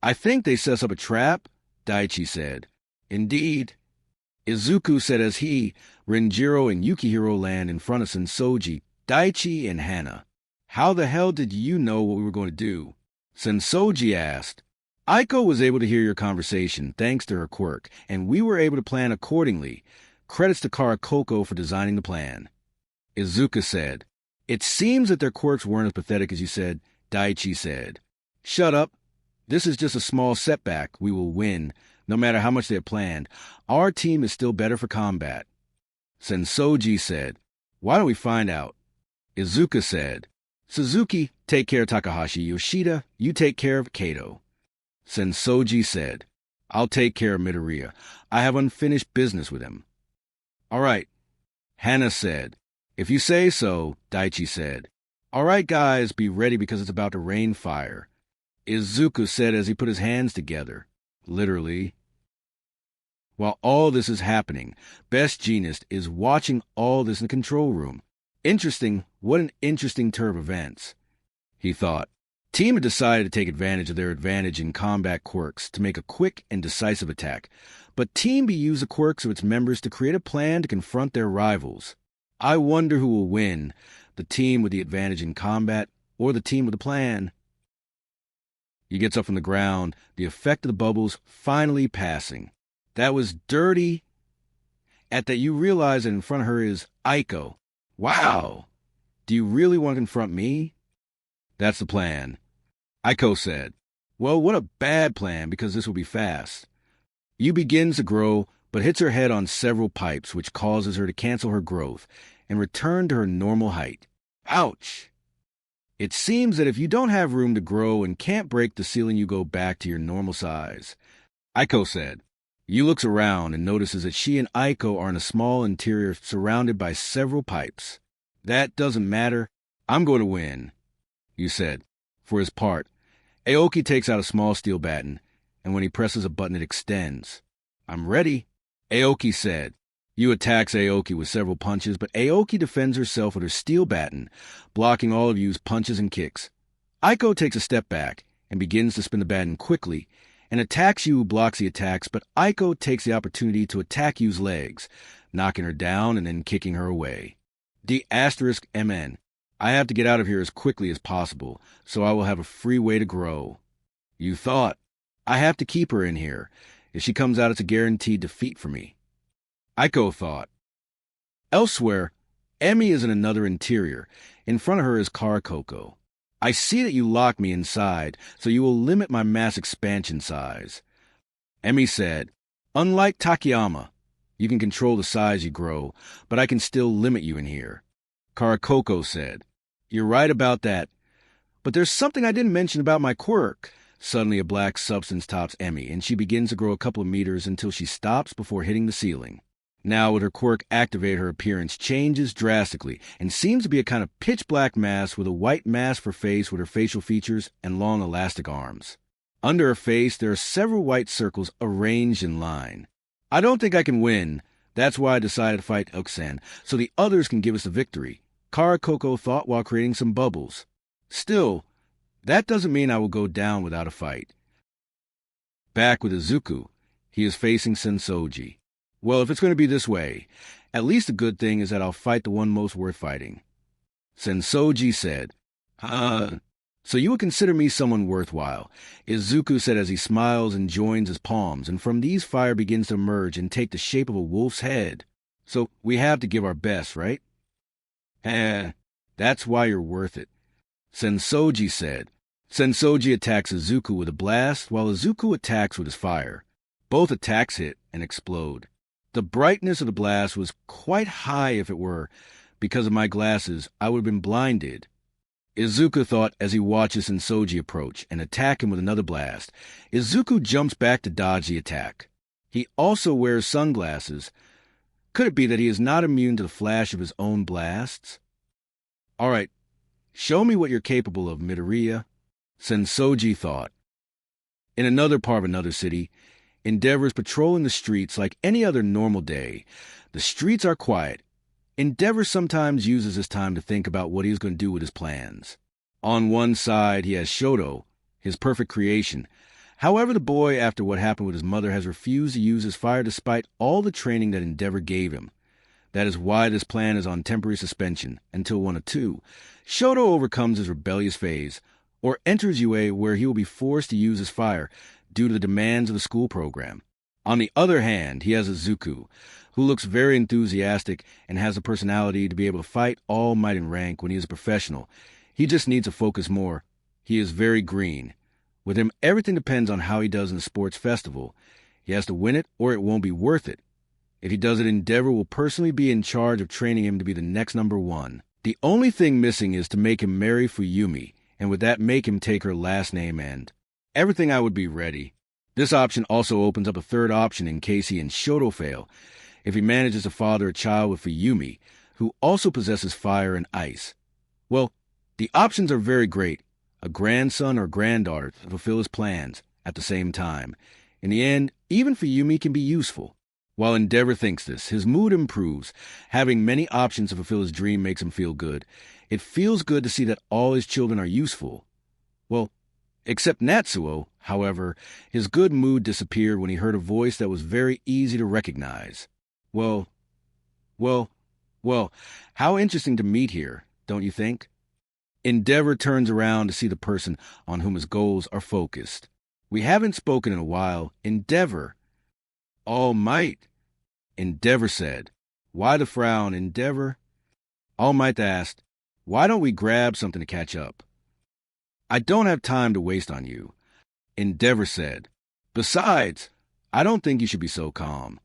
I think they set us up a trap, Daichi said. Indeed. Izuku said as he, Renjiro, and Yukihiro land in front of Sensoji, Daichi, and Hana. How the hell did you know what we were going to do? Sensoji asked. Aiko was able to hear your conversation thanks to her quirk, and we were able to plan accordingly. Credits to Karakoko for designing the plan. Izuku said, It seems that their quirks weren't as pathetic as you said, Daichi said. Shut up. This is just a small setback. We will win, no matter how much they have planned. Our team is still better for combat. Sensoji said, Why don't we find out? Izuku said, Suzuki, take care of Takahashi. Yoshida, you take care of Kato. Sensoji said, I'll take care of Midoriya. I have unfinished business with him. All right. Hana said, If you say so, Daichi said. All right, guys, be ready because it's about to rain fire. Izuku said as he put his hands together. Literally. While all this is happening, Best Jeanist is watching all this in the control room. Interesting, what an interesting turn of events, he thought. Team had decided to take advantage of their advantage in combat quirks to make a quick and decisive attack, but Team B used the quirks of its members to create a plan to confront their rivals. I wonder who will win, the team with the advantage in combat or the team with the plan. He gets up from the ground, the effect of the bubbles finally passing. That was dirty. At that, you realize that in front of her is Aiko. Wow! Do you really want to confront me? That's the plan. Aiko said, Well, what a bad plan, because this will be fast. Yu begins to grow, but hits her head on several pipes, which causes her to cancel her growth and return to her normal height. Ouch! It seems that if you don't have room to grow and can't break the ceiling, you go back to your normal size. Aiko said. Yu looks around and notices that she and Aiko are in a small interior surrounded by several pipes. That doesn't matter. I'm going to win, Yu said. For his part, Aoki takes out a small steel baton, and when he presses a button, it extends. I'm ready, Aoki said. Yu attacks Aoki with several punches, but Aoki defends herself with her steel baton, blocking all of Yu's punches and kicks. Aiko takes a step back and begins to spin the baton quickly, and attacks Yu, who blocks the attacks, but Aiko takes the opportunity to attack Yu's legs, knocking her down and then kicking her away. *MN. I have to get out of here as quickly as possible, so I will have a free way to grow. Yu thought, I have to keep her in here. If she comes out, it's a guaranteed defeat for me. Aiko thought. Elsewhere, Emi is in another interior. In front of her is Karakoko. I see that you locked me inside, so you will limit my mass expansion size. Emi said, unlike Takayama, you can control the size you grow, but I can still limit you in here. Karakoko said, you're right about that. But there's something I didn't mention about my quirk. Suddenly a black substance tops Emi, and she begins to grow a couple of meters until she stops before hitting the ceiling. Now, with her quirk activated, her appearance changes drastically and seems to be a kind of pitch-black mask with a white mask for face with her facial features and long elastic arms. Under her face, there are several white circles arranged in line. I don't think I can win. That's why I decided to fight Okusan, so the others can give us the victory, Karakoko thought while creating some bubbles. Still, that doesn't mean I will go down without a fight. Back with Izuku, he is facing Sensoji. Well, if it's going to be this way, at least the good thing is that I'll fight the one most worth fighting. Sensoji said, so you would consider me someone worthwhile, Izuku said as he smiles and joins his palms, and from these fire begins to emerge and take the shape of a wolf's head. So we have to give our best, right? That's why you're worth it, Sensoji said. Sensoji attacks Izuku with a blast, while Izuku attacks with his fire. Both attacks hit and explode. The brightness of the blast was quite high if it were. Because of my glasses, I would have been blinded. Izuku thought as he watches Sensoji approach and attack him with another blast. Izuku jumps back to dodge the attack. He also wears sunglasses. Could it be that he is not immune to the flash of his own blasts? All right, show me what you're capable of, Midoriya, Sensoji thought. In another part of another city, Endeavor is patrolling the streets like any other normal day. The streets are quiet. Endeavor sometimes uses this time to think about what he is going to do with his plans. On one side, he has Shoto, his perfect creation. However, the boy, after what happened with his mother, has refused to use his fire despite all the training that Endeavor gave him. That is why this plan is on temporary suspension until 1 of 2. Shoto overcomes his rebellious phase, or enters UA where he will be forced to use his fire due to the demands of the school program. On the other hand, he has Izuku, who looks very enthusiastic and has the personality to be able to fight all might and rank when he is a professional. He just needs to focus more. He is very green. With him, everything depends on how he does in the sports festival. He has to win it or it won't be worth it. If he does it, Endeavor will personally be in charge of training him to be the next number 1. The only thing missing is to make him marry Fuyumi, and with that make him take her last name and everything. I would be ready. This option also opens up a third option in case he and Shoto fail, if he manages to father a child with Fuyumi, who also possesses fire and ice. Well, the options are very great, a grandson or granddaughter to fulfill his plans at the same time. In the end, even Fuyumi can be useful. While Endeavor thinks this, his mood improves. Having many options to fulfill his dream makes him feel good. It feels good to see that all his children are useful. Well, except Natsuo, however, his good mood disappeared when he heard a voice that was very easy to recognize. Well, how interesting to meet here, don't you think? Endeavor turns around to see the person on whom his goals are focused. We haven't spoken in a while. Endeavor. All Might, Endeavor said. Why the frown, Endeavor? All Might asked, why don't we grab something to catch up? I don't have time to waste on you, Endeavor said. Besides, I don't think you should be so calm.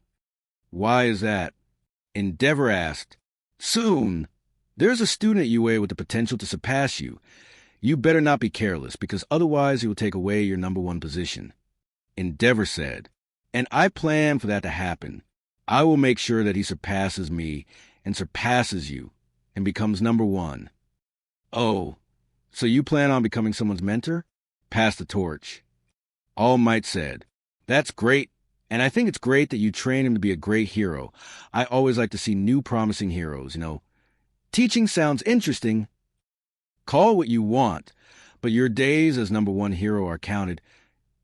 Why is that? Endeavor asked. Soon. There's a student at UA with the potential to surpass you. You better not be careless, because otherwise he will take away your #1 position. Endeavor said, and I plan for that to happen. I will make sure that he surpasses me and surpasses you and becomes #1. Oh, so you plan on becoming someone's mentor? Pass the torch. All Might said, that's great, and I think it's great that you train him to be a great hero. I always like to see new promising heroes, Teaching sounds interesting. Call what you want, but your days as #1 hero are counted.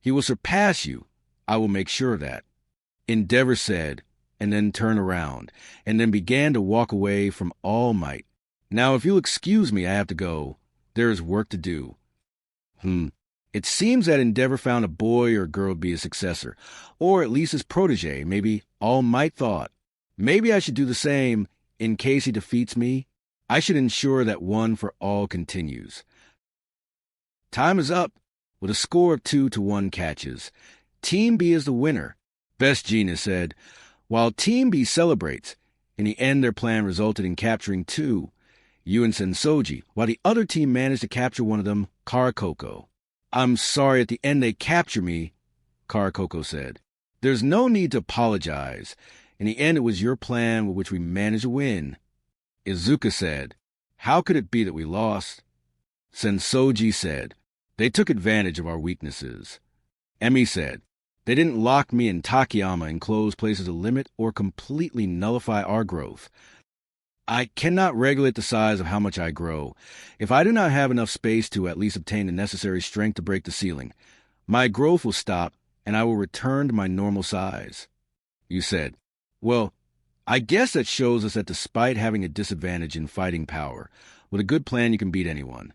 He will surpass you. I will make sure of that. Endeavor said, and then turned around, and then began to walk away from All Might. Now, if you'll excuse me, I have to go. There is work to do. It seems that Endeavor found a boy or girl to be his successor, or at least his protégé, maybe All Might thought. Maybe I should do the same in case he defeats me. I should ensure that one for all continues. Time is up. With a score of 2-1 catches, Team B is the winner, Best Genius said, while Team B celebrates. In the end, their plan resulted in capturing 2, you and Sensoji, while the other team managed to capture one of them, Karakoko. I'm sorry at the end they captured me, Karakoko said. There's no need to apologize. In the end, it was your plan with which we managed to win. Izuka said, how could it be that we lost? Sensoji said, they took advantage of our weaknesses. Emi said, they didn't lock me and Takayama in closed places to limit or completely nullify our growth. I cannot regulate the size of how much I grow. If I do not have enough space to at least obtain the necessary strength to break the ceiling, my growth will stop and I will return to my normal size. You said, well, I guess that shows us that despite having a disadvantage in fighting power, with a good plan you can beat anyone.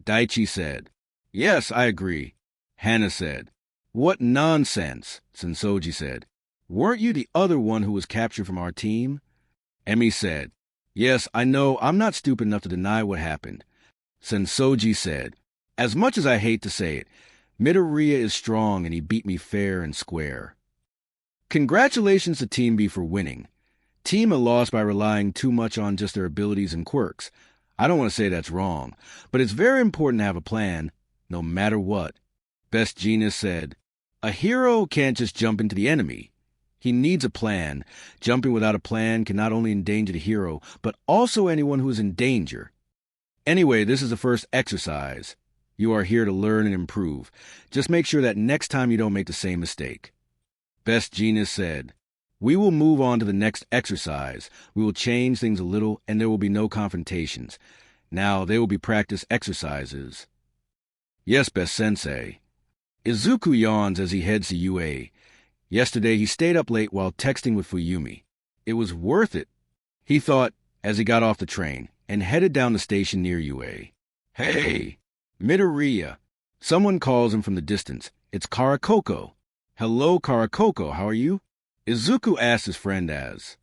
Daichi said, yes, I agree. Hana said, what nonsense, Sensoji said. Weren't you the other one who was captured from our team? Emi said, yes, I know, I'm not stupid enough to deny what happened. Sensoji said, as much as I hate to say it, Midoriya is strong and he beat me fair and square. Congratulations to Team B for winning. Team A lost by relying too much on just their abilities and quirks. I don't want to say that's wrong, but it's very important to have a plan, no matter what. Best Genius said, a hero can't just jump into the enemy. He needs a plan. Jumping without a plan can not only endanger the hero, but also anyone who is in danger. Anyway, this is the first exercise. You are here to learn and improve. Just make sure that next time you don't make the same mistake. Best Genius said, we will move on to the next exercise. We will change things a little, and there will be no confrontations. Now, they will be practice exercises. Yes, Best Sensei. Izuku yawns as he heads to UA. Yesterday, he stayed up late while texting with Fuyumi. It was worth it, he thought as he got off the train and headed down the station near UA. Hey, Midoriya. Someone calls him from the distance. It's Karakoko. Hello, Karakoko, how are you? Izuku asked his friend as